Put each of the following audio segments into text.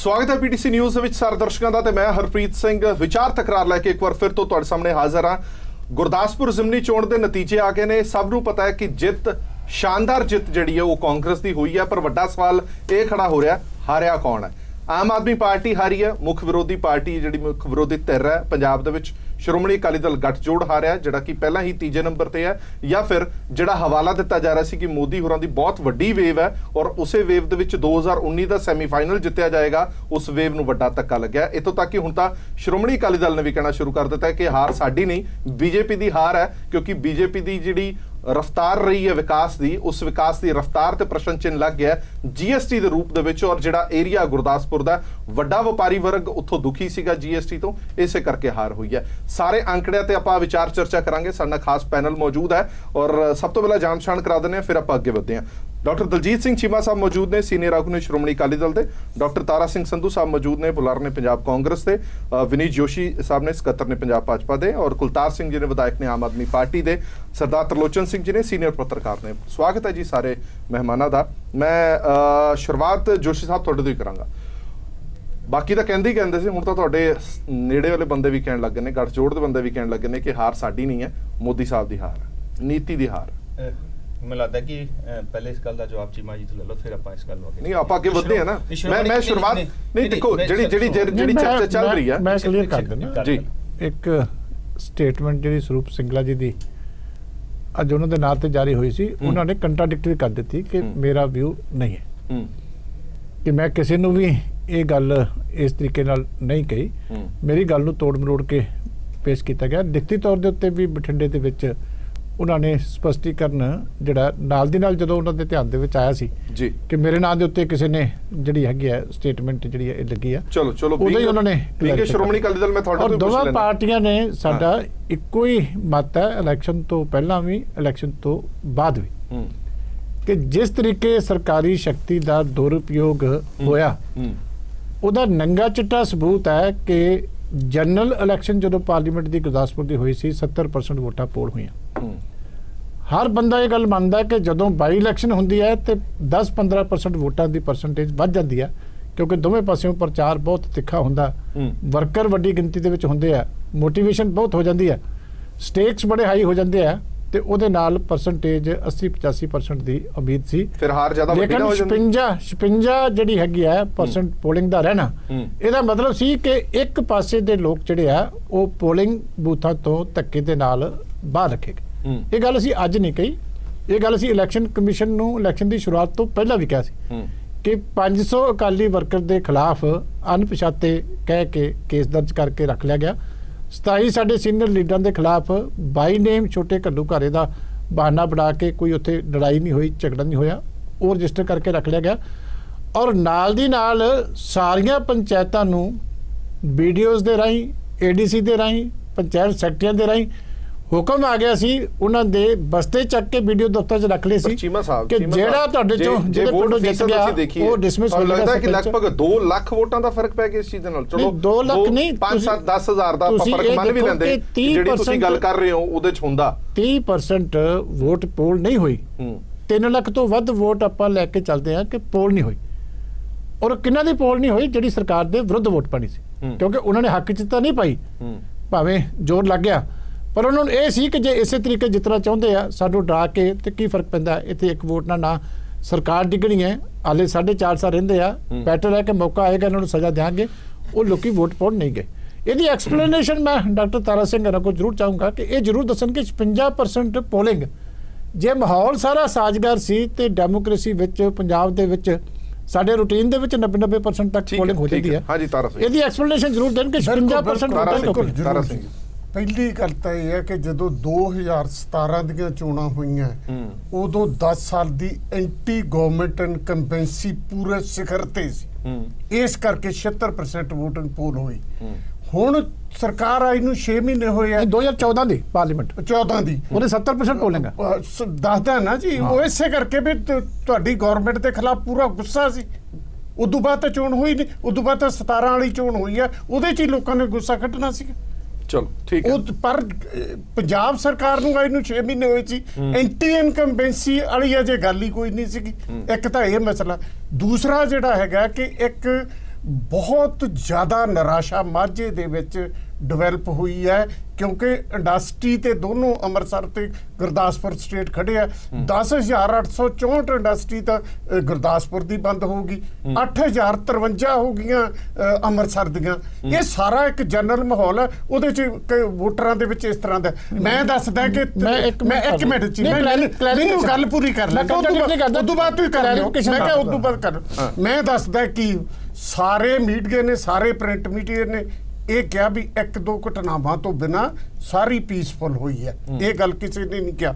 स्वागत है PTC news ਵਿੱਚ ਸਾਰੇ ਦਰਸ਼ਕਾਂ ਦਾ ਤੇ ਮੈਂ ਹਰਪ੍ਰੀਤ ਸਿੰਘ ਵਿਚਾਰ ਤਕਰਾਰ ਲੈ ਕੇ ਇੱਕ ਵਾਰ ਫਿਰ ਤੋਂ ਤੁਹਾਡੇ ਸਾਹਮਣੇ ਹਾਜ਼ਰ ਹਾਂ। ਗੁਰਦਾਸਪੁਰ ਜ਼ਿਮਨੀ ਚੋਣ ਦੇ ਨਤੀਜੇ ਆ ਗਏ ਨੇ। ਸਭ ਨੂੰ ਪਤਾ ਹੈ ਕਿ ਜਿੱਤ ਸ਼ਾਨਦਾਰ ਜਿੱਤ ਜਿਹੜੀ ਹੈ ਉਹ ਕਾਂਗਰਸ ਦੀ ਹੋਈ ਹੈ, ਪਰ ਵੱਡਾ ਸਵਾਲ ਇਹ ਖੜਾ ਹੋ ਰਿਹਾ ਹਾਰਿਆ ਕੌਣ ਹੈ। ਆਮ ਆਦਮੀ ਪਾਰਟੀ ਹਾਰੀ ਹੈ, ਮੁੱਖ ਵਿਰੋਧੀ ਪਾਰਟੀ ਜਿਹੜੀ ਮੁੱਖ ਵਿਰੋਧੀ ਧਿਰ ਹੈ ਪੰਜਾਬ ਦੇ ਵਿੱਚ ਸ਼੍ਰੋਮਣੀ ਅਕਾਲੀ ਦਲ ਗੱਠਜੋੜ ਹਾਰਿਆ, ਜਿਹੜਾ ਕਿ ਪਹਿਲਾਂ ਹੀ ਤੀਜੇ ਨੰਬਰ ਤੇ ਹੈ, ਜਾਂ ਫਿਰ ਜਿਹੜਾ ਹਵਾਲਾ ਦਿੱਤਾ ਜਾ ਰਿਹਾ ਸੀ ਕਿ ਮੋਦੀ ਹੋਰਾਂ ਦੀ ਬਹੁਤ ਵੱਡੀ ਵੇਵ ਹੈ ਔਰ ਉਸੇ ਵੇਵ ਦੇ ਵਿੱਚ 2019 ਦਾ ਸੈਮੀਫਾਈਨਲ ਜਿੱਤਿਆ ਜਾਏਗਾ, ਉਸ ਵੇਵ ਨੂੰ ਵੱਡਾ ਧੱਕਾ ਲੱਗਿਆ। ਇੱਥੋਂ ਤੱਕ ਕਿ ਹੁਣ ਤਾਂ ਸ਼੍ਰੋਮਣੀ ਅਕਾਲੀ ਦਲ ਨੇ ਵੀ ਕਹਿਣਾ ਸ਼ੁਰੂ ਕਰ ਦਿੱਤਾ ਹੈ ਕਿ ਹਾਰ ਸਾਡੀ ਨਹੀਂ ਬੀਜੇਪੀ ਦੀ ਹਾਰ ਹੈ, ਕਿਉਂਕਿ ਬੀਜੇਪੀ ਦੀ ਜਿਹੜੀ रफ्तार रही है विकास की, उस विकास की रफ्तार ते प्रश्न चिन्ह लग गया जीएसटी के रूप दे विच। और जिहड़ा एरिया गुरदासपुर दा वड्डा वपारी वर्ग उत्थों दुखी सीगा जीएसटी तो, इसे करके हार हुई है। सारे आंकड़ियां ते आपां विचार चर्चा करांगे। साडा खास पैनल मौजूद है और सब तो पहला जान पछाण करा दिंदे हां, फिर आपां अगे वधदे हां। डॉक्टर दलजीत सिंह चीमा साहब मौजूद ने, सीनियर आगू ने श्रोमणी अकाली दल के। डॉक्टर तारा सिंह संधू साहब मौजूद ने, बुलार ने पंजाब कांग्रेस के। विनीत जोशी साहब ने सकत्तर ने पंजाब भाजपा के, और कुलतार सिंह जी ने विधायक ने आम आदमी पार्टी के। सरदार तरलोचन सिंह जी ने सीनियर पत्रकार ने। स्वागत है जी सारे मेहमानों का। मैं शुरुआत जोशी साहब तुहाडे तो ही करांगा। बाकी तो कहते ही कहते सी, हुण तां तुहाडे नेड़े वाले बंदे भी कहण लग गए ने, गठजोड़ दे बंदे भी कहण लग गए ने कि हार साडी नहीं है, मोदी साहब दी हार है, नीति दी हार। मैं लगता है कि पहले इस गल का जवाब चीमा जी तो ले लो, फिर आप इस गल नहीं आप आगे बढ़ते हैं ना। मैं शुरुआत नहीं देखो जेडी चर्चा चल रही है, मैं क्लियर कर देना जी। एक स्टेटमेंट जी स्वरूप सिंगला जी दी अज उन्होंने नाम ते जारी हुई सी, उन्होंने कंट्राडिक्टरी कर दी कि मेरा व्यू नहीं है, कि मैं किसी नूं भी ये गल इस तरीके नाल नहीं कही। मेरी गल नूं तोड़ मरोड़ के पेश किया गया। लिखती तौर के उत्ते भी बठिंडे दे विच उन्होंने स्पष्टीकरण जिहड़ा नाल दी नाल जदों उन्होंने ध्यान दे विच आया सी जी कि मेरे नाम दे उत्ते किसी ने जिहड़ी हैगी है स्टेटमेंट जिहड़ी है लगी है। चलो चलो उदों ही उन्होंने श्रोमणी अकाली दल में तुहाडे तो दोवां पार्टियां ने साडा इक्को ही मत है, इलैक्शन तो पहलां भी इलैक्शन तो बाद भी, कि जिस तरीके सरकारी शक्ति का दुरुपयोग होया उहदा नंगा चिट्टा सबूत है कि जनरल इलैक्शन जो पार्लीमेंट की गुरदासपुर की हुई सी 70% वोटां पोल हुई। हर बंदा ये गल मानता है कि जदों बाई इलैक्शन होंदी है तो 10-15% वोटां की परसेंटेज वध जाती है, क्योंकि दोवें पासों प्रचार बहुत तिखा हुंदा, वर्कर वड्डी गिनती दे विच हुंदे आ, मोटिवेशन बहुत हो जाती है, स्टेक्स बड़े हाई हो जाते हैं, तो उहदे नाल परसेंटेज 80-85% की उम्मीद सी। फिर हार ज़्यादा लेकिन 56 जिहड़ी हैगी है परसेंट पोलिंग का रहना, इहदा मतलब सी कि एक पासे दे लोग जिहड़े आ वो पोलिंग बूथां तो धक्के दे नाल बाहर रखे गए। ये गल असीं अज नहीं कही, ये गल असीं इलैक्शन कमीशन नूं इलैक्शन की शुरुआत तो पहला भी कहा सी कि 500 अकाली वर्कर के खिलाफ अनपछाते कह के केस दर्ज करके रख लिया गया। 27 साडे सीनियर लीडरां दे खिलाफ बाई नेम छोटे घल्लूघारे दा बहाना बना के कोई उत्थे लड़ाई नहीं हुई, झगड़ा नहीं होया, वो रजिस्टर करके रख लिया गया। और नाल दी नाल सारियां पंचायतां नूं BDOs दे राहीं, ADC दे राहीं, पंचायत सैकटरियां दे राहीं हुक्म आ गया सी, उन्होंने दे बस्ते चक के वीडियो दफ्तर च रख ले सी कि जेड़ा तुहाडे चों जिहदे पिंडों जित गया वो डिसमिस हो लगदा है कि लगभग 2 लाख वोटां दा फर्क पै गया इस चीज़ दे नाल। चलो 2 लाख नहीं 5-7-10 हज़ार दा फर्क मान भी लैंदे, जेड़ी तुसीं गल कर रहे हो उहदे च हुंदा 30% वोट पोल नहीं हुई। 3 लाख तो वध वोट आपां लैके चलदे हैं कि पोल नहीं हुई, और किन्हां दी पोल नहीं हुई जिहड़ी सरकार दे विरुद्ध वोट पानी सी, क्योंकि उन्होंने हक च तां नहीं पाई, भावें जोर लग गया, पर उन्होंने ये सी कि जे इसे तरीके जितना चाहते हैं सानू डरा के तो की फर्क पैंदा, इत्थे एक वोट ना सरकार डिगनी है, हाले 4.5 साल रहिंदे आ, बैटर है कि मौका आएगा इन्होंने सज़ा देंगे, वो लोग वोट पाउण नहीं गए। यदि एक्सप्लेनेशन मैं डॉक्टर तारा सिंह को जरूर चाहूँगा कि ये जरूर दसन कि 56% पोलिंग जे माहौल सारा साजगार सी तो डेमोक्रेसी विच पंजाब दे विच साडे रूटीन दे विच 90% तक पोलिंग हो जाती है। हाँ जी तारा सिंह, यदि एक्सप्लेनेशन जरूर देन कि 56% तारा सिंह पहली गल तो यह है कि जो 2017 ਦੀਆਂ ਚੋਣਾਂ ਹੋਈਆਂ ਉਦੋਂ 10 ਸਾਲ ਦੀ एंटी गवर्नमेंट इनकम्बेंसी पूरे ਸਿਖਰ ਤੇ ਸੀ, ਇਸ ਕਰਕੇ 76% ਵੋਟਿੰਗ ਪੋਲ ਹੋਈ। ਹੁਣ ਸਰਕਾਰ ਆਈ ਨੂੰ 6 ਮਹੀਨੇ ਹੋਏ ਆ, 2014 ਦੀ ਪਾਰਲੀਮੈਂਟ 14 ਦੀ ਉਹਨੇ 70% ਪੋਲਿੰਗ ਦੱਸਦਾ ਨਾ ਜੀ, ਉਹ ਇਸੇ ਕਰਕੇ ਵੀ ਤੁਹਾਡੀ ਗਵਰਨਮੈਂਟ ਦੇ ਖਿਲਾਫ ਪੂਰਾ ਗੁੱਸਾ ਸੀ। ਉਦੋਂ ਬਾਅਦ ਤਾਂ ਚੋਣ ਹੋਈ ਨਹੀਂ, ਉਦੋਂ ਬਾਅਦ ਤਾਂ 17 ਵਾਲੀ ਚੋਣ ਹੋਈ ਆ, ਉਹਦੇ 'ਚ ਹੀ ਲੋਕਾਂ ਨੇ ਗੁੱਸਾ ਕੱਢਣਾ ਸੀ। चलो ठीक है, पर पंजाब सरकार नूं आए नूं 6 महीने होए सी, एंटी इनकम्बेंसी वाली अजे गल ही कोई नहीं सी। एक तो यह मसला, दूसरा जिहड़ा हैगा कि एक ਬਹੁਤ ਜ਼ਿਆਦਾ ਨਿਰਾਸ਼ਾ ਮਾਝੇ ਦੇ ਵਿੱਚ ਡਿਵੈਲਪ ਹੋਈ ਹੈ, ਕਿਉਂਕਿ ਇੰਡਸਟਰੀ ਤੇ ਦੋਨੋਂ ਅੰਮ੍ਰਿਤਸਰ ਤੇ ਗੁਰਦਾਸਪੁਰ ਸਟੇਟ ਖੜੇ ਆ। 10,864 ਇੰਡਸਟਰੀ ਤਾਂ ਗੁਰਦਾਸਪੁਰ ਦੀ ਬੰਦ ਹੋਊਗੀ, 8,053 ਹੋ ਗਈਆਂ ਅੰਮ੍ਰਿਤਸਰ ਦੀਆਂ। ਇਹ ਸਾਰਾ ਇੱਕ ਜਨਰਲ ਮਾਹੌਲ ਹੈ, ਉਹਦੇ ਚ ਵੋਟਰਾਂ ਦੇ ਵਿੱਚ ਇਸ ਤਰ੍ਹਾਂ ਦਾ। ਮੈਂ ਦੱਸਦਾ ਕਿ ਮੈਂ 1 ਮਿੰਟ ਚ ਮੈਨੂੰ ਗੱਲ ਪੂਰੀ ਕਰ ਲੈ, ਉਦੋਂ ਬਾਅਦ ਤੁਸੀਂ ਕਰ ਲਿਓ। ਮੈਂ ਕਿਹਾ ਉਦੋਂ ਬਾਅਦ ਕਰ। ਮੈਂ ਦੱਸਦਾ ਕਿ ਸਾਰੇ ਮੀਡੀਆ ਨੇ, ਸਾਰੇ ਪ੍ਰਿੰਟ ਮੀਡੀਆ ਨੇ ਇਹ ਕਿਹਾ ਵੀ 1-2 ਘਟਨਾਵਾਂ ਤੋਂ ਬਿਨਾਂ ਸਾਰੀ ਪੀਸਫੁਲ ਹੋਈ ਹੈ। ਇਹ ਗੱਲ ਕਿਸੇ ਨੇ ਨਹੀਂ ਕਿਹਾ।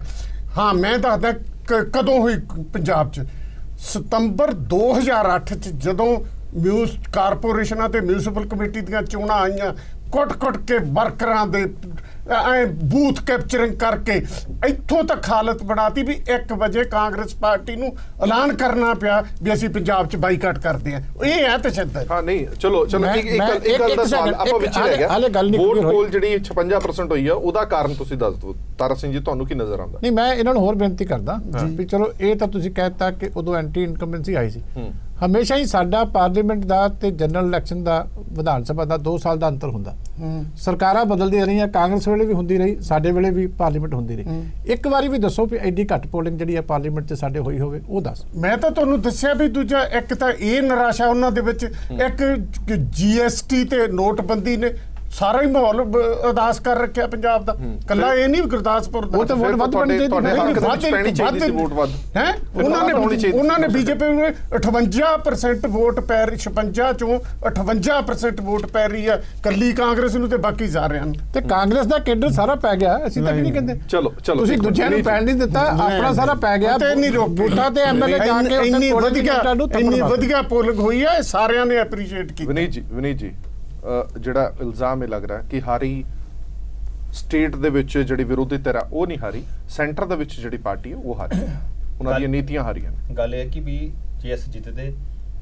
ਹਾਂ, ਮੈਂ ਦੱਸਦਾ ਕਦੋਂ ਹੋਈ ਪੰਜਾਬ 'ਚ। ਸਤੰਬਰ 2008 'ਚ ਜਦੋਂ ਕਾਰਪੋਰੇਸ਼ਨਾਂ ਤੇ ਮਿਊਨਿਸਪਲ ਕਮੇਟੀ ਦੀਆਂ ਚੋਣਾਂ ਆਈਆਂ, ਕੁੱਟ ਕੇ ਵਰਕਰਾਂ ਦੇ ਬੂਥ ਕੈਪਚਰਿੰਗ ਕਰਕੇ ਇੱਥੋਂ ਤੱਕ ਹਾਲਤ ਬਣਾਤੀ ਵੀ 1 ਵਜੇ ਕਾਂਗਰਸ ਪਾਰਟੀ ਨੂੰ ਐਲਾਨ ਕਰਨਾ ਪਿਆ ਵੀ ਅਸੀਂ ਪੰਜਾਬ 'ਚ ਬਾਈਕਾਟ ਕਰਦੇ ਆ। ਇਹ ਹੈ ਤਸ਼ੱਦਦ। ਹਾਂ, ਨਹੀਂ, ਚਲੋ ਇੱਕ ਗੱਲ ਦਾ ਸਵਾਲ ਆਪਾਂ ਵਿੱਚ ਰਹਿ ਗਿਆ। ਵੋਟ ਪੋਲ ਜਿਹੜੀ 56% ਹੋਈ ਆ, ਉਹਦਾ ਕਾਰਨ ਤੁਸੀਂ ਦੱਸ ਦਿਓ। ਤਾਰਾ ਸਿੰਘ ਜੀ, ਤੁਹਾਨੂੰ ਕੀ ਨਜ਼ਰ ਆਉਂਦਾ? ਨਹੀਂ, ਮੈਂ ਇਹਨਾਂ ਨੂੰ ਹੋਰ ਬੇਨਤੀ ਕਰਦਾ ਵੀ ਚਲੋ ਇਹ ਤਾਂ ਤੁਸੀਂ ਕਹਿਤਾ ਕਿ ਉਦੋਂ ਐਂਟੀ ਇਨਕੰਬੈਂਸੀ ਆਈ ਸੀ। ਹਮੇਸ਼ਾ ਹੀ ਸਾਡਾ ਪਾਰਲੀਮੈਂਟ ਦਾ ਤੇ ਜਨਰਲ ਇਲੈਕਸ਼ਨ ਦਾ, ਵਿਧਾਨ ਸਭਾ ਦਾ 2 ਸਾਲ ਦਾ ਅੰਤਰ ਹੁੰਦਾ। ਸਰਕਾਰਾਂ ਬਦਲਦੀਆਂ ਰਹੀਆਂ, ਕਾਂਗਰਸ ਵੇਲੇ ਵੀ ਹੁੰਦੀ ਰਹੀ, ਸਾਡੇ ਵੇਲੇ ਵੀ ਪਾਰਲੀਮੈਂਟ ਹੁੰਦੀ ਰਹੀ। ਇੱਕ ਵਾਰੀ ਵੀ ਦੱਸੋ ਵੀ ਐਡੀ ਘੱਟ ਪੋਲਿੰਗ ਜਿਹੜੀ ਹੈ ਪਾਰਲੀਮੈਂਟ 'ਚ ਸਾਡੇ ਹੋਈ ਹੋਵੇ, ਉਹ ਦੱਸ। ਮੈਂ ਤਾਂ ਤੁਹਾਨੂੰ ਦੱਸਿਆ ਵੀ ਦੂਜਾ ਇੱਕ ਤਾਂ ਇਹ ਨਿਰਾਸ਼ਾ ਉਹਨਾਂ ਦੇ ਵਿੱਚ, ਇੱਕ GST ਤੇ ਨੋਟਬੰਦੀ ਨੇ ਸਾਰਾ ਹੀ ਮਾਹੌਲ ਉਦਾਸ ਕਰ ਰੱਖਿਆ ਪੰਜਾਬ ਦਾ। ਕੱਲਾ ਇਹ ਨਹੀਂ ਗੁਰਦਾਸਪੁਰ ਦਾ। ਉਹ ਤਾਂ ਵੋਟ ਵੱਧ ਪੈਣੀ ਚਾਹੀਦੀ ਹੈ। ਉਹਨਾਂ ਨੇ ਬੀਜੇਪੀ ਨੂੰ 58% ਵੋਟ ਪੈ ਰਹੀ, 56 ਚੋਂ 58% ਵੋਟ ਪੈ ਰਹੀ ਹੈ ਕੱਲੀ ਕਾਂਗਰਸ ਨੂੰ ਤੇ ਬਾਕੀ ਸਾਰਿਆਂ ਨੂੰ। ਤੇ ਕਾਂਗਰਸ ਦਾ ਕੇਡਰ ਸਾਰਾ ਪੈ ਗਿਆ, ਅਸੀਂ ਤਾਂ ਨਹੀਂ ਕਹਿੰਦੇ। ਚਲੋ ਤੁਸੀਂ ਦੂਜਿਆਂ ਨੂੰ ਪੈਣ ਨਹੀਂ ਦਿੱਤਾ, ਆਪਣਾ ਸਾਰਾ ਪੈ ਗਿਆ। ਵੋਟਾਂ ਤੇ MLA ਜਾ ਕੇ ਇੰਨੀ ਵਧੀਆ ਪੋਲਿੰਗ ਹੋਈ ਹੈ, ਸਾਰਿਆਂ ਨੇ ਐਪਰੀਸ਼ੀਏਟ ਕੀਤੀ। ਵਿਨੀਤ ਜੀ, ਜਿਹੜਾ ਇਲਜ਼ਾਮ ਇਹ ਲੱਗ ਰਿਹਾ ਕਿ ਹਾਰੀ ਸਟੇਟ ਦੇ ਵਿੱਚ ਜਿਹੜੀ ਵਿਰੋਧੀ ਧਿਰ ਆ ਉਹ ਨਹੀਂ ਹਾਰੀ, ਸੈਂਟਰ ਦੇ ਵਿੱਚ ਜਿਹੜੀ ਪਾਰਟੀ ਹੈ ਉਹ ਹਾਰੀ, ਉਹਨਾਂ ਦੀਆਂ ਨੀਤੀਆਂ ਹਾਰੀਆਂ ਨੇ। ਗੱਲ ਇਹ ਹੈ ਕਿ ਵੀ ਜੇ ਅਸੀਂ ਜਿੱਤਦੇ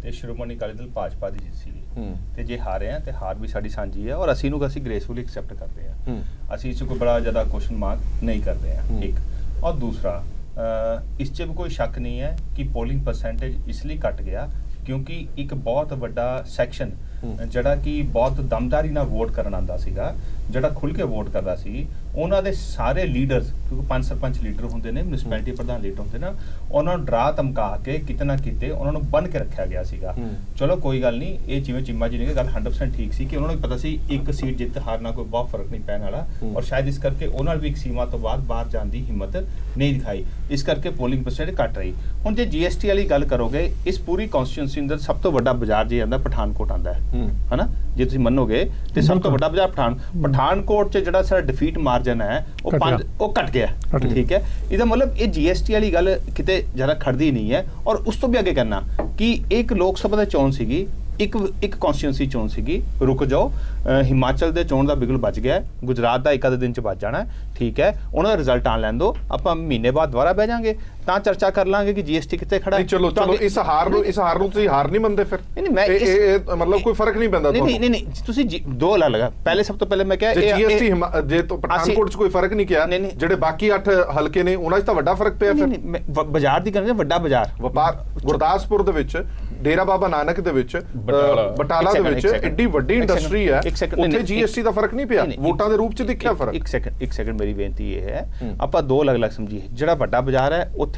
ਤੇ ਸ਼੍ਰੋਮਣੀ ਅਕਾਲੀ ਦਲ ਭਾਜਪਾ ਦੀ ਜਿੱਤ ਸੀਗੀ, ਤੇ ਜੇ ਹਾਰੇ ਆ ਤੇ ਹਾਰ ਵੀ ਸਾਡੀ ਸਾਂਝੀ ਹੈ, ਔਰ ਅਸੀਂ ਗ੍ਰੇਸਫੁਲੀ ਐਕਸੈਪਟ ਕਰਦੇ ਆ। ਅਸੀਂ ਇਸ 'ਚ ਕੋਈ ਬੜਾ ਜ਼ਿਆਦਾ ਕੁਐਸਚਨ ਮਾਰਕ ਨਹੀਂ ਕਰਦੇ ਆ, ਇੱਕ। ਔਰ ਦੂਸਰਾ, ਇਸ 'ਚ ਵੀ ਕੋਈ ਸ਼ੱਕ ਨਹੀਂ ਹੈ ਕਿ ਪੋਲਿੰਗ ਪਰਸੈਂਟੇਜ ਇਸ ਲਈ ਘਟ ਗਿਆ ਕਿਉਂਕਿ ਇੱਕ ਬਹੁਤ ਵੱਡਾ ਸੈਕਸ਼ਨ ਜਿਹੜਾ ਕਿ ਬਹੁਤ ਦਮਦਾਰੀ ਨਾਲ ਵੋਟ ਕਰਨ ਆਉਂਦਾ ਸੀਗਾ, ਜਿਹੜਾ ਖੁੱਲ੍ਹ ਕੇ ਵੋਟ ਕਰਦਾ ਸੀ, ਉਹਨਾਂ ਦੇ ਸਾਰੇ ਲੀਡਰਸ, ਕਿਉਂਕਿ 5 ਸਰਪੰਚ ਲੀਡਰ ਹੁੰਦੇ ਨੇ, ਮਿਊਨਿਸਪੈਲਿਟੀ ਪ੍ਰਧਾਨ ਲੀਡਰ ਹੁੰਦੇ ਨੇ, ਉਹਨਾਂ ਨੂੰ ਡਰਾ ਧਮਕਾ ਕੇ ਕਿਤੇ ਨਾ ਕਿਤੇ ਉਹਨਾਂ ਨੂੰ ਬੰਨ੍ਹ ਕੇ ਰੱਖਿਆ ਗਿਆ ਸੀਗਾ। ਚਲੋ ਕੋਈ ਗੱਲ ਨਹੀਂ, ਇਹ ਜਿਵੇਂ ਚੀਮਾ ਜੀ ਨੇ ਗੱਲ 100% ਠੀਕ ਸੀ ਕਿ ਉਹਨਾਂ ਨੂੰ ਪਤਾ ਸੀ ਇੱਕ ਸੀਟ ਜਿੱਤ ਹਾਰ ਨਾਲ ਕੋਈ ਬਹੁਤ ਫਰਕ ਨਹੀਂ ਪੈਣ ਵਾਲਾ, ਔਰ ਸ਼ਾਇਦ ਇਸ ਕਰਕੇ ਉਹਨਾਂ ਨੇ ਵੀ ਇੱਕ ਸੀਮਾ ਤੋਂ ਬਾਅਦ ਬਾਹਰ ਜਾਣ ਦੀ ਹਿੰਮਤ ਨਹੀਂ ਦਿਖਾਈ, ਇਸ ਕਰਕੇ ਪੋਲਿੰਗ ਪਰਸੈਂਟ ਘੱਟ ਰਹੀ। ਹੁਣ ਜੇ GST ਵਾਲੀ ਗੱਲ ਕਰੋਗੇ, ਇਸ ਪੂਰੀ ਕੌਂਸਟੀਟਿਊਂਸੀ ਅੰਦਰ ਸਭ ਤੋਂ ਵੱਡਾ ਬਾਜ਼ਾਰ ਜੇ ਆਉਂਦਾ ਪਠਾਨਕੋਟ ਆਉਂਦਾ ਹੈ ਨਾ, ਜੇ ਤੁਸੀਂ ਮੰਨੋਗੇ ਤੇ ਸਭ ਤੋਂ ਵੱਡਾ ਬਾਜ਼ਾਰ ਪਠਾਨਕੋਟ 'ਚ ਜਿਹੜਾ ਸਾਡਾ ਡਿਫੀਟ ਮਾਰਜਨ ਹੈ ਉਹ ਘਟ ਗਿਆ। ਠੀਕ ਹੈ, ਇਹਦਾ ਮਤਲਬ ਇਹ GST ਵਾਲੀ ਗੱਲ ਕਿਤੇ ਜ਼ਿਆਦਾ ਖੜਦੀ ਨਹੀਂ ਹੈ। ਔਰ ਉਸ ਤੋਂ ਵੀ ਅੱਗੇ ਕਰਨਾ ਕਿ ਇੱਕ ਲੋਕ ਸਭਾ ਦੀ ਚੋਣ ਸੀਗੀ, ਇੱਕ ਕੌਂਸਟੀਟਿਊਂਸੀ ਚੋਣ ਸੀਗੀ, ਰੁਕ ਜਾਓ। ਹਿਮਾਚਲ ਦੇ ਚੋਣ ਦਾ ਬਿਗਲ ਵੱਜ ਗਿਆ, ਗੁਜਰਾਤ ਦਾ ਇੱਕ ਅੱਧੇ ਦਿਨ 'ਚ ਵੱਜ ਜਾਣਾ। ਠੀਕ ਹੈ, ਉਹਨਾਂ ਦਾ ਰਿਜ਼ਲਟ ਆਣ ਲੈਣ ਦਿਓ, ਆਪਾਂ ਮਹੀਨੇ ਬਾਅਦ ਦੁਬਾਰਾ ਬਹਿ ਜਾਾਂਗੇ, ਤਾਂ ਚਰਚਾ ਕਰ ਲਾਂਗੇ ਕਿ GST ਕਿੱਥੇ ਖੜਾ ਹੈ। ਚਲੋ ਇਸ ਹਾਰ ਨੂੰ ਤੁਸੀਂ ਹਾਰ ਨਹੀਂ ਮੰਨਦੇ ਫਿਰ? ਨਹੀਂ, ਮੈਂ ਮਤਲਬ ਕੋਈ ਫਰਕ ਨਹੀਂ ਪੈਂਦਾ ਤੁਹਾਨੂੰ? ਨਹੀਂ, ਤੁਸੀਂ ਦੋ ਅਲੱਗ। ਪਹਿਲੇ ਸਭ ਤੋਂ ਪਹਿਲੇ ਮੈਂ ਕਿਹਾ GST ਜੇ ਪਠਾਨਕੋਟ 'ਚ ਕੋਈ ਫਰਕ ਨਹੀਂ ਕਿਹਾ, ਜਿਹੜੇ ਬਾਕੀ 8 ਹਲਕੇ ਨੇ ਉਹਨਾਂ 'ਚ ਤਾਂ ਵੱਡਾ ਫਰਕ ਪਿਆ। ਫਿਰ ਬਾਜ਼ਾਰ ਦੀ ਗੱਲ, ਵੱਡਾ ਬਾਜ਼ਾਰ ਵਪਾਰ ਗੁਰਦਾਸਪੁਰ ਦੇ ਵਿੱਚ, ਡੇਰਾ ਬਾਬਾ ਨਾਨਕ ਦੇ ਵਿੱਚ, ਬਟਾਲਾ ਦੇ ਵਿੱਚ ਐਡੀ ਵੱਡੀ ਇੰਡਸਟਰੀ ਹੈ, ਉੱਥੇ GST ਦਾ ਫਰਕ ਨਹੀਂ ਪਿਆ, ਵੋਟਾਂ ਦੇ ਰੂਪ 'ਚ ਦਿਖਿਆ ਫਰਕ। ਇੱਕ ਸੈਕਿੰਡ ਮੇਰੀ ਬੇਨਤੀ ਇਹ ਹੈ, ਆਪਾਂ ਦੋ ਅਲੱਗ-ਅਲੱਗ ਸਮਝੀਏ। ਜਿਹੜਾ ਵੱਡਾ ਬਾਜ਼ਾਰ ਹੈ ਉੱਥੇ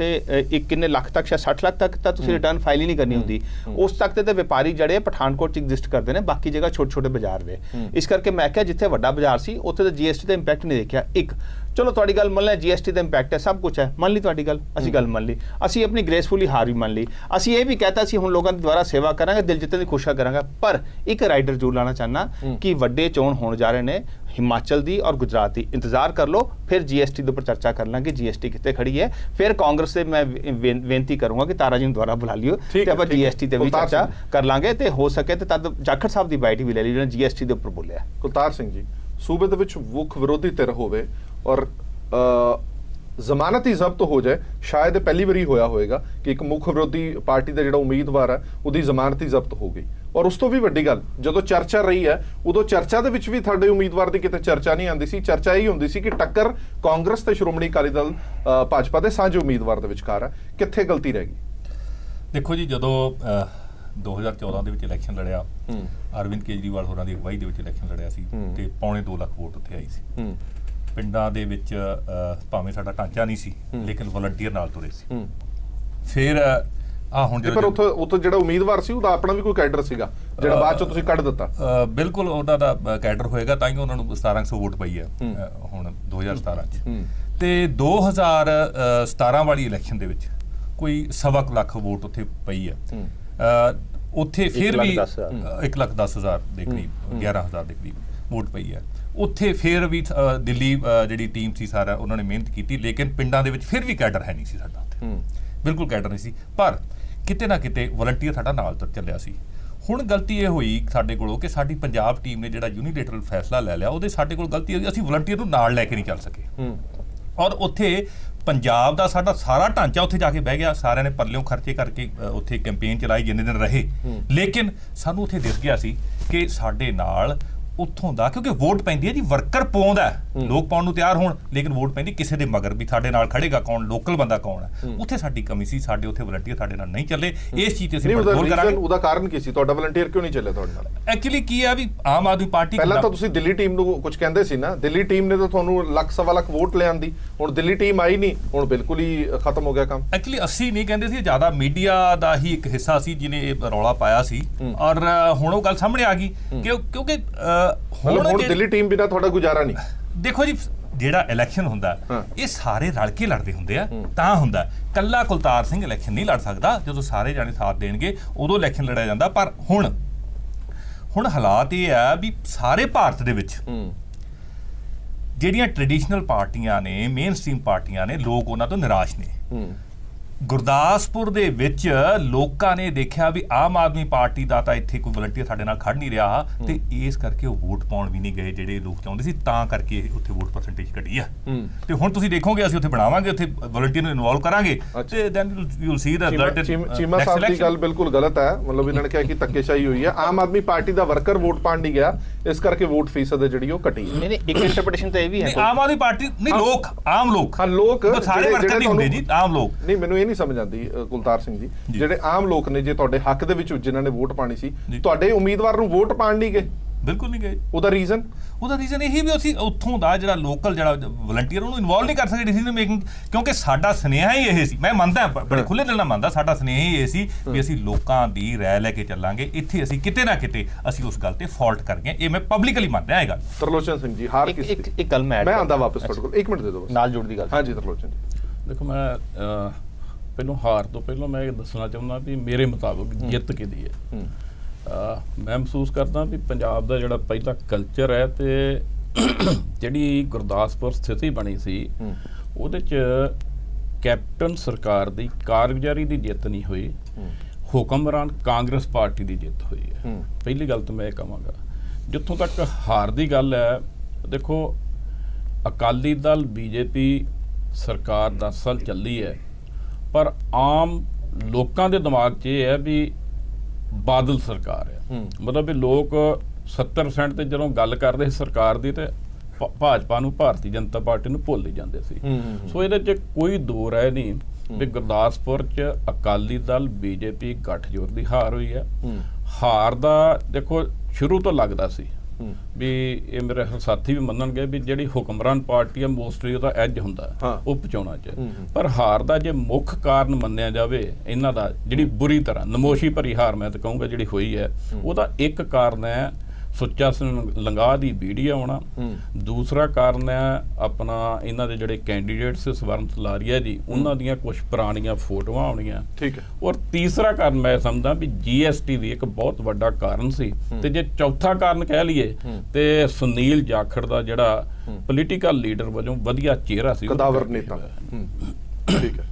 ਇੱਕ ਕਿੰਨੇ ਲੱਖ ਤੱਕ, ਸ਼ਾਇਦ 60 ਲੱਖ ਤੱਕ ਤਾਂ ਤੁਸੀਂ ਰਿਟਰਨ ਫਾਈਲ ਹੀ ਨਹੀਂ ਕਰਨੀ ਹੁੰਦੀ, ਉਸ ਤੱਕ ਤੇ ਵਪਾਰੀ ਜਿਹੜੇ ਪਠਾਨਕੋਟ 'ਚ ਐਗਜ਼ਿਸਟ ਕਰਦੇ ਨੇ, ਬਾਕੀ ਜਗ੍ਹਾ ਛੋਟੇ-ਛੋਟੇ ਬਾਜ਼ਾਰ ਨੇ। ਇਸ ਕਰਕੇ ਮੈਂ ਕਿਹਾ ਜਿੱਥੇ ਵੱਡਾ ਬਾਜ਼ਾਰ ਸੀ ਉੱਥੇ ਤਾਂ GST ਦਾ ਇੰਪੈਕਟ ਨਹੀਂ ਦੇਖਿਆ। ਇੱਕ ਚਲੋ ਤੁਹਾਡੀ ਗੱਲ ਮੰਨ ਲਿਆ, GST ਦਾ ਇੰਪੈਕਟ ਹੈ, ਸਭ ਕੁਝ ਹੈ, ਮੰਨ ਲਈ ਤੁਹਾਡੀ ਗੱਲ, ਅਸੀਂ ਗੱਲ ਮੰਨ ਲਈ, ਅਸੀਂ ਆਪਣੀ ਗ੍ਰੇਸਫੁਲੀ ਹਾਰ ਵੀ ਮੰਨ ਲਈ। ਅਸੀਂ ਇਹ ਵੀ ਕਹਿਤਾ ਸੀ ਹੁਣ ਲੋਕਾਂ ਦੇ ਦੁਆਰਾ ਸੇਵਾ ਕਰਾਂਗੇ, ਦਿਲ ਜਿੱਤਣ ਦੀ ਕੋਸ਼ਿਸ਼ ਕਰਾਂਗੇ। ਪਰ ਇੱਕ ਰਾਈਡਰ ਜ਼ਰੂਰ ਲਾਣਾ ਚਾਹੁੰਦਾ ਕਿ ਵੱਡੇ ਚੋਣ ਹੋਣ ਜਾ ਰਹੇ ਨੇ ਹਿਮਾਚਲ ਦੀ ਔਰ ਗੁਜਰਾਤ ਦੀ, ਇੰਤਜ਼ਾਰ ਕਰ ਲਓ, ਫਿਰ GST ਦੇ ਉੱਪਰ ਚਰਚਾ ਕਰ ਲਾਂਗੇ, GST ਕਿੱਥੇ ਖੜੀ ਹੈ। ਫਿਰ ਕਾਂਗਰਸ ਦੇ ਮੈਂ ਬੇਨਤੀ ਕਰੂੰਗਾ ਕਿ ਤਾਰਾ ਜੀ ਨੂੰ ਦੁਆਰਾ ਬੁਲਾ ਲਿਓ ਤੇ ਆਪਾਂ GST ਤੇ ਵੀ ਚਰਚਾ ਕਰ ਲਾਂਗੇ, ਤੇ ਹੋ ਸਕੇ ਤੇ ਤਦ ਜਾਖੜ ਸਾਹਿਬ ਦੀ ਬਾਈਟ ਵੀ ਲੈ ਲਈ ਜਿਹਨੇ GST ਦੇ ਉੱਪਰ ਬੋਲਿਆ। ਕੁਲਤਾਰ ਸਿੰਘ ਜੀ, ਸੂਬੇ ਦੇ ਵਿੱਚ ਮੁੱਖ ਵਿਰੋਧੀ ਧਿਰ ਹੋਵੇ ਔਰ ਜ਼ਮਾਨਤੀ ਜ਼ਬਤ ਹੋ ਜਾਏ, ਸ਼ਾਇਦ ਪਹਿਲੀ ਵਾਰੀ ਹੋਇਆ ਹੋਏਗਾ ਕਿ ਇੱਕ ਮੁੱਖ ਵਿਰੋਧੀ ਪਾਰਟੀ ਦਾ ਜਿਹੜਾ ਉਮੀਦਵਾਰ ਹੈ ਉਹਦੀ ਜ਼ਮਾਨਤੀ ਜ਼ਬਤ ਹੋ ਗਈ। ਔਰ ਉਸ ਤੋਂ ਵੀ ਵੱਡੀ ਗੱਲ, ਜਦੋਂ ਚਰਚਾ ਰਹੀ ਹੈ ਉਦੋਂ ਚਰਚਾ ਦੇ ਵਿੱਚ ਵੀ ਤੁਹਾਡੇ ਉਮੀਦਵਾਰ ਦੀ ਕਿਤੇ ਚਰਚਾ ਨਹੀਂ ਆਉਂਦੀ ਸੀ, ਚਰਚਾ ਇਹ ਹੁੰਦੀ ਸੀ ਕਿ ਟੱਕਰ ਕਾਂਗਰਸ ਤੇ ਸ਼੍ਰੋਮਣੀ ਅਕਾਲੀ ਦਲ ਭਾਜਪਾ ਦੇ ਸਾਂਝੇ ਉਮੀਦਵਾਰ ਦੇ ਵਿਚਕਾਰ ਹੈ। ਕਿੱਥੇ ਗਲਤੀ ਰਹਿ ਗਈ? ਦੇਖੋ ਜੀ, ਜਦੋਂ 2014 ਦੇ ਵਿੱਚ ਇਲੈਕਸ਼ਨ ਲੜਿਆ, ਅਰਵਿੰਦ ਕੇਜਰੀਵਾਲ ਹੋਰਾਂ ਦੀ ਅਗਵਾਈ ਦੇ ਵਿੱਚ ਇਲੈਕਸ਼ਨ ਲੜਿਆ ਸੀ ਤੇ 2.25 ਲੱਖ ਵੋਟ ਉੱਥੇ ਆਈ ਸੀ। ਪਿੰਡਾਂ ਦੇ ਵਿੱਚ ਭਾਵੇਂ ਸਾਡਾ ਢਾਂਚਾ ਨਹੀਂ ਸੀ ਲੇਕਿਨ ਵਲੰਟੀਅਰ ਨਾਲ ਤੁਰੇ ਸੀ। ਫਿਰ ਹੁਣ ਪਰ ਉੱਥੇ ਜਿਹੜਾ ਉਮੀਦਵਾਰ ਸੀ ਉਹਦਾ ਆਪਣਾ ਵੀ ਕੋਈ ਕੈਡਰ ਸੀਗਾ ਜਿਹੜਾ ਬਾਅਦ ਚੋਂ ਤੁਸੀਂ ਕੱਢ ਦਿੱਤਾ? ਬਿਲਕੁਲ ਉਹਨਾਂ ਦਾ ਕੈਡਰ ਹੋਏਗਾ ਤਾਂ ਹੀ ਉਹਨਾਂ ਨੂੰ 1700 ਵੋਟ ਪਈ ਹੈ ਹੁਣ 2017 ਚ। ਤੇ 2017 ਵਾਲੀ ਇਲੈਕਸ਼ਨ ਦੇ ਵਿੱਚ ਕੋਈ 1.25 ਲੱਖ ਵੋਟ ਉੱਥੇ ਪਈ ਹੈ। ਉੱਥੇ ਫਿਰ ਵੀ 1,10,000 ਦੇ ਕਰੀਬ 11,000 ਦੇ ਕਰੀਬ ਵੋਟ ਪਈ ਹੈ। ਉੱਥੇ ਫਿਰ ਵੀ ਦਿੱਲੀ ਜਿਹੜੀ ਟੀਮ ਸੀ ਸਾਰਾ ਉਹਨਾਂ ਨੇ ਮਿਹਨਤ ਕੀਤੀ ਲੇਕਿਨ ਪਿੰਡਾਂ ਦੇ ਵਿੱਚ ਫਿਰ ਵੀ ਕੈਡਰ ਹੈ ਨਹੀਂ ਸੀ ਸਾਡਾ ਉੱਥੇ, ਬਿਲਕੁਲ ਕੈਡਰ ਨਹੀਂ ਸੀ। ਪਰ ਕਿਤੇ ਨਾ ਕਿਤੇ ਵਲੰਟੀਅਰ ਸਾਡਾ ਨਾਲ ਤੁਰ ਚੱਲਿਆ ਸੀ। ਹੁਣ ਗਲਤੀ ਇਹ ਹੋਈ ਸਾਡੇ ਕੋਲੋਂ ਕਿ ਸਾਡੀ ਪੰਜਾਬ ਟੀਮ ਨੇ ਜਿਹੜਾ ਯੂਨੀਲੇਟਰਲ ਫੈਸਲਾ ਲੈ ਲਿਆ ਉਹਦੇ ਸਾਡੇ ਕੋਲ ਗਲਤੀ ਹੋਈ, ਅਸੀਂ ਵਲੰਟੀਅਰ ਨੂੰ ਨਾਲ ਲੈ ਕੇ ਨਹੀਂ ਚੱਲ ਸਕੇ। ਔਰ ਉੱਥੇ ਪੰਜਾਬ ਦਾ ਸਾਡਾ ਸਾਰਾ ਢਾਂਚਾ ਉੱਥੇ ਜਾ ਕੇ ਬਹਿ ਗਿਆ, ਸਾਰਿਆਂ ਨੇ ਪੱਲਿਓਂ ਖਰਚੇ ਕਰਕੇ ਉੱਥੇ ਕੈਂਪੇਨ ਚਲਾਈ ਜਿੰਨੇ ਦਿਨ ਰਹੇ, ਲੇਕਿਨ ਸਾਨੂੰ ਉੱਥੇ ਦਿਸ ਗਿਆ ਸੀ ਕਿ ਸਾਡੇ ਨਾਲ ਉੱਥੋਂ ਦਾ, ਕਿਉਂਕਿ ਵੋਟ ਪੈਂਦੀ ਹੈ ਜੀ, ਵਰਕਰ ਪਾਉਂਦਾ, ਲੋਕ ਪਾਉਣ ਨੂੰ ਤਿਆਰ ਹੋਣ ਲੇਕਿਨ ਵੋਟ ਪੈਂਦੀ ਕਿਸੇ ਦੇ ਮਗਰ ਵੀ ਸਾਡੇ ਨਾਲ ਖੜੇਗਾ ਕੌਣ, ਲੋਕਲ ਬੰਦਾ ਕੌਣ ਹੈ। ਉੱਥੇ ਸਾਡੀ ਕਮੀ ਸੀ, ਸਾਡੇ ਉੱਥੇ ਵਲੰਟੀਅਰ ਸਾਡੇ ਨਾਲ ਨਹੀਂ ਚੱਲੇ। ਇਸ ਚੀਜ਼ ਤੇ ਅਸੀਂ ਕੰਟਰੋਲ ਕਰਾਂਗੇ। ਉਹਦਾ ਕਾਰਨ ਕੀ ਸੀ? ਤੁਹਾਡਾ ਵਲੰਟੀਅਰ ਕਿਉਂ ਨਹੀਂ ਚੱਲਿਆ ਤੁਹਾਡੇ ਨਾਲ? ਐਕਚੁਅਲੀ ਕੀ ਆ ਵੀ ਆਮ ਆਦਮੀ ਪਾਰਟੀ ਪਹਿਲਾਂ ਤਾਂ ਤੁਸੀਂ ਦਿੱਲੀ ਟੀਮ ਨੂੰ ਕੁਝ ਕਹਿੰਦੇ ਸੀ ਨਾ, ਦਿੱਲੀ ਟੀਮ ਨੇ ਤਾਂ ਤੁਹਾਨੂੰ 1,00,000 ਵੋਟ ਲਿਆਂਦੀ, ਹੁਣ ਦਿੱਲੀ ਟੀਮ ਆਈ ਨਹੀਂ, ਹੁਣ ਬਿਲਕੁਲ ਹੀ ਖਤਮ ਹੋ ਗਿਆ ਕੰਮ। ਐਕਚੁਅਲੀ ਅਸੀਂ ਨਹੀਂ ਕਹਿੰਦੇ ਸੀ, ਜ਼ਿਆਦਾ ਮੀਡੀਆ ਦਾ ਹੀ ਇੱਕ ਹਿੱਸਾ ਸੀ ਜਿਹਨੇ ਇਹ ਰੌਲਾ ਪਾਇਆ ਸੀ ਔਰ ਹੁਣ ਉਹ ਗੱਲ ਸਾਹਮਣੇ ਆ ਗਈ ਕਿਉਂਕਿ ਹੁਣ ਦਿੱਲੀ ਟੀਮ ਬਿਨਾਂ ਤੁਹਾਡਾ ਗੁਜ਼ਾਰਾ ਨਹੀਂ। ਦੇਖੋ ਜੀ, ਜਿਹੜਾ ਇਲੈਕਸ਼ਨ ਹੁੰਦਾ ਇਹ ਸਾਰੇ ਰਲ ਕੇ ਲੜਦੇ ਹੁੰਦੇ ਆ ਤਾਂ ਹੁੰਦਾ। ਕੱਲਾ ਕੁਲਤਾਰ ਸਿੰਘ ਇਲੈਕਸ਼ਨ ਨਹੀਂ ਲੜ ਸਕਦਾ, ਜਦੋਂ ਸਾਰੇ ਜਾਣੇ ਸਾਥ ਦੇਣਗੇ ਉਦੋਂ ਇਲੈਕਸ਼ਨ ਲੜਿਆ ਜਾਂਦਾ। ਪਰ ਹੁਣ ਹਾਲਾਤ ਇਹ ਆ ਵੀ ਸਾਰੇ ਭਾਰਤ ਦੇ ਵਿੱਚ ਜਿਹੜੀਆਂ ਟ੍ਰੈਡੀਸ਼ਨਲ ਪਾਰਟੀਆਂ ਨੇ, ਮੇਨ ਸਟ੍ਰੀਮ ਪਾਰਟੀਆਂ ਨੇ, ਲੋਕ ਉਹਨਾਂ ਤੋਂ ਨਿਰਾਸ਼ ਨੇ। ਗੁਰਦਾਸਪੁਰ ਦੇ ਵਿੱਚ ਲੋਕਾਂ ਨੇ ਦੇਖਿਆ ਵੀ ਆਮ ਆਦਮੀ ਪਾਰਟੀ ਦਾ ਤਾਂ ਇੱਥੇ ਕੋਈ ਵਲੰਟੀਅਰ ਸਾਡੇ ਨਾਲ ਖੜ ਨਹੀਂ ਰਿਹਾ ਤੇ ਇਸ ਕਰਕੇ ਉਹ ਵੋਟ ਪਾਉਣ ਵੀ ਨਹੀਂ ਗਏ ਜਿਹੜੇ ਲੋਕ ਚਾਹੁੰਦੇ ਸੀ, ਤਾਂ ਕਰਕੇ ਉੱਥੇ ਵੋਟ ਪਰਸੈਂਟੇਜ ਘਟੀ ਆ। ਤੇ ਹੁਣ ਤੁਸੀਂ ਦੇਖੋਗੇ ਅਸੀਂ ਉੱਥੇ ਬਣਾਵਾਂਗੇ, ਉੱਥੇ ਵਲੰਟੀਅਰ ਨੂੰ ਇਨਵੋਲਵ ਕਰਾਂਗੇ ਤੇ then you will see the result. Cheema Sahib ਦੀ ਗੱਲ ਬਿਲਕੁਲ ਗਲਤ ਹੈ, ਮਤਲਬ ਇਹਨਾਂ ਨੇ ਕਿਹਾ ਕਿ ਧੱਕੇਸ਼ਾਹੀ ਹੋਈ ਹੈ। ਆਮ ਆਦਮੀ ਪਾਰਟੀ ਦਾ ਵਰਕਰ ਵੋਟ ਪਾਣ ਨਹੀਂ ਗਿਆ, ਇਸ ਕਰਕੇ ਵੋਟ ਫੀਸਦ ਜਿਹੜੀ ਉਹ ਘਟੀ ਹੈ। ਨਹੀਂ, ਇੱਕ ਇੰਟਰਪ੍ਰੀਟੇਸ਼ਨ ਤਾਂ ਇਹ ਵੀ ਹੈ ਆਮ ਆਦਮੀ ਪਾਰਟੀ ਨਹੀਂ, ਲੋਕ ਆਮ ਲੋਕ, ਹਾਂ ਲੋਕ ਸਾਰੇ ਵਰਕਰ ਨਹੀਂ ਹੁੰਦੇ ਜੀ, ਆਮ ਲੋਕ। ਨਹੀਂ, ਮੈਨੂੰ ਇਹ ਨਹੀਂ ਸਮਝ ਆਉਂਦੀ ਕੁਲਤਾਰ ਸਿੰਘ ਜੀ, ਜਿਹੜੇ ਆਮ ਲੋਕ ਨੇ ਜੇ ਤੁਹਾਡੇ ਹੱਕ ਦੇ ਵਿੱਚ ਜਿਨ੍ਹਾਂ ਨੇ ਵੋਟ ਪਾਣੀ ਸੀ, ਤੁਹਾਡੇ ਉਮੀਦਵਾਰ ਨੂੰ ਵੋਟ ਪਾਣ ਨਹੀਂ ਗਏ? ਬਿਲਕੁਲ ਨਹੀਂ ਗਏ। ਉਹਦਾ ਰੀਜ਼ਨ ਇਹੀ ਵੀ ਅਸੀਂ ਉੱਥੋਂ ਦਾ ਜਿਹੜਾ ਲੋਕਲ ਜਿਹੜਾ ਵਲੰਟੀਅਰ ਉਹਨੂੰ ਇਨਵੋਲਵ ਨਹੀਂ ਕਰ ਸਕਦੇ ਡਿਸੀਜਨ ਮੇਕਿੰਗ, ਕਿਉਂਕਿ ਸਾਡਾ ਸੁਨੇਹਾ ਹੀ ਇਹ ਸੀ। ਮੈਂ ਮੰਨਦਾ, ਬੜੇ ਖੁੱਲੇ ਦਿਲ ਨਾਲ ਮੰਨਦਾ, ਸਾਡਾ ਸੁਨੇਹਾ ਹੀ ਇਹ ਸੀ ਵੀ ਅਸੀਂ ਲੋਕਾਂ ਦੀ ਰਾਏ ਲੈ ਕੇ ਚੱਲਾਂਗੇ। ਇੱਥੇ ਅਸੀਂ ਕਿਤੇ ਨਾ ਕਿਤੇ ਅਸੀਂ ਉਸ ਗੱਲ ਤੇ ਫਾਲਟ ਕਰ ਗਏ, ਇਹ ਮੈਂ ਪਬਲਿਕਲੀ ਮੰਨਦਾ ਇਹ ਗੱਲ। ਤਰਲੋਚਨ ਸਿੰਘ ਜੀ, ਹਾਰ ਕਿਸ ਦੀ? ਇੱਕ ਗੱਲ ਮੈਂ ਆਂਦਾ ਵਾਪਸ ਤੁਹਾਡੇ ਕੋਲ, 1 ਮਿੰਟ ਦੇ ਦਿਓ ਨਾਲ ਜੁੜਦੀ ਗੱਲ। ਹਾਂਜੀ ਤਰਲੋਚਨ ਜੀ, ਦੇਖੋ ਮੈਂ ਪਹਿਲੋਂ ਹਾਰ ਤੋਂ ਪਹਿਲਾਂ ਮੈਂ ਇਹ ਦੱਸਣਾ ਚਾਹੁੰਦਾ ਵੀ ਮੇਰੇ ਮੁਤਾਬਕ ਜਿੱਤ ਕਿਹਦੀ ਹੈ। ਮੈਂ ਮਹਿਸੂਸ ਕਰਦਾ ਵੀ ਪੰਜਾਬ ਦਾ ਜਿਹੜਾ ਪਹਿਲਾ ਕਲਚਰ ਹੈ ਤੇ ਜਿਹੜੀ ਗੁਰਦਾਸਪੁਰ ਸਥਿਤੀ ਬਣੀ ਸੀ ਉਹਦੇ 'ਚ ਕੈਪਟਨ ਸਰਕਾਰ ਦੀ ਕਾਰਗੁਜ਼ਾਰੀ ਦੀ ਜਿੱਤ ਨਹੀਂ ਹੋਈ, ਹੁਕਮਰਾਨ ਕਾਂਗਰਸ ਪਾਰਟੀ ਦੀ ਜਿੱਤ ਹੋਈ ਹੈ। ਪਹਿਲੀ ਗੱਲ ਤਾਂ ਮੈਂ ਇਹ ਕਹਾਂਗਾ। ਜਿੱਥੋਂ ਤੱਕ ਹਾਰ ਦੀ ਗੱਲ ਹੈ, ਦੇਖੋ ਅਕਾਲੀ ਦਲ BJP ਸਰਕਾਰ 10 ਸਾਲ ਚੱਲੀ ਹੈ, ਪਰ ਆਮ ਲੋਕਾਂ ਦੇ ਦਿਮਾਗ 'ਚ ਇਹ ਹੈ ਵੀ ਬਾਦਲ ਸਰਕਾਰ ਹੈ। ਮਤਲਬ ਵੀ ਲੋਕ 70% ਤੇ ਜਦੋਂ ਗੱਲ ਕਰਦੇ ਸੀ ਸਰਕਾਰ ਦੀ ਤੇ ਭਾਜਪਾ ਨੂੰ, ਭਾਰਤੀ ਜਨਤਾ ਪਾਰਟੀ ਨੂੰ ਭੁੱਲ ਹੀ ਜਾਂਦੇ ਸੀ। ਸੋ ਇਹਦੇ 'ਚ ਕੋਈ ਦੋ ਰਾਏ ਨਹੀਂ ਵੀ ਗੁਰਦਾਸਪੁਰ 'ਚ ਅਕਾਲੀ ਦਲ BJP ਗੱਠਜੋੜ ਦੀ ਹਾਰ ਹੋਈ ਹੈ। ਹਾਰ ਦਾ ਦੇਖੋ ਸ਼ੁਰੂ ਤੋਂ ਲੱਗਦਾ ਸੀ ਵੀ ਇਹ ਮੇਰੇ ਸਾਥੀ ਵੀ ਮੰਨਣਗੇ ਵੀ ਜਿਹੜੀ ਹੁਕਮਰਾਨ ਪਾਰਟੀ ਹੈ ਮੋਸਟਲੀ ਉਹਦਾ ਐਜ ਹੁੰਦਾ ਉਹ ਪਹੁੰਚਾਉਣਾ ਚਾਹੀਦਾ। ਪਰ ਹਾਰ ਦਾ ਜੇ ਮੁੱਖ ਕਾਰਨ ਮੰਨਿਆ ਜਾਵੇ ਇਹਨਾਂ ਦਾ, ਜਿਹੜੀ ਬੁਰੀ ਤਰ੍ਹਾਂ ਨਮੋਸ਼ੀ ਭਰੀ ਹਾਰ ਮੈਂ ਤਾਂ ਕਹੂੰਗਾ ਜਿਹੜੀ ਹੋਈ ਹੈ, ਉਹਦਾ ਇੱਕ ਕਾਰਨ ਹੈ ਸੁੱਚਾ ਸਿੰਘ ਲੰਗਾਹ ਦੀ ਵੀਡੀਓ ਆਉਣਾ, ਦੂਸਰਾ ਕਾਰਨ ਹੈ ਆਪਣਾ ਇਹਨਾਂ ਦੇ ਜਿਹੜੇ ਕੈਂਡੀਡੇਟਸ ਸਵਰਨ ਸਲਾਰੀਆ ਜੀ ਉਹਨਾਂ ਦੀਆਂ ਕੁਝ ਪੁਰਾਣੀਆਂ ਫੋਟੋਆਂ ਆਉਣੀਆਂ, ਠੀਕ ਹੈ, ਔਰ ਤੀਸਰਾ ਕਾਰਨ ਮੈਂ ਸਮਝਦਾ ਵੀ GST ਵੀ ਇੱਕ ਬਹੁਤ ਵੱਡਾ ਕਾਰਨ ਸੀ। ਤੇ ਜੇ ਚੌਥਾ ਕਾਰਨ ਕਹਿ ਲਈਏ ਤੇ ਸੁਨੀਲ ਜਾਖੜ ਦਾ ਜਿਹੜਾ ਪੋਲੀਟੀਕਲ ਲੀਡਰ ਵਜੋਂ ਵਧੀਆ ਚਿਹਰਾ ਸੀ, ਕਦਾਵਰ ਨੇਤਾ, ਠੀਕ ਹੈ।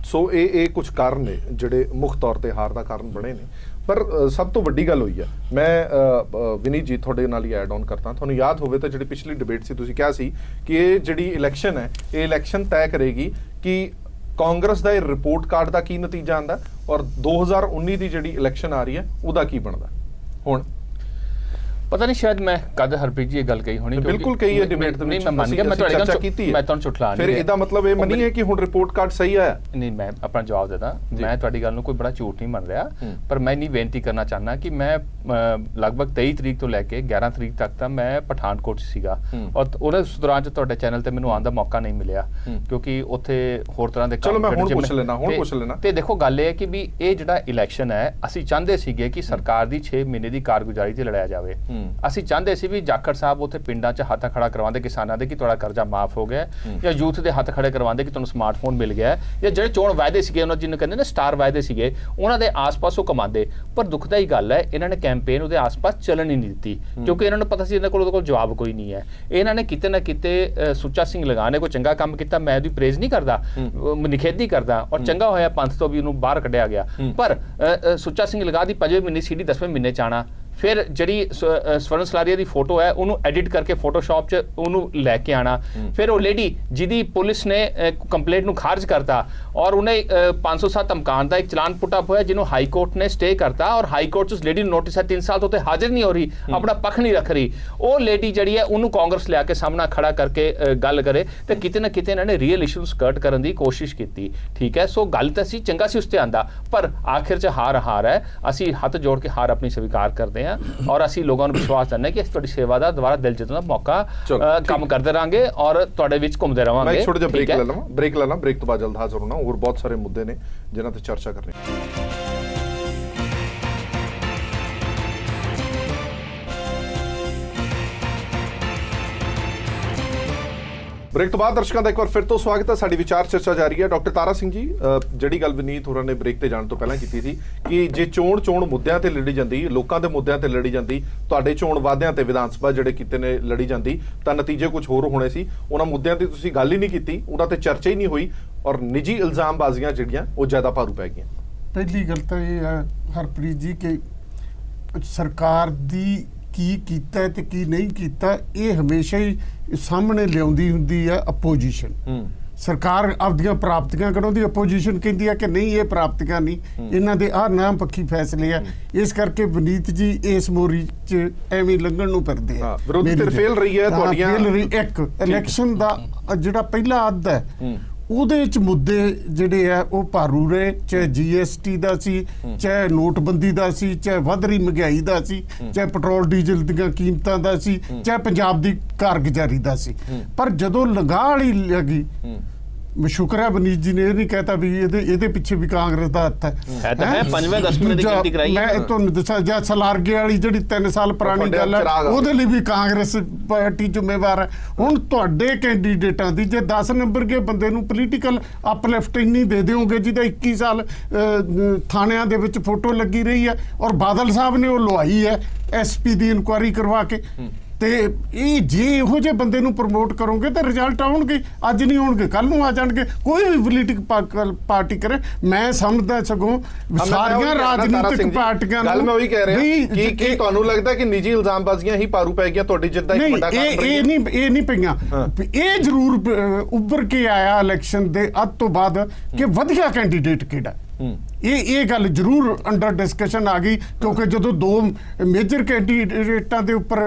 ਸੋ ਇਹ ਕੁਝ ਕਾਰਨ ਨੇ ਜਿਹੜੇ ਮੁੱਖ ਤੌਰ ਤੇ ਹਾਰ ਦਾ ਕਾਰਨ ਬਣੇ ਨੇ। ਪਰ ਸਭ ਤੋਂ ਵੱਡੀ ਗੱਲ ਹੋਈ ਹੈ, ਮੈਂ ਵਿਨੀਤ ਜੀ ਤੁਹਾਡੇ ਨਾਲ ਹੀ ਐਡ ਆਨ ਕਰਤਾ, ਤੁਹਾਨੂੰ ਯਾਦ ਹੋਵੇ ਤਾਂ ਜਿਹੜੀ ਪਿਛਲੀ ਡਿਬੇਟ ਸੀ ਤੁਸੀਂ ਕਿਹਾ ਸੀ ਕਿ ਇਹ ਜਿਹੜੀ ਇਲੈਕਸ਼ਨ ਹੈ ਇਹ ਇਲੈਕਸ਼ਨ ਤੈਅ ਕਰੇਗੀ ਕਿ ਕਾਂਗਰਸ ਦਾ ਇਹ ਰਿਪੋਰਟ ਕਾਰਡ ਦਾ ਕੀ ਨਤੀਜਾ ਆਉਂਦਾ ਔਰ 2019 ਦੀ ਜਿਹੜੀ ਇਲੈਕਸ਼ਨ ਆ ਰਹੀ ਹੈ ਉਹਦਾ ਕੀ ਬਣਦਾ। ਹੁਣ पता नहीं शायद मैं कद हरप्रीत जी गल कही होनी बिल्कुल कही है डिबेट नहीं मैं मान गया मैं ਤੁਹਾਡੀ ਗੱਲ ਕੀਤੀ ਮੈਂ ਤੁਹਾਨੂੰ ਝੁਠਲਾ ਨਹੀਂ ਫਿਰ ਇਹਦਾ ਮਤਲਬ ਇਹ ਨਹੀਂ ਹੈ ਕਿ ਹੁਣ ਰਿਪੋਰਟ ਕਾਰਡ ਸਹੀ ਆਇਆ ਨਹੀਂ ਮੈਂ ਆਪਣਾ ਜਵਾਬ ਦੇਦਾ ਮੈਂ ਤੁਹਾਡੀ ਗੱਲ ਨੂੰ ਕੋਈ ਬੜਾ ਝੂਠ ਨਹੀਂ ਮੰਨ ਰਿਹਾ ਪਰ ਮੈਂ ਨਹੀਂ ਬੇਨਤੀ ਕਰਨਾ ਚਾਹਨਾ ਕਿ ਮੈਂ ਲਗਭਗ 23 ਤਰੀਕ ਤੋਂ ਲੈ ਕੇ 11 ਤਰੀਕ ਤੱਕ ਤਾਂ ਮੈਂ ਪਠਾਨਕੋਟ ਸੀਗਾ ਔਰ ਉਸ ਦੌਰਾਨ ਚ ਤੁਹਾਡੇ ਚੈਨਲ ਤੇ ਮੈਨੂੰ ਆਉਣ ਦਾ ਮੌਕਾ ਨਹੀਂ ਮਿਲਿਆ ਕਿਉਂਕਿ ਉੱਥੇ ਹੋਰ ਤਰ੍ਹਾਂ ਦੇ ਚਲੋ ਮੈਂ ਹੁਣ ਪੁੱਛ ਲੈਣਾ ਤੇ ਦੇਖੋ ਗੱਲ ਇਹ ਹੈ ਕਿ ਵੀ ਇਹ ਜਿਹੜਾ ਇਲੈਕਸ਼ਨ ਹੈ ਅਸੀਂ ਚਾਹੁੰਦੇ ਸੀਗੇ ਕਿ ਸਰਕਾਰ ਦੀ 6 ਮਹੀਨੇ ਦੀ ਕਾਰਗੁਜ਼ਾਰੀ ਤੇ ਲੜਾਇਆ ਜਾਵੇ ਅਸੀਂ ਚਾਹੁੰਦੇ ਸੀ ਵੀ ਜਾਖੜ ਸਾਹਿਬ ਉੱਥੇ ਪਿੰਡਾਂ 'ਚ ਹੱਥ ਖੜਾ ਕਰਵਾਉਂਦੇ ਕਿਸਾਨਾਂ ਦੇ ਕਿ ਤੁਹਾਡਾ ਕਰਜ਼ਾ ਮਾਫ ਹੋ ਗਿਆ ਜਾਂ ਯੂਥ ਦੇ ਹੱਥ ਖੜੇ ਕਰਵਾਉਂਦੇ ਕਿ ਤੁਹਾਨੂੰ ਸਮਾਰਟਫੋਨ ਮਿਲ ਗਿਆ ਜਾਂ ਜਿਹੜੇ ਚੋਣ ਵਾਅਦੇ ਸੀਗੇ ਉਹਨਾਂ ਜਿਹਨੂੰ ਕਹਿੰਦੇ ਨੇ ਸਟਾਰ ਵਾਅਦੇ ਸੀਗੇ ਉਹਨਾਂ ਦੇ ਆਸ-ਪਾਸ ਉਹ ਕਮਾਉਂਦੇ ਪਰ ਦੁਖਦਾਈ ਗੱਲ ਹੈ ਇਹਨਾਂ ਨੇ ਕੈਂਪੇਨ ਉਹਦੇ ਆਸ-ਪਾਸ ਚੱਲਣ ਹੀ ਨਹੀਂ ਦਿੱਤੀ ਕਿਉਂਕਿ ਇਹਨਾਂ ਨੂੰ ਪਤਾ ਸੀ ਇਹਨਾਂ ਕੋਲ ਉਹਦੇ ਕੋਲ ਜਵਾਬ ਕੋਈ ਨਹੀਂ ਹੈ ਇਹਨਾਂ ਨੇ ਕਿਤੇ ਨਾ ਕਿਤੇ ਸੁੱਚਾ ਸਿੰਘ ਲਗਾ ਨੇ ਕੋਈ ਚੰਗਾ ਕੰਮ ਕੀਤਾ ਮੈਂ ਉਹਦੀ ਪ੍ਰੇਜ਼ ਨਹੀਂ ਕਰਦਾ ਨਿਖੇਧੀ ਕਰਦਾ ਔਰ ਚੰਗਾ ਹੋਇਆ ਪੰਥ ਤੋਂ ਵੀ ਉਹਨੂੰ ਬਾਹਰ ਕੱਢਿਆ ਗਿਆ ਪਰ ਸੁੱਚਾ ਸਿੰਘ ਲਗਾ ਦੀ 5ਵੇਂ ਮਹੀਨੇ ਸੀਡੀ 10ਵੇਂ ਮਹੀਨੇ ਚ ਆਣਾ ਫਿਰ ਜਿਹੜੀ ਸਵਰਨ ਸਲਾਰੀਆ ਦੀ ਫੋਟੋ ਹੈ ਉਹਨੂੰ ਐਡਿਟ ਕਰਕੇ ਫੋਟੋਸ਼ਾਪ 'ਚ ਉਹਨੂੰ ਲੈ ਕੇ ਆਣਾ ਫਿਰ ਉਹ ਲੇਡੀ ਜਿਹਦੀ ਪੁਲਿਸ ਨੇ ਕੰਪਲੇਂਟ ਨੂੰ ਖਾਰਜ ਕਰਤਾ ਔਰ ਉਹਨੇ 507 ਧਮਕਾਉਣ ਦਾ ਇੱਕ ਚਲਾਨ ਪੁੱਟ ਅਪ ਹੋਇਆ ਜਿਹਨੂੰ ਹਾਈ ਕੋਰਟ ਨੇ ਸਟੇ ਕਰਤਾ ਔਰ ਹਾਈ ਕੋਰਟ 'ਚ ਉਸ ਲੇਡੀ ਨੂੰ ਨੋਟਿਸ ਹੈ 3 ਸਾਲ ਤੋਂ ਉੱਤੇ ਹਾਜ਼ਰ ਨਹੀਂ ਹੋ ਰਹੀ ਆਪਣਾ ਪੱਖ ਨਹੀਂ ਰੱਖ ਰਹੀ ਉਹ ਲੇਡੀ ਜਿਹੜੀ ਹੈ ਉਹਨੂੰ ਕਾਂਗਰਸ ਲਿਆ ਕੇ ਸਾਹਮਣਾ ਖੜਾ ਕਰਕੇ ਗੱਲ ਕਰੇ ਤੇ ਕਿਤੇ ਨਾ ਕਿਤੇ ਇਹਨਾਂ ਨੇ ਰੀਅਲ ਇਸ਼ੂ ਨੂੰ ਸਕਰਟ ਕਰਨ ਦੀ ਕੋਸ਼ਿਸ਼ ਕੀਤੀ ਠੀਕ ਹੈ ਸੋ ਗੱਲ ਤਾਂ ਸੀ ਚੰਗਾ ਸੀ ਉਸ ਤੇ ਆਂਦਾ ਪਰ ਆਖਿਰ 'ਚ ਹਾਰ ਹੈ ਅਸੀਂ ਹੱਥ ਜੋੜ ਕੇ ਹਾਰ ਆਪਣੀ ਸਵੀਕਾਰ ਕਰਦੇ ਔਰ ਅਸੀਂ ਲੋਕਾਂ ਨੂੰ ਵਿਸ਼ਵਾਸ ਦਿੰਦੇ ਕਿ ਅਸੀਂ ਤੁਹਾਡੀ ਸੇਵਾ ਦਾ ਦੁਬਾਰਾ ਦਿਲ ਜਿੱਤਣ ਦਾ ਮੌਕਾ ਕੰਮ ਕਰਦੇ ਰਹਾਂਗੇ ਔਰ ਤੁਹਾਡੇ ਵਿੱਚ ਘੁੰਮਦੇ ਰਹਾਂਗੇ ਮੈਂ ਛੋਟਾ ਜਿਹਾ ਬ੍ਰੇਕ ਲੈ ਲਾਂ ਬ੍ਰੇਕ ਤੋਂ ਬਾਅਦ ਜਲਦ ਹਾਜ਼ਰ ਹੋਣਾ ਹੋਰ ਬਹੁਤ ਸਾਰੇ ਮੁੱਦੇ ਨੇ ਜਿਨ੍ਹਾਂ ਤੇ ਚਰਚਾ ਕਰਨੀ ਬ੍ਰੇਕ ਤੋਂ ਬਾਅਦ ਦਰਸ਼ਕਾਂ ਦਾ ਇੱਕ ਵਾਰ ਫਿਰ ਤੋਂ ਸਵਾਗਤ ਹੈ ਸਾਡੀ ਵਿਚਾਰ ਚਰਚਾ ਜਾਰੀ ਹੈ ਡਾਕਟਰ ਤਾਰਾ ਸਿੰਘ ਜੀ ਜਿਹੜੀ ਗੱਲ ਵਿਨੀਤ ਹੋਰਾਂ ਨੇ ਬ੍ਰੇਕ ਤੇ ਜਾਣ ਤੋਂ ਪਹਿਲਾਂ ਕੀਤੀ ਸੀ ਕਿ ਜੇ ਚੋਣ ਮੁੱਦਿਆਂ ਤੇ ਲੜੀ ਜਾਂਦੀ ਲੋਕਾਂ ਦੇ ਮੁੱਦਿਆਂ ਤੇ ਲੜੀ ਜਾਂਦੀ ਤੁਹਾਡੇ ਚੋਣ ਵਾਅਦਿਆਂ ਤੇ ਵਿਧਾਨ ਸਭਾ ਜਿਹੜੇ ਕੀਤੇ ਨੇ ਲੜੀ ਜਾਂਦੀ ਤਾਂ ਨਤੀਜੇ ਕੁਝ ਹੋਰ ਹੋਣੇ ਸੀ ਉਹਨਾਂ ਮੁੱਦਿਆਂ ਤੇ ਤੁਸੀਂ ਗੱਲ ਹੀ ਨਹੀਂ ਕੀਤੀ ਉਹਨਾਂ ਤੇ ਚਰਚਾ ਹੀ ਨਹੀਂ ਹੋਈ ਔਰ ਨਿੱਜੀ ਇਲਜ਼ਾਮਬਾਜ਼ੀਆਂ ਜਿਹੜੀਆਂ ਉਹ ਜ਼ਿਆਦਾ ਭਾਰੂ ਪੈ ਗਈਆਂ ਪਹਿਲੀ ਗੱਲ ਤਾਂ ਇਹ ਹੈ ਹਰਪ੍ਰੀਤ ਜੀ ਕਿ ਸਰਕਾਰ ਦੀ ਕੀ ਕੀਤਾ ਤੇ ਕੀ ਨਹੀਂ ਕੀਤਾ ਇਹ ਹਮੇਸ਼ਾ ਹੀ ਸਾਹਮਣੇ ਲਿਆਉਂਦੀ ਹੁੰਦੀ ਹੈ ਅਪੋਜੀਸ਼ਨ ਸਰਕਾਰ ਆਪਦੀਆਂ ਪ੍ਰਾਪਤੀਆਂ ਕਰਾਉਂਦੀ ਅਪੋਜੀਸ਼ਨ ਕਹਿੰਦੀ ਹੈ ਕਿ ਨਹੀਂ ਇਹ ਪ੍ਰਾਪਤੀਆਂ ਨਹੀਂ ਇਹਨਾਂ ਦੇ ਆਹ ਨਾਮ ਪੱਖੀ ਫੈਸਲੇ ਆ ਇਸ ਕਰਕੇ ਵਿਨੀਤ ਜੀ ਇਸ ਮੋਰੀ 'ਚ ਐਵੇਂ ਲੰਘਣ ਨੂੰ ਫਿਰਦੇ ਆ ਵਿਰੋਧੀ ਧਿਰ ਫੇਲ ਰਹੀ ਹੈ ਤੁਹਾਡੀਆਂ ਇੱਕ ਇਲੈਕਸ਼ਨ ਦਾ ਜਿਹੜਾ ਪਹਿਲਾ ਅੱਧ ਹੈ ਉਹਦੇ ਚ ਮੁੱਦੇ ਜਿਹੜੇ ਆ ਉਹ ਭਾਰੂ ਰਹੇ ਚਾਹੇ GST ਦਾ ਸੀ ਚਾਹੇ ਨੋਟਬੰਦੀ ਦਾ ਸੀ ਚਾਹੇ ਵੱਧ ਰਹੀ ਮਹਿੰਗਾਈ ਦਾ ਸੀ ਚਾਹੇ ਪੈਟਰੋਲ ਡੀਜ਼ਲ ਦੀਆਂ ਕੀਮਤਾਂ ਦਾ ਸੀ ਚਾਹੇ ਪੰਜਾਬ ਦੀ ਕਾਰਗੁਜ਼ਾਰੀ ਦਾ ਸੀ ਪਰ ਜਦੋਂ ਲਗਾਹ ਵਾਲੀ ਲੱਗੀ ਸ਼ੁਕਰ ਹੈ ਵਨੀਤ ਜੀ ਨੇ ਇਹ ਨਹੀਂ ਕਹਿਤਾ ਵੀ ਇਹਦੇ ਪਿੱਛੇ ਵੀ ਕਾਂਗਰਸ ਦਾ ਹੱਥ ਹੈ ਤਾਂ ਹੈ 5ਵੇਂ 10ਵੇਂ ਦੀ ਗਿਣਤੀ ਕਰਾਈ ਮੈਂ ਤੁਹਾਨੂੰ ਦੱਸਾਂ ਜਾਂ ਸਲਾਰਗੇ ਵਾਲੀ ਜਿਹੜੀ 3 ਸਾਲ ਪੁਰਾਣੀ ਗੱਲ ਹੈ ਉਹਦੇ ਲਈ ਵੀ ਕਾਂਗਰਸ ਪਾਰਟੀ ਜ਼ਿੰਮੇਵਾਰ ਹੈ ਹੁਣ ਤੁਹਾਡੇ ਕੈਂਡੀਡੇਟਾਂ ਦੀ ਜੇ 10 ਨੰਬਰ ਕੇ ਬੰਦੇ ਨੂੰ ਪੋਲੀਟੀਕਲ ਅਪਲਿਫਟ ਇੰਨੀ ਦੇ ਦਿਓਗੇ ਜਿਹਦਾ 21 ਸਾਲ ਥਾਣਿਆਂ ਦੇ ਵਿੱਚ ਫੋਟੋ ਲੱਗੀ ਰਹੀ ਹੈ ਔਰ ਬਾਦਲ ਸਾਹਿਬ ਨੇ ਉਹ ਲਵਾਈ ਹੈ SP ਦੀ ਇਨਕੁਆਇਰੀ ਕਰਵਾ ਕੇ ਤੇ ਇਹ ਜੇ ਇਹੋ ਜਿਹੇ ਬੰਦੇ ਨੂੰ ਪ੍ਰਮੋਟ ਕਰੋਗੇ ਤਾਂ ਰਿਜ਼ਲਟ ਆਉਣਗੇ ਅੱਜ ਨਹੀਂ ਆਉਣਗੇ ਕੱਲ ਨੂੰ ਆ ਜਾਣਗੇ ਕੋਈ ਵੀ ਪੋਲੀਟਿਕਲ ਪਾਰਟੀ ਕਰੇ ਮੈਂ ਸਮਝਦਾ ਸਗੋਂ ਸਾਰੀਆਂ ਰਾਜਨੀਤਿਕ ਪਾਰਟੀਆਂ ਗੱਲ ਮੈਂ ਉਹੀ ਕਹਿ ਰਿਹਾ ਕਿ ਤੁਹਾਨੂੰ ਲੱਗਦਾ ਕਿ ਨਿੱਜੀ ਇਲਜ਼ਾਮਬਾਜ਼ੀਆਂ ਹੀ ਪਾਰੂ ਪੈ ਗਿਆ ਤੁਹਾਡੀ ਜਿੱਦਾਂ ਇੱਕ ਵੱਡਾ ਇਹ ਨਹੀਂ ਪਈਆਂ ਇਹ ਜ਼ਰੂਰ ਉੱਭਰ ਕੇ ਆਇਆ ਇਲੈਕਸ਼ਨ ਦੇ ਅੱਧ ਤੋਂ ਬਾਅਦ ਕਿ ਵਧੀਆ ਕੈਂਡੀਡੇਟ ਕਿਹੜਾ ਇਹ ਗੱਲ ਜ਼ਰੂਰ ਅੰਡਰ ਡਿਸਕਸ਼ਨ ਆ ਗਈ ਕਿਉਂਕਿ ਜਦੋਂ ਦੋ ਮੇਜਰ ਕੈਂਡੀਡੇਟਾਂ ਦੇ ਉੱਪਰ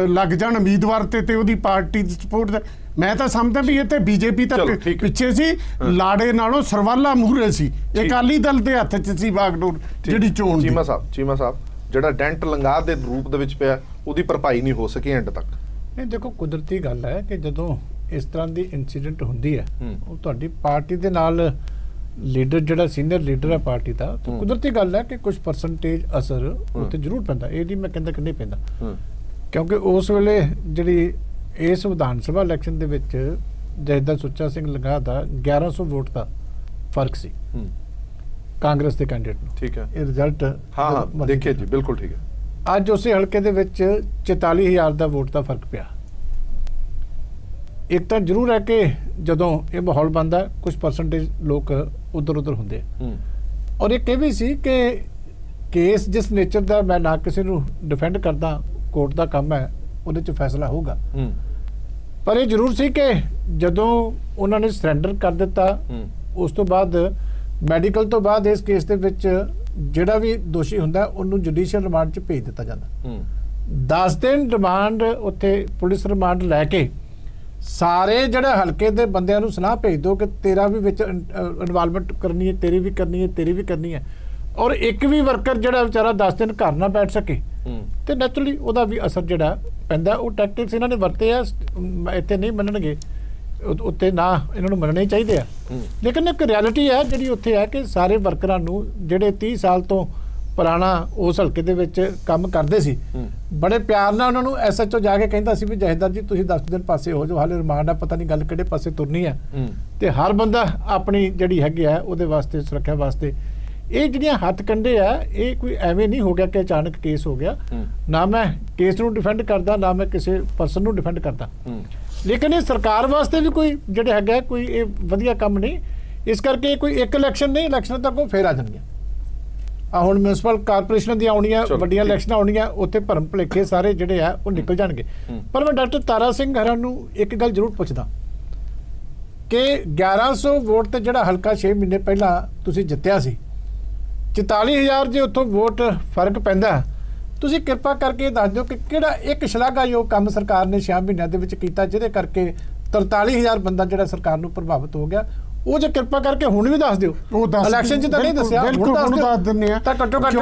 ਲੱਗ ਜਾਣ ਉਮੀਦਵਾਰ ਤੇ ਉਹਦੀ ਪਾਰਟੀ ਦੀ ਸਪੋਰਟ ਮੈਂ ਤਾਂ ਸਮਝਦਾ ਵੀ ਇਹ ਤੇ BJP ਤਾਂ ਪਿੱਛੇ ਸੀ ਲਾੜੇ ਨਾਲੋਂ ਸਰਵਾਲਾ ਮੂਹਰੇ ਸੀ ਅਕਾਲੀ ਦਲ ਦੇ ਹੱਥ 'ਚ ਸੀ ਬਾਗਡੋਰ ਜਿਹੜੀ ਚੋਣ ਚੀਮਾ ਸਾਹਿਬ ਜਿਹੜਾ ਡੈਂਟ ਲੰਗਾ ਦੇ ਰੂਪ ਦੇ ਵਿੱਚ ਪਿਆ ਉਹਦੀ ਭਰਪਾਈ ਨਹੀਂ ਹੋ ਸਕੀ ਐਂਡ ਤੱਕ ਨਹੀਂ ਦੇਖੋ ਕੁਦਰਤੀ ਗੱਲ ਹੈ ਕਿ ਜਦੋਂ ਇਸ ਤਰ੍ਹਾਂ ਦੀ ਇਨਸੀਡੈਂਟ ਹੁੰਦੀ ਹੈ ਉਹ ਤੁਹਾਡੀ ਪਾਰਟੀ ਦੇ ਨਾਲ ਲੀਡਰ ਜਿਹੜਾ ਸੀਨੀਅਰ ਲੀਡਰ ਹੈ ਪਾਰਟੀ ਦਾ ਤਾਂ ਕੁਦਰਤੀ ਗੱਲ ਹੈ ਕਿ ਕੁਝ ਪਰਸੈਂਟੇਜ ਅਸਰ ਉੱਤੇ ਜ਼ਰੂਰ ਪੈਂਦਾ ਇਹ ਨਹੀਂ ਮੈਂ ਕਹਿੰਦਾ ਕਿ ਨਹੀਂ ਪੈਂਦਾ ਕਿਉਂਕਿ ਉਸ ਵੇਲੇ ਜਿਹੜੀ ਇਸ ਵਿਧਾਨ ਸਭਾ ਇਲੈਕਸ਼ਨ ਦੇ ਵਿੱਚ ਜੈਦਾ ਸੁੱਚਾ ਸਿੰਘ ਲੰਗਾ ਦਾ 1100 ਵੋਟ ਦਾ ਫਰਕ ਸੀ ਕਾਂਗਰਸ ਦੇ ਕੈਂਡੀਡੇਟ ਨੂੰ ਠੀਕ ਹੈ ਇਹ ਰਿਜ਼ਲਟ ਹਾਂ ਦੇਖਿਏ ਜੀ ਬਿਲਕੁਲ ਠੀਕ ਹੈ ਅੱਜ ਉਸੇ ਹਲਕੇ ਦੇ ਵਿੱਚ 44000 ਦਾ ਵੋਟ ਦਾ ਫਰਕ ਪਿਆ ਇੱਕ ਤਾਂ ਜ਼ਰੂਰ ਹੈ ਕਿ ਜਦੋਂ ਇਹ ਮਾਹੌਲ ਬਣਦਾ ਕੁਝ ਪਰਸੈਂਟੇਜ ਲੋਕ ਉਧਰ ਹੁੰਦੇ ਔਰ ਇਹ ਵੀ ਸੀ ਕਿ ਕੇਸ ਜਿਸ ਨੇਚਰ ਦਾ ਮੈਂ ਨਾ ਕਿਸੇ ਨੂੰ ਡਿਫੈਂਡ ਕਰਦਾ ਕੋਰਟ ਦਾ ਕੰਮ ਹੈ ਉਹਦੇ 'ਚ ਫੈਸਲਾ ਹੋਊਗਾ ਪਰ ਇਹ ਜ਼ਰੂਰ ਸੀ ਕਿ ਜਦੋਂ ਉਹਨਾਂ ਨੇ ਸਰੈਂਡਰ ਕਰ ਦਿੱਤਾ ਉਸ ਤੋਂ ਬਾਅਦ ਮੈਡੀਕਲ ਤੋਂ ਬਾਅਦ ਇਸ ਕੇਸ ਦੇ ਵਿੱਚ ਜਿਹੜਾ ਵੀ ਦੋਸ਼ੀ ਹੁੰਦਾ ਉਹਨੂੰ ਜੁਡੀਸ਼ੀਅਲ ਰਿਮਾਂਡ 'ਚ ਭੇਜ ਦਿੱਤਾ ਜਾਂਦਾ 10 ਦਿਨ ਰਿਮਾਂਡ ਉੱਥੇ ਪੁਲਿਸ ਰਿਮਾਂਡ ਲੈ ਕੇ ਸਾਰੇ ਜਿਹੜੇ ਹਲਕੇ ਦੇ ਬੰਦਿਆਂ ਨੂੰ ਸੁਨਾਹ ਭੇਜ ਦਿਓ ਕਿ ਤੇਰਾ ਵੀ ਵਿੱਚ ਇਨਵੋਲਵਮੈਂਟ ਕਰਨੀ ਹੈ, ਤੇਰੀ ਵੀ ਕਰਨੀ ਹੈ, ਤੇਰੀ ਵੀ ਕਰਨੀ ਹੈ, ਔਰ ਇੱਕ ਵੀ ਵਰਕਰ ਜਿਹੜਾ ਵਿਚਾਰਾ 10 ਦਿਨ ਘਰ ਨਾ ਬੈਠ ਸਕੇ ਤੇ ਨੈਚੁਰਲੀ ਉਹਦਾ ਵੀ ਅਸਰ ਜਿਹੜਾ ਪੈਂਦਾ। ਉਹ ਟੈਕਟਿਕਸ ਇਹਨਾਂ ਨੇ ਵਰਤੇ ਆ, ਇੱਥੇ ਨਹੀਂ ਮੰਨਣਗੇ, ਉੱਤੇ ਨਾ ਇਹਨਾਂ ਨੂੰ ਮੰਨਣੇ ਚਾਹੀਦੇ ਆ। ਲੇਕਿਨ ਇੱਕ ਰਿਐਲਿਟੀ ਹੈ ਜਿਹੜੀ ਉੱਥੇ ਹੈ ਕਿ ਸਾਰੇ ਵਰਕਰਾਂ ਨੂੰ ਜਿਹੜੇ 30 ਸਾਲ ਤੋਂ ਪੁਰਾਣਾ ਉਸ ਹਲਕੇ ਦੇ ਵਿੱਚ ਕੰਮ ਕਰਦੇ ਸੀ, ਬੜੇ ਪਿਆਰ ਨਾਲ ਉਹਨਾਂ ਨੂੰ SHO ਜਾ ਕੇ ਕਹਿੰਦਾ ਸੀ ਵੀ ਜਹੇਦਾਰ ਜੀ ਤੁਸੀਂ 10 ਦਿਨ ਪਾਸੇ ਹੋ ਜਾਓ, ਹਾਲੇ ਰਿਮਾਂਡ ਆ, ਪਤਾ ਨਹੀਂ ਗੱਲ ਕਿਹੜੇ ਪਾਸੇ ਤੁਰਨੀ ਆ। ਤੇ ਹਰ ਬੰਦਾ ਆਪਣੀ ਜਿਹੜੀ ਹੈਗੀ ਆ ਉਹਦੇ ਵਾਸਤੇ, ਸੁਰੱਖਿਆ ਵਾਸਤੇ। ਇਹ ਜਿਹੜੀਆਂ ਹੱਥ ਕੰਡੇ ਆ, ਇਹ ਕੋਈ ਐਵੇਂ ਨਹੀਂ ਹੋ ਗਿਆ ਕਿ ਅਚਾਨਕ ਕੇਸ ਹੋ ਗਿਆ। ਨਾ ਮੈਂ ਕੇਸ ਨੂੰ ਡਿਫੈਂਡ ਕਰਦਾ, ਨਾ ਮੈਂ ਕਿਸੇ ਪਰਸਨ ਨੂੰ ਡਿਫੈਂਡ ਕਰਦਾ, ਲੇਕਿਨ ਇਹ ਸਰਕਾਰ ਵਾਸਤੇ ਵੀ ਕੋਈ ਜਿਹੜਾ ਹੈਗਾ ਕੋਈ ਇਹ ਵਧੀਆ ਕੰਮ ਨਹੀਂ। ਇਸ ਕਰਕੇ ਕੋਈ ਇੱਕ ਇਲੈਕਸ਼ਨ ਨਹੀਂ, ਇਲੈਕਸ਼ਨ ਤੱਕ ਉਹ ਫੇਰ ਆ ਜਾਣਗੀਆਂ। ਹੁਣ ਮਿਊਨਿਸਪਲ ਕਾਰਪੋਰੇਸ਼ਨ ਦੀਆਂ ਆਉਣੀਆਂ, ਵੱਡੀਆਂ ਇਲੈਕਸ਼ਨਾਂ ਆਉਣੀਆਂ, ਉੱਥੇ ਭਰਮ ਭੁਲੇਖੇ ਸਾਰੇ ਜਿਹੜੇ ਆ ਉਹ ਨਿਕਲ ਜਾਣਗੇ। ਪਰ ਮੈਂ ਡਾਕਟਰ ਤਾਰਾ ਸਿੰਘ ਹਰਾਂ ਨੂੰ ਇੱਕ ਗੱਲ ਜ਼ਰੂਰ ਪੁੱਛਦਾ ਕਿ 1100 ਵੋਟ ਤੇ ਜਿਹੜਾ ਹਲਕਾ 6 ਮਹੀਨੇ ਪਹਿਲਾਂ ਤੁਸੀਂ ਜਿੱਤਿਆ ਸੀ, 44,000 ਜੇ ਉੱਥੋਂ ਵੋਟ ਫਰਕ ਪੈਂਦਾ, ਤੁਸੀਂ ਕਿਰਪਾ ਕਰਕੇ ਦੱਸ ਦਿਓ ਕਿ ਕਿਹੜਾ ਇੱਕ ਸ਼ਲਾਘਾਯੋਗ ਕੰਮ ਸਰਕਾਰ ਨੇ 6 ਮਹੀਨਿਆਂ ਦੇ ਵਿੱਚ ਕੀਤਾ ਜਿਹਦੇ ਕਰਕੇ 43,000 ਬੰਦਾ ਜਿਹੜਾ ਸਰਕਾਰ ਨੂੰ ਪ੍ਰਭਾਵਿਤ ਹੋ ਗਿਆ। ਉਹ ਜੇ ਕਿਰਪਾ ਕਰਕੇ ਹੁਣ ਵੀ ਦੱਸ ਦਿਓ। ਇਲੈਕਸ਼ਨ 'ਚ ਤਾਂ ਨਹੀਂ ਦੱਸਿਆ, ਹੁਣ ਦੱਸ ਦਿੰਦੇ ਆ। ਤਾਂ ਘੱਟੋ ਘੱਟ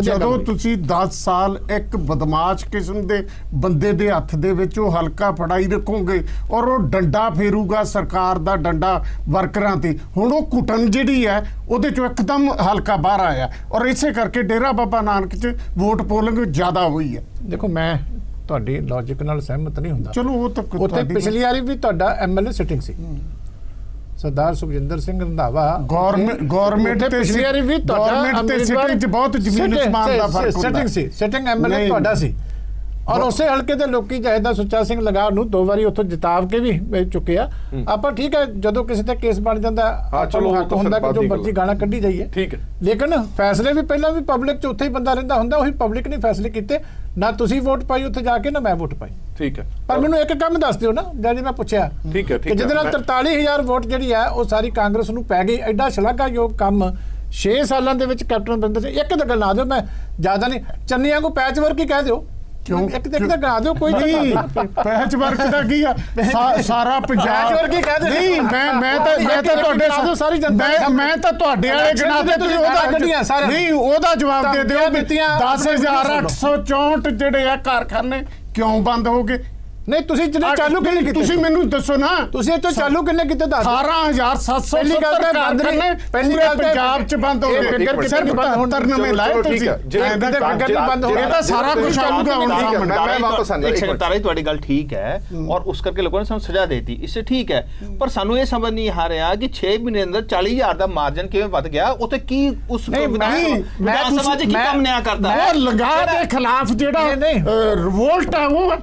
ਜਦੋਂ ਤੁਸੀਂ 10 ਸਾਲ ਇੱਕ ਬਦਮਾਸ਼ ਕਿਸਮ ਦੇ ਬੰਦੇ ਦੇ ਹੱਥ ਦੇ ਵਿੱਚ ਉਹ ਹਲਕਾ ਫੜਾਈ ਰੱਖੋਗੇ ਔਰ ਉਹ ਡੰਡਾ ਫੇਰੂਗਾ, ਸਰਕਾਰ ਦਾ ਡੰਡਾ ਵਰਕਰਾਂ ਤੇ, ਹੁਣ ਉਹ ਘੁਟਨ ਜਿਹੜੀ ਹੈ ਉਹਦੇ ਚੋਂ ਇੱਕਦਮ ਹਲਕਾ ਬਾਹਰ ਆਇਆ ਔਰ ਇਸੇ ਕਰਕੇ ਡੇਰਾ ਬਾਬਾ ਨਾਨਕ 'ਚ ਵੋਟ ਪੋਲਿੰਗ ਜ਼ਿਆਦਾ ਹੋਈ ਹੈ। ਦੇਖੋ ਮੈਂ ਤੁਹਾਡੀ ਲੌਜਿਕ ਨਾਲ ਸਹਿਮਤ ਨਹੀਂ ਹੁੰਦਾ। ਚਲੋ ਉਹ ਤਾਂ ਉੱਥੇ ਪਿਛਲੀ ਵਾਰੀ ਵੀ ਤੁਹਾਡਾ MLA ਸਿਟਿੰਗ ਸੀ, ਸਰਦਾਰ ਸੁਖਜਿੰਦਰ ਸਿੰਘ ਰੰਧਾਵਾ। ਗਵਰਨਮੈਂਟ ਤੇ ਪਿਛਲੀ ਵਾਰੀ ਵੀ ਗਵਰਨਮੈਂਟ ਤੇ ਸਿਟਿੰਗ 'ਚ ਬਹੁਤ ਜ਼ਮੀਨ ਅਸਮਾਨ ਦਾ ਫਰਕ ਹੁੰਦਾ। ਸਿਟਿੰਗ ਸੀ, ਸਿਟਿੰਗ MLA ਤੁਹਾਡਾ ਸੀ, ਔਰ ਉਸੇ ਹਲਕੇ ਦੇ ਲੋਕੀ ਜਹੇਦਾਰ ਸੁੱਚਾ ਸਿੰਘ ਲਗਾਰ ਨੂੰ 2 ਵਾਰੀ ਉੱਥੋਂ ਜਿਤਾਵ ਕੇ ਵੀ ਚੁੱਕੇ ਆ। ਆਪਾਂ ਠੀਕ ਹੈ, ਜਦੋਂ ਕਿਸੇ ਤੇ ਕੇਸ ਬਣ ਜਾਂਦਾ ਚਲੋ ਹੱਕ ਹੁੰਦਾ ਕਿ ਜੋ ਮਰਜ਼ੀ ਗਾਣਾ ਕੱਢੀ ਜਾਈਏ, ਠੀਕ ਹੈ, ਲੇਕਿਨ ਫੈਸਲੇ ਵੀ ਪਹਿਲਾਂ ਵੀ ਪਬਲਿਕ 'ਚ ਉੱਥੇ ਹੀ ਬੰਦਾ ਰਹਿੰਦਾ ਹੁੰਦਾ, ਉਹੀ ਪਬਲਿਕ ਨੇ ਫੈਸਲੇ ਕੀਤੇ। ਨਾ ਤੁਸੀਂ ਵੋਟ ਪਾਈ ਉੱਥੇ ਜਾ ਕੇ, ਨਾ ਮੈਂ ਵੋਟ ਪਾਈ। ਠੀਕ ਹੈ, ਪਰ ਮੈਨੂੰ ਇੱਕ ਕੰਮ ਦੱਸ ਦਿਓ ਨਾ, ਜਿਹੜੀ ਮੈਂ ਪੁੱਛਿਆ ਠੀਕ ਹੈ, ਕਿ ਜਿਹਦੇ ਨਾਲ 43,000 ਵੋਟ ਜਿਹੜੀ ਹੈ ਉਹ ਸਾਰੀ ਕਾਂਗਰਸ ਨੂੰ ਪੈ ਗਈ। ਐਡਾ ਸ਼ਲਾਘਾਯੋਗ ਕੰਮ 6 ਸਾਲਾਂ ਦੇ ਵਿੱਚ ਕੈਪਟਨ ਅਮਰਿੰਦਰ ਸਿੰਘ। ਇੱਕ ਤਾਂ ਗੱਲ ਨਾ ਦਿਓ, ਮੈਂ ਜ਼ਿਆਦਾ ਨਹੀਂ, ਚੰਨੀਆਂ ਨੂੰ ਪੈਚ ਵਰਕ ਹੀ ਕਹਿ ਦਿਓ, ਇੱਕ ਤਾਂ ਗਾ ਦਿਓ, ਕੋਈ ਨਹੀਂ ਪੈਚ ਵਰਕ ਦਾ ਕੀ ਆ, ਸਾਰਾ ਪੰਜਾਬ ਵਰਕ ਹੀ ਕਹਿ ਦਿਓ। ਨਹੀਂ ਮੈਂ ਤਾਂ ਤੁਹਾਡੇ ਸਾਰੀ ਜਨਤਾ, ਮੈਂ ਤਾਂ ਤੁਹਾਡੇ ਵਾਲੇ ਗਿਣਾਦੇ, ਤੁਸੀਂ ਉਹਦਾ ਨਹੀਂ ਉਹਦਾ ਜਵਾਬ ਦੇ ਦਿਓ। 10,864 ਜਿਹੜੇ ਆ ਕਾਰਖਾਨੇ ਕਿਉਂ ਬੰਦ ਹੋ ਗਏ? ਨਹੀਂ ਤੁਸੀਂ ਜਿਹੜੇ ਚਾਲੂ ਕਿੰਨੇ ਕੀਤੇ? ਤੁਸੀਂ ਮੈਨੂੰ ਦੱਸੋ ਨਾ, ਤੁਸੀਂ ਇੱਥੋਂ ਚਾਲੂ ਕਿੰਨੇ ਕੀਤੇ? 18,700 ਪਹਿਲੀ ਗੱਲ ਤਾਂ ਬੰਦ ਨਹੀਂ, ਪੂਰੇ ਪੰਜਾਬ 'ਚ ਬੰਦ ਹੋ ਗਏ। ਸਿਰਫ 93 ਲਾਏ ਤੁਸੀਂ, ਬੰਦ ਹੋ ਗਿਆ ਤਾਂ ਸਾਰਾ ਕੁਝ ਆਊਗਾ ਹੁਣ। मैं वापस तारा ਤੁਹਾਡੀ ਗੱਲ ਠੀਕ ਹੈ ਔਰ ਉਸ ਕਰਕੇ ਲੋਕਾਂ ਨੇ ਸਾਨੂੰ ਸਜ਼ਾ ਦੇਤੀ, ਇਸੇ ਠੀਕ ਹੈ, ਪਰ ਸਾਨੂੰ ਇਹ ਸਮਝ ਨਹੀਂ ਆ ਰਿਹਾ ਕਿ 6 ਮਹੀਨੇ ਅੰਦਰ 40,000 ਦਾ ਮਾਰਜਨ ਕਿਵੇਂ ਵੱਧ ਗਿਆ? ਉੱਥੇ ਕੀ ਉਸ ਵਿਧਾਨ ਸਭਾ 'ਚ ਕੀ ਕੰਮ ਨਿਆ ਕਰਦਾ? ਉਹ ਲਗਾ ਦੇ ਖਿਲਾਫ ਜਿਹੜਾ ਰਿਵੋਲਟ ਆ ਉਹ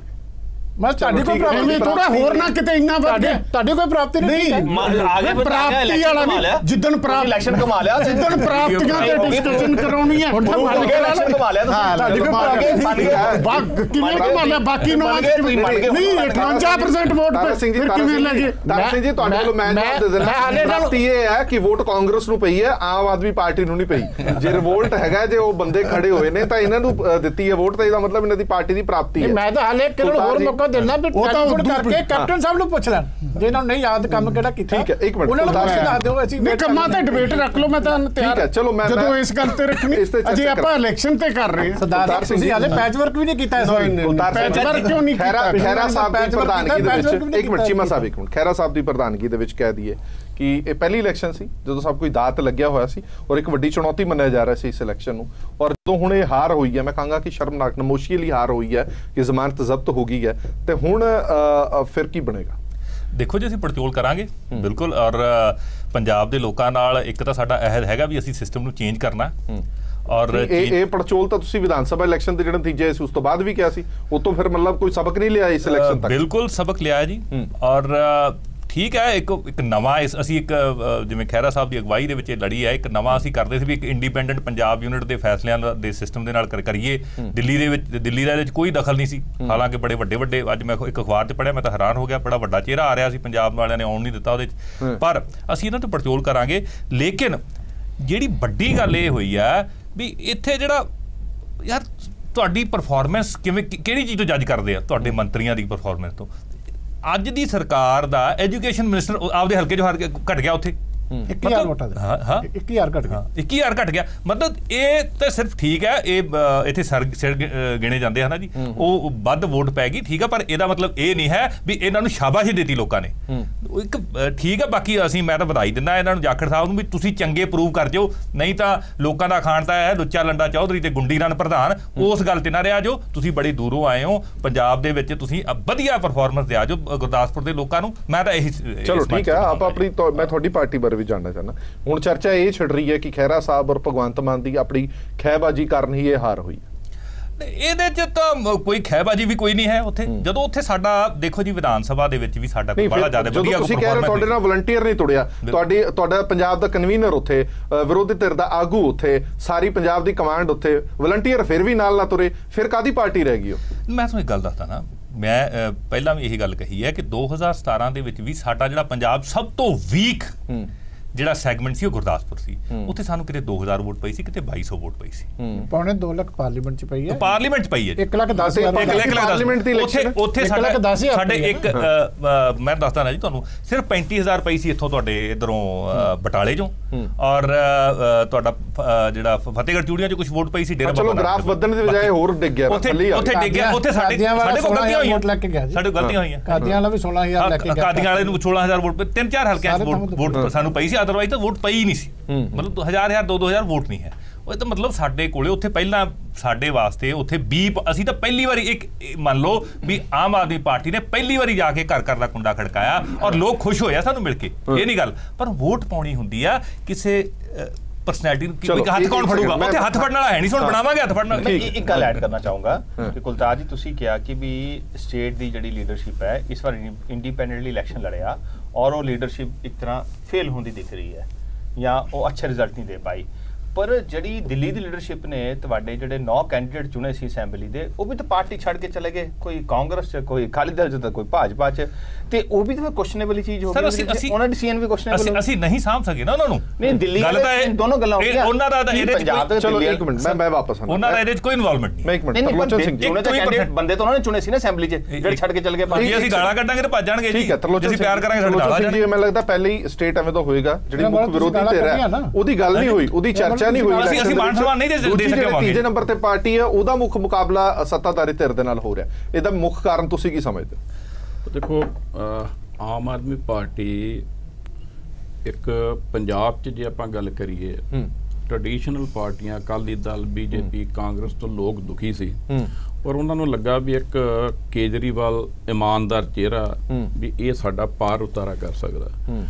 ਮੈਂ ਤੁਹਾਡੀ ਕੋਈ ਪ੍ਰਾਪਤੀ ਥੋੜਾ ਹੋਰ ਨਾ ਕਿਤੇ ਇੰਨਾ ਵੱਧ ਤੁਹਾਡੀ ਕੋਈ ਪ੍ਰਾਪਤੀ ਨਹੀਂ ਆਗੇ ਪ੍ਰਾਪਤੀ ਵਾਲਾ ਨਹੀਂ, ਜਿੱਦਣ ਇਲੈਕਸ਼ਨ ਕਮਾ ਲਿਆ, ਜਿੱਦਣ ਪ੍ਰਾਪਤੀਆਂ ਤੇ ਡਿਸਕਸ਼ਨ ਕਰਾਉਣੀ ਹੈ। ਹੁਣ ਇਲੈਕਸ਼ਨ ਕਮਾ ਲਿਆ ਤੁਹਾਡੀ ਕੋਈ ਪ੍ਰਾਪਤੀ ਕਿਵੇਂ ਕਮਾ ਲਿਆ? ਬਾਕੀ ਨੌਂ ਨਹੀਂ 58% ਵੋਟ ਫਿਰ ਕਿਵੇਂ ਲੱਗੇ? ਤਾਰਾ ਸਿੰਘ ਜੀ ਤੁਹਾਡੇ ਵੱਲੋਂ ਮੈਂ ਜਵਾਬ ਦੇ ਦਿੰਦਾ, ਪ੍ਰਾਪਤੀ ਇਹ ਹੈ ਕਿ ਵੋਟ ਕਾਂਗਰਸ ਨੂੰ ਪਈ ਹੈ, ਆਮ ਆਦਮੀ ਪਾਰਟੀ ਨੂੰ ਨਹੀਂ ਪਈ। ਜੇ ਰਿਵੋਲਟ ਹੈਗਾ, ਜੇ ਉਹ ਬੰਦੇ ਖੜੇ ਹੋਏ ਨੇ ਤਾਂ ਇਹਨਾਂ ਨੂੰ ਦਿੱਤੀ ਹੈ ਵੋਟ, ਤਾਂ ਇਹਦਾ ਮਤਲਬ ਇਹਨਾਂ ਦੀ ਪਾਰਟੀ ਦੀ ਪ੍ਰਾਪਤੀ ਹੈ। ਮੈਂ ਤਾਂ ਹਾਲੇ ਕਿਹੜਾ ਹੋਰ ਮੌਕਾ ਦੇਣਾ ਵੀ ਟੈਲੀਫੋਨ ਕਰਕੇ ਕੈਪਟਨ ਸਾਹਿਬ ਨੂੰ ਪੁੱਛ ਲੈਣ, ਜੇ ਇਹਨਾਂ ਨੂੰ ਨਹੀਂ ਯਾਦ ਕੰਮ ਕਿਹੜਾ ਕੀਤਾ। ਠੀਕ ਹੈ, ਇੱਕ ਮਿੰਟ ਉਹਨਾਂ ਨੂੰ ਪੁੱਛ ਕੇ ਦੱਸ ਦਿਓ। ਅਸੀਂ ਕੰਮਾਂ ਤੇ ਡਿਬੇਟ ਰੱਖ ਲਓ, ਮੈਂ ਤਾਂ ਤਿਆਰ। ਠੀਕ ਹੈ, ਚਲੋ ਮੈਂ ਜਦੋਂ ਇਸ ਗੱਲ ਤੇ ਰੱਖਣੀ, ਅਜੇ ਆਪਾਂ ਇਲੈਕਸ਼ਨ ਤੇ ਕਰ ਰਹੇ ਹਾਂ। ਸਰਦਾਰ ਸਿੰਘ ਜੀ ਹਾਲੇ ਪੈਚ ਵਰਕ ਵੀ ਨਹੀਂ ਕੀਤਾ ਇਸ ਵਾਰ। ਪੈਚ ਵਰਕ ਕਿਉਂ ਨਹੀਂ ਕੀਤਾ? ਖੈਰਾ ਸਾਹਿਬ ਦੀ ਪ੍ਰਧਾਨਗੀ ਦੇ ਵਿੱਚ, ਇੱਕ ਮਿੰਟ ਚੀਮਾ ਸਾਹਿਬ, ਇੱਕ ਮਿੰਟ, ਖੈਰਾ ਸਾਹਿਬ ਦੀ ਪ੍ਰਧਾਨਗੀ ਦੇ ਵਿੱਚ ਕਹਿ ਦਈਏ ਕਿ ਇਹ ਪਹਿਲੀ ਇਲੈਕਸ਼ਨ ਸੀ ਜਦੋਂ ਸਭ ਕੋਈ ਦਾਤ ਲੱਗਿਆ ਹੋਇਆ ਸੀ ਔਰ ਇੱਕ ਵੱਡੀ ਚੁਣੌਤੀ ਮੰਨਿਆ ਜਾ ਰਿਹਾ ਸੀ ਇਸ ਇਲੈਕਸ਼ਨ ਨੂੰ, ਔਰ ਜਦੋਂ ਹੁਣ ਇਹ ਹਾਰ ਹੋਈ ਹੈ, ਮੈਂ ਕਹਾਂਗਾ ਕਿ ਸ਼ਰਮਨਾਕ ਨਮੋਸ਼ੀ ਲਈ ਹਾਰ ਹੋਈ ਹੈ ਕਿ ਜ਼ਮਾਨਤ ਜ਼ਬਤ ਹੋ ਗਈ ਹੈ, ਤੇ ਹੁਣ ਫਿਰ ਕੀ ਬਣੇਗਾ? ਦੇਖੋ ਜੀ, ਅਸੀਂ ਪੜਚੋਲ ਕਰਾਂਗੇ ਬਿਲਕੁਲ, ਔਰ ਪੰਜਾਬ ਦੇ ਲੋਕਾਂ ਨਾਲ ਇੱਕ ਤਾਂ ਸਾਡਾ ਅਹਿਦ ਹੈਗਾ ਵੀ ਅਸੀਂ ਸਿਸਟਮ ਨੂੰ ਚੇਂਜ ਕਰਨਾ। ਔਰ ਇਹ ਪੜਚੋਲ ਤਾਂ ਤੁਸੀਂ ਵਿਧਾਨ ਸਭਾ ਇਲੈਕਸ਼ਨ ਦੇ ਜਿਹੜੇ ਨਤੀਜੇ ਸੀ ਉਸ ਤੋਂ ਬਾਅਦ ਵੀ ਕਿਹਾ ਸੀ, ਉਹ ਤੋਂ ਫਿਰ ਮਤਲਬ ਕੋਈ ਸਬਕ ਨਹੀਂ ਲਿਆ ਇਸ ਇਲੈਕਸ਼ਨ ਤੱਕ? ਬਿਲਕੁਲ ਸਬਕ ਲਿਆ ਜੀ, ਔਰ ਠੀਕ ਹੈ, ਇੱਕ ਨਵਾਂ ਅਸੀਂ ਇੱਕ ਜਿਵੇਂ ਖਹਿਰਾ ਸਾਹਿਬ ਦੀ ਅਗਵਾਈ ਦੇ ਵਿੱਚ ਇਹ ਲੜੀ ਹੈ, ਇੱਕ ਨਵਾਂ ਅਸੀਂ ਕਰਦੇ ਸੀ ਵੀ ਇੱਕ ਇੰਡੀਪੈਂਡੈਂਟ ਪੰਜਾਬ ਯੂਨਿਟ ਦੇ ਫੈਸਲਿਆਂ ਦੇ ਸਿਸਟਮ ਦੇ ਨਾਲ ਕਰੀਏ। ਦਿੱਲੀ ਦੇ ਵਿੱਚ ਕੋਈ ਦਖਲ ਨਹੀਂ ਸੀ, ਹਾਲਾਂਕਿ ਬੜੇ ਵੱਡੇ ਅੱਜ ਮੈਂ ਇੱਕ ਅਖਬਾਰ 'ਚ ਪੜ੍ਹਿਆ, ਮੈਂ ਤਾਂ ਹੈਰਾਨ ਹੋ ਗਿਆ, ਬੜਾ ਵੱਡਾ ਚਿਹਰਾ ਆ ਰਿਹਾ ਸੀ, ਪੰਜਾਬ ਵਾਲਿਆਂ ਨੇ ਆਉਣ ਨਹੀਂ ਦਿੱਤਾ ਉਹਦੇ 'ਚ। ਪਰ ਅਸੀਂ ਇਹਨਾਂ ਤੋਂ ਪੜਚੋਲ ਕਰਾਂਗੇ। ਲੇਕਿਨ ਜਿਹੜੀ ਵੱਡੀ ਗੱਲ ਇਹ ਹੋਈ ਹੈ ਵੀ ਇੱਥੇ ਜਿਹੜਾ ਯਾਰ ਤੁਹਾਡੀ ਪਰਫਾਰਮੈਂਸ ਕਿਹੜੀ ਚੀਜ਼ ਤੋਂ ਜੱਜ ਕਰਦੇ ਆ? ਤੁਹਾਡੇ ਮੰਤਰੀਆਂ ਦੀ ਪਰਫਾਰਮੈਂਸ ਤੋਂ। ਅੱਜ ਦੀ ਸਰਕਾਰ ਦਾ ਐਜੂਕੇਸ਼ਨ ਮਿਨਿਸਟਰ ਆਪਦੇ ਹਲਕੇ 'ਚੋਂ ਘਟ ਗਿਆ ਉੱਥੇ 1000 ਵੋਟਾਂ ਦੇ। ਹਾਂ 1000 ਘਟ ਗਿਆ। 1000 ਘਟ ਗਿਆ। ਮਤਲਬ ਇਹ ਤਾਂ ਸਿਰਫ ਠੀਕ ਹੈ, ਇਹ ਇੱਥੇ ਸਿਰ ਗਿਣੇ ਜਾਂਦੇ ਹਨ ਜੀ, ਉਹ ਵੱਧ ਵੋਟ ਪੈ ਗਈ ਠੀਕ ਆ, ਪਰ ਇਹਦਾ ਮਤਲਬ ਇਹ ਨਹੀਂ ਹੈ ਵੀ ਇਹਨਾਂ ਨੂੰ ਸ਼ਾਬਾਸ਼ੀ ਦਿੱਤੀ ਲੋਕਾਂ ਨੇ। ਇੱਕ ਠੀਕ ਆ, ਬਾਕੀ ਮੈਂ ਤਾਂ ਵਧਾਈ ਦਿੰਦਾ ਇਹਨਾਂ ਨੂੰ, ਜਾਖੜ ਸਾਹਿਬ ਨੂੰ, ਵੀ ਤੁਸੀਂ ਚੰਗੇ ਪ੍ਰੂਵ ਕਰ ਜਾਓ, ਨਹੀਂ ਤਾਂ ਲੋਕਾਂ ਦਾ ਖਾਣ ਤਾਂ ਹੈ ਲੁੱਚਾ ਲੰਡਾ ਚੌਧਰੀ ਤੇ ਗੁੰਡੀ ਰਨ ਪ੍ਰਧਾਨ, ਉਸ ਗੱਲ ਤੇ ਨਾ ਰਿਹਾ ਜੋ। ਤੁਸੀਂ ਬੜੀ ਦੂਰੋਂ ਆਏ ਹੋ, ਪੰਜਾਬ ਦੇ ਵਿੱਚ ਤੁਸੀਂ ਵਧੀਆ ਪਰਫਾਰਮੈਂਸ ਦਿਆ ਜੋ ਗੁਰਦਾਸਪੁਰ ਦੇ ਲੋਕਾਂ ਨੂੰ। ਮੈਂ ਤਾਂ ਇਹੀ ਚਲੋ ਠੀਕ ਹੈ, ਆਪਾਂ ਆਪਣੀ ਮੈਂ ਤੁਹਾਡੀ ਪਾਰਟੀ ਬਾਰੇ ਵੀ ਜਾਣਨਾ ਚਾਹੁੰਦਾ। ਹੁਣ ਚਰਚਾ ਇਹ ਛਿੜ ਰਹੀ ਹੈ ਕਿ ਖਹਿਰਾ ਸਾਹਿਬ ਔਰ ਭਗਵੰਤ ਮਾਨ ਦੀ ਆਪਣੀ ਖਹਿਬਾਜੀ ਕਾਰਨ ਹੀ ਇਹ ਹਾਰ ਹੋਈ। ਇਹਦੇ ਚ ਤਾਂ ਕੋਈ ਖਹਿਬਾਜੀ ਵੀ ਕੋਈ ਨਹੀਂ ਹੈ ਉੱਥੇ। ਜਦੋਂ ਉੱਥੇ ਸਾਡਾ ਦੇਖੋ ਜੀ ਵਿਧਾਨ ਸਭਾ ਦੇ ਵਿੱਚ ਵੀ ਸਾਡਾ ਬੜਾ ਜ਼ਿਆਦਾ ਵਧੀਆ ਤੁਸੀਂ ਕਹਿ ਰਹੇ ਤੁਹਾਡੇ ਨਾਲ ਵਲੰਟੀਅਰ ਨਹੀਂ ਤੁੜਿਆ, ਤੁਹਾਡਾ ਪੰਜਾਬ ਦਾ ਕਨਵੀਨਰ ਉੱਥੇ, ਵਿਰੋਧੀ ਧਿਰ ਦਾ ਆਗੂ ਉੱਥੇ, ਸਾਰੀ ਪੰਜਾਬ ਦੀ ਕਮਾਂਡ ਉੱਥੇ, ਵਲੰਟੀਅਰ ਫਿਰ ਵੀ ਨਾਲ ਨਾ ਤੁਰੇ, ਫਿਰ ਕਾਹਦੀ ਪਾਰਟੀ ਰਹਿ ਗਈ ਉਹ? ਮੈਂ ਤੁਹਾਨੂੰ ਇੱਕ ਗੱਲ ਦੱਸਦਾ ਨਾ, ਮੈਂ ਪਹਿਲਾਂ ਵੀ ਇਹੀ ਗੱਲ ਕਹੀ ਹੈ ਕਿ 2017 ਦੇ ਵਿੱਚ ਵੀ ਸਾਡਾ ਜਿਹੜਾ ਪੰਜਾਬ ਸਭ ਤੋਂ ਵੀਕ ਜਿਹੜਾ ਸੈਗਮੈਂਟ ਸੀ ਉਹ ਗੁਰਦਾਸਪੁਰ ਸੀ। ਉੱਥੇ ਸਾਨੂੰ ਕਿਤੇ 2000 ਵੋਟ ਪਈ ਸੀ, ਕਿਤੇ 2200 ਵੋਟ ਪਈ ਸੀ। ਪੌਣੇ 2 ਲੱਖ ਪਾਰਲੀਮੈਂਟ ਚ ਪਈ ਹੈ। ਪਾਰਲੀਮੈਂਟ ਚ ਪਈ ਹੈ 1,10,000 ਪਾਰਲੀਮੈਂਟ ਦੀ ਇਲੈਕਸ਼ਨ ਉੱਥੇ ਸਾਡੇ ਇੱਕ ਮੈਂ ਦੱਸਦਾ ਨਾ ਜੀ ਤੁਹਾਨੂੰ, ਸਿਰਫ 35000 ਪਈ ਸੀ ਇੱਥੋਂ ਤੁਹਾਡੇ ਇਧਰੋਂ ਬਟਾਲੇ ਚੋਂ, ਔਰ ਤੁਹਾਡਾ ਜਿਹੜਾ ਫਤਿਹਗੜ੍ਹ ਚੂੜੀਆਂ ਚ ਕੁਝ ਵੋਟ ਪਈ ਸੀ। ਡੇਰਾ ਚਲੋ ਗ੍ਰਾਫ ਵਧਣ ਦੀ ਬਜਾਏ ਹੋਰ ਡਿੱਗ ਗਿਆ, ਉੱਥੇ ਡਿੱਗ ਗਿਆ। ਉੱਥੇ ਸਾਡੇ ਕੋਲ ਗਲਤੀਆਂ ਹੋਈਆਂ, ਸਾਡੇ ਕੋਲ ਗਲਤੀਆਂ ਹੋਈਆਂ। ਕਾਦੀਆਂ ਵਾਲਾ ਵੀ 16000 ਲੈ ਕੇ ਗਿਆ, ਕਾਦੀਆਂ ਵਾਲੇ ਨੂੰ 16000 ਵੋਟ, 3-4 ਹਲਕਿਆਂ ਵੋਟ ਸਾਨੂੰ ਪਈ ਸੀ, ਅਦਰਵਾਈਜ਼ ਤਾਂ ਵੋਟ ਪਈ ਹੀ ਨਹੀਂ ਸੀ। ਮਤਲਬ 1000 2-2000 ਵੋਟ ਨਹੀਂ ਹੈ ਉਹ ਤਾਂ। ਮਤਲਬ ਸਾਡੇ ਕੋਲੇ ਉੱਥੇ ਪਹਿਲਾਂ ਸਾਡੇ ਵਾਸਤੇ ਉੱਥੇ ਅਸੀਂ ਤਾਂ ਪਹਿਲੀ ਵਾਰੀ ਇੱਕ ਮੰਨ ਲਓ ਵੀ ਆਮ ਆਦਮੀ ਪਾਰਟੀ ਨੇ ਪਹਿਲੀ ਵਾਰੀ ਜਾ ਕੇ ਘਰ ਦਾ ਕੁੰਡਾ ਖੜਕਾਇਆ ਔਰ ਲੋਕ ਖੁਸ਼ ਹੋਇਆ ਸਾਨੂੰ ਮਿਲ ਕੇ, ਇਹ ਨਹੀਂ ਗੱਲ। ਪਰ ਵੋਟ ਪਾਉਣੀ ਹੁੰਦੀ ਆ ਕਿਸੇ ਪਰਸਨੈਲਿਟੀ ਨੂੰ, ਕੋਈ ਹੱਥ ਕੌਣ ਫੜੂਗਾ? ਉੱਥੇ ਹੱਥ ਫੜਨ ਵਾਲਾ ਹੈ ਨਹੀਂ, ਹੁਣ ਬਣਾਵਾਂਗੇ ਹੱਥ ਫੜਨ ਵਾਲਾ। ਇੱਕ ਗੱਲ ਐਡ ਕਰਨਾ ਚਾਹੂੰਗਾ ਕਿ ਕੁਲਤਾਰ ਜੀ, ਤੁਸੀਂ ਕਿਹਾ ਕਿ ਵੀ ਸਟੇਟ ਦੀ ਜਿਹੜੀ ਲੀਡਰਸ਼ਿਪ ਹੈ ਇਸ ਵਾਰ ਇੰਡੀਪੈਂਡੈਂਟਲੀ ਇਲੈਕਸ਼ਨ ਲੜਿਆ ਔਰ ਉਹ ਲੀਡਰਸ਼ਿਪ ਇੱਕ ਤਰ੍ਹਾਂ ਫੇਲ ਹੁੰਦੀ ਦਿਖ ਰਹੀ ਹੈ ਜਾਂ ਉਹ ਅੱਛਾ ਰਿਜ਼ਲਟ ਨਹੀਂ ਦੇ ਪਾਈ। ਪਰ ਜਿਹੜੀ ਦਿੱਲੀ ਦੀ ਲੀਡਰਸ਼ਿਪ ਨੇ ਤੁਹਾਡੇ ਜਿਹੜੇ 9 ਕੈਂਡੀਡੇਟ ਚੁਣੇ ਸੀ ਅਸੈਂਬਲੀ ਦੇ, ਉਹ ਵੀ ਤਾਂ ਪਾਰਟੀ ਛੱਡ ਕੇ ਚਲੇ ਗਏ, ਕੋਈ ਕਾਂਗਰਸ 'ਚ, ਕੋਈ ਅਕਾਲੀ ਦਲ 'ਚ, ਤਾਂ ਕੋਈ ਭਾਜਪਾ 'ਚ, ਤੇ ਉਹ ਵੀ ਤਾਂ ਕੁਐਸਚਨੇਬਲ ਚੀਜ਼ ਹੋ ਗਈ। ਉਹਨਾਂ ਡਿਸੀਜਨ ਵੀ ਕੁਐਸਚਨੇਬਲ, ਅਸੀਂ ਨਹੀਂ ਸਾਂਭ ਸਕੇ ਨਾ ਉਹਨਾਂ ਨੂੰ। ਨਹੀਂ, ਦਿੱਲੀ ਗੱਲ ਤਾਂ ਇਹ ਦੋਨੋਂ ਗੱਲਾਂ ਹੋ ਗਈਆਂ। ਉਹਨਾਂ ਦਾ ਇਹਦੇ ਚ ਚਲੋ ਇੱਕ ਮਿੰਟ ਮੈਂ ਵਾਪਸ ਆਉਣਾ, ਉਹਨਾਂ ਦਾ ਇਹਦੇ 'ਚ ਕੋਈ ਇਨਵੋਲਵਮੈਂਟ ਨਹੀਂ। ਮੈਂ ਇੱਕ ਮਿੰਟ, ਤਰਲੋਚਨ ਸਿੰਘ ਜੀ, ਬੰਦੇ ਤਾਂ ਉਹਨਾਂ ਨੇ ਚੁਣੇ ਸੀ ਨਾ ਅਸੈਂਬਲੀ 'ਚ, ਜਿਹੜੇ ਛੱਡ ਕੇ ਚਲੇ ਗਏ। ਜੇ ਅਸੀਂ ਗਾਲਾਂ ਕੱਢਾਂਗੇ ਤਾਂ ਭੱਜ ਜਾਣਗੇ ਜੀ। ਠੀਕ ਹੈ, ਤਰਲੋਚਨ ਪਿਆਰ ਕਰਾਂਗੇ ਸਾਡੇ ਨਾਲ ਆ ਜਾਣਗੇ ਜੀ। ਮੈਨੂੰ ਲੱਗਦਾ ਪਹਿਲੀ ਸਟੇਟ ਐਵੇਂ ਤਾਂ ਹੋਏਗਾ ਜਿਹੜੀ ਮੁੱਖ ਵਿਰੋਧੀ ਧਿਰ ਹੈ, ਉਹਦੀ ਗੱਲ ਨਹੀਂ ਹੋਈ, ਉਹਦੀ ਚਰਚਾ ਨਹੀਂ ਹੋਈ। ਅਸੀਂ ਮਾਨ ਸਨਮਾਨ ਨਹੀਂ ਦੇ ਸਕੇ। ਤੀਜੇ ਨੰਬਰ ਤੇ ਪਾਰਟੀ ਹੈ, ਉਹਦਾ ਮੁੱਖ ਮੁਕਾਬਲਾ ਸੱਤਾਧਾਰੀ ਧਿਰ ਦੇ ਨਾਲ ਹੋ ਰਿਹਾ, ਇਹਦਾ ਮੁੱਖ ਕਾਰਨ ਤੁਸੀਂ ਕੀ ਸਮਝਦੇ? ਦੇਖੋ, ਆਮ ਆਦਮੀ ਪਾਰਟੀ ਇੱਕ ਪੰਜਾਬ 'ਚ ਜੇ ਆਪਾਂ ਗੱਲ ਕਰੀਏ, ਟ੍ਰੈਡੀਸ਼ਨਲ ਪਾਰਟੀਆਂ ਅਕਾਲੀ ਦਲ, ਬੀਜੇਪੀ, ਕਾਂਗਰਸ ਤੋਂ ਲੋਕ ਦੁਖੀ ਸੀ, ਪਰ ਉਹਨਾਂ ਨੂੰ ਲੱਗਾ ਵੀ ਇੱਕ ਕੇਜਰੀਵਾਲ ਇਮਾਨਦਾਰ ਚਿਹਰਾ ਵੀ ਇਹ ਸਾਡਾ ਪਾਰ ਉਤਾਰਾ ਕਰ ਸਕਦਾ।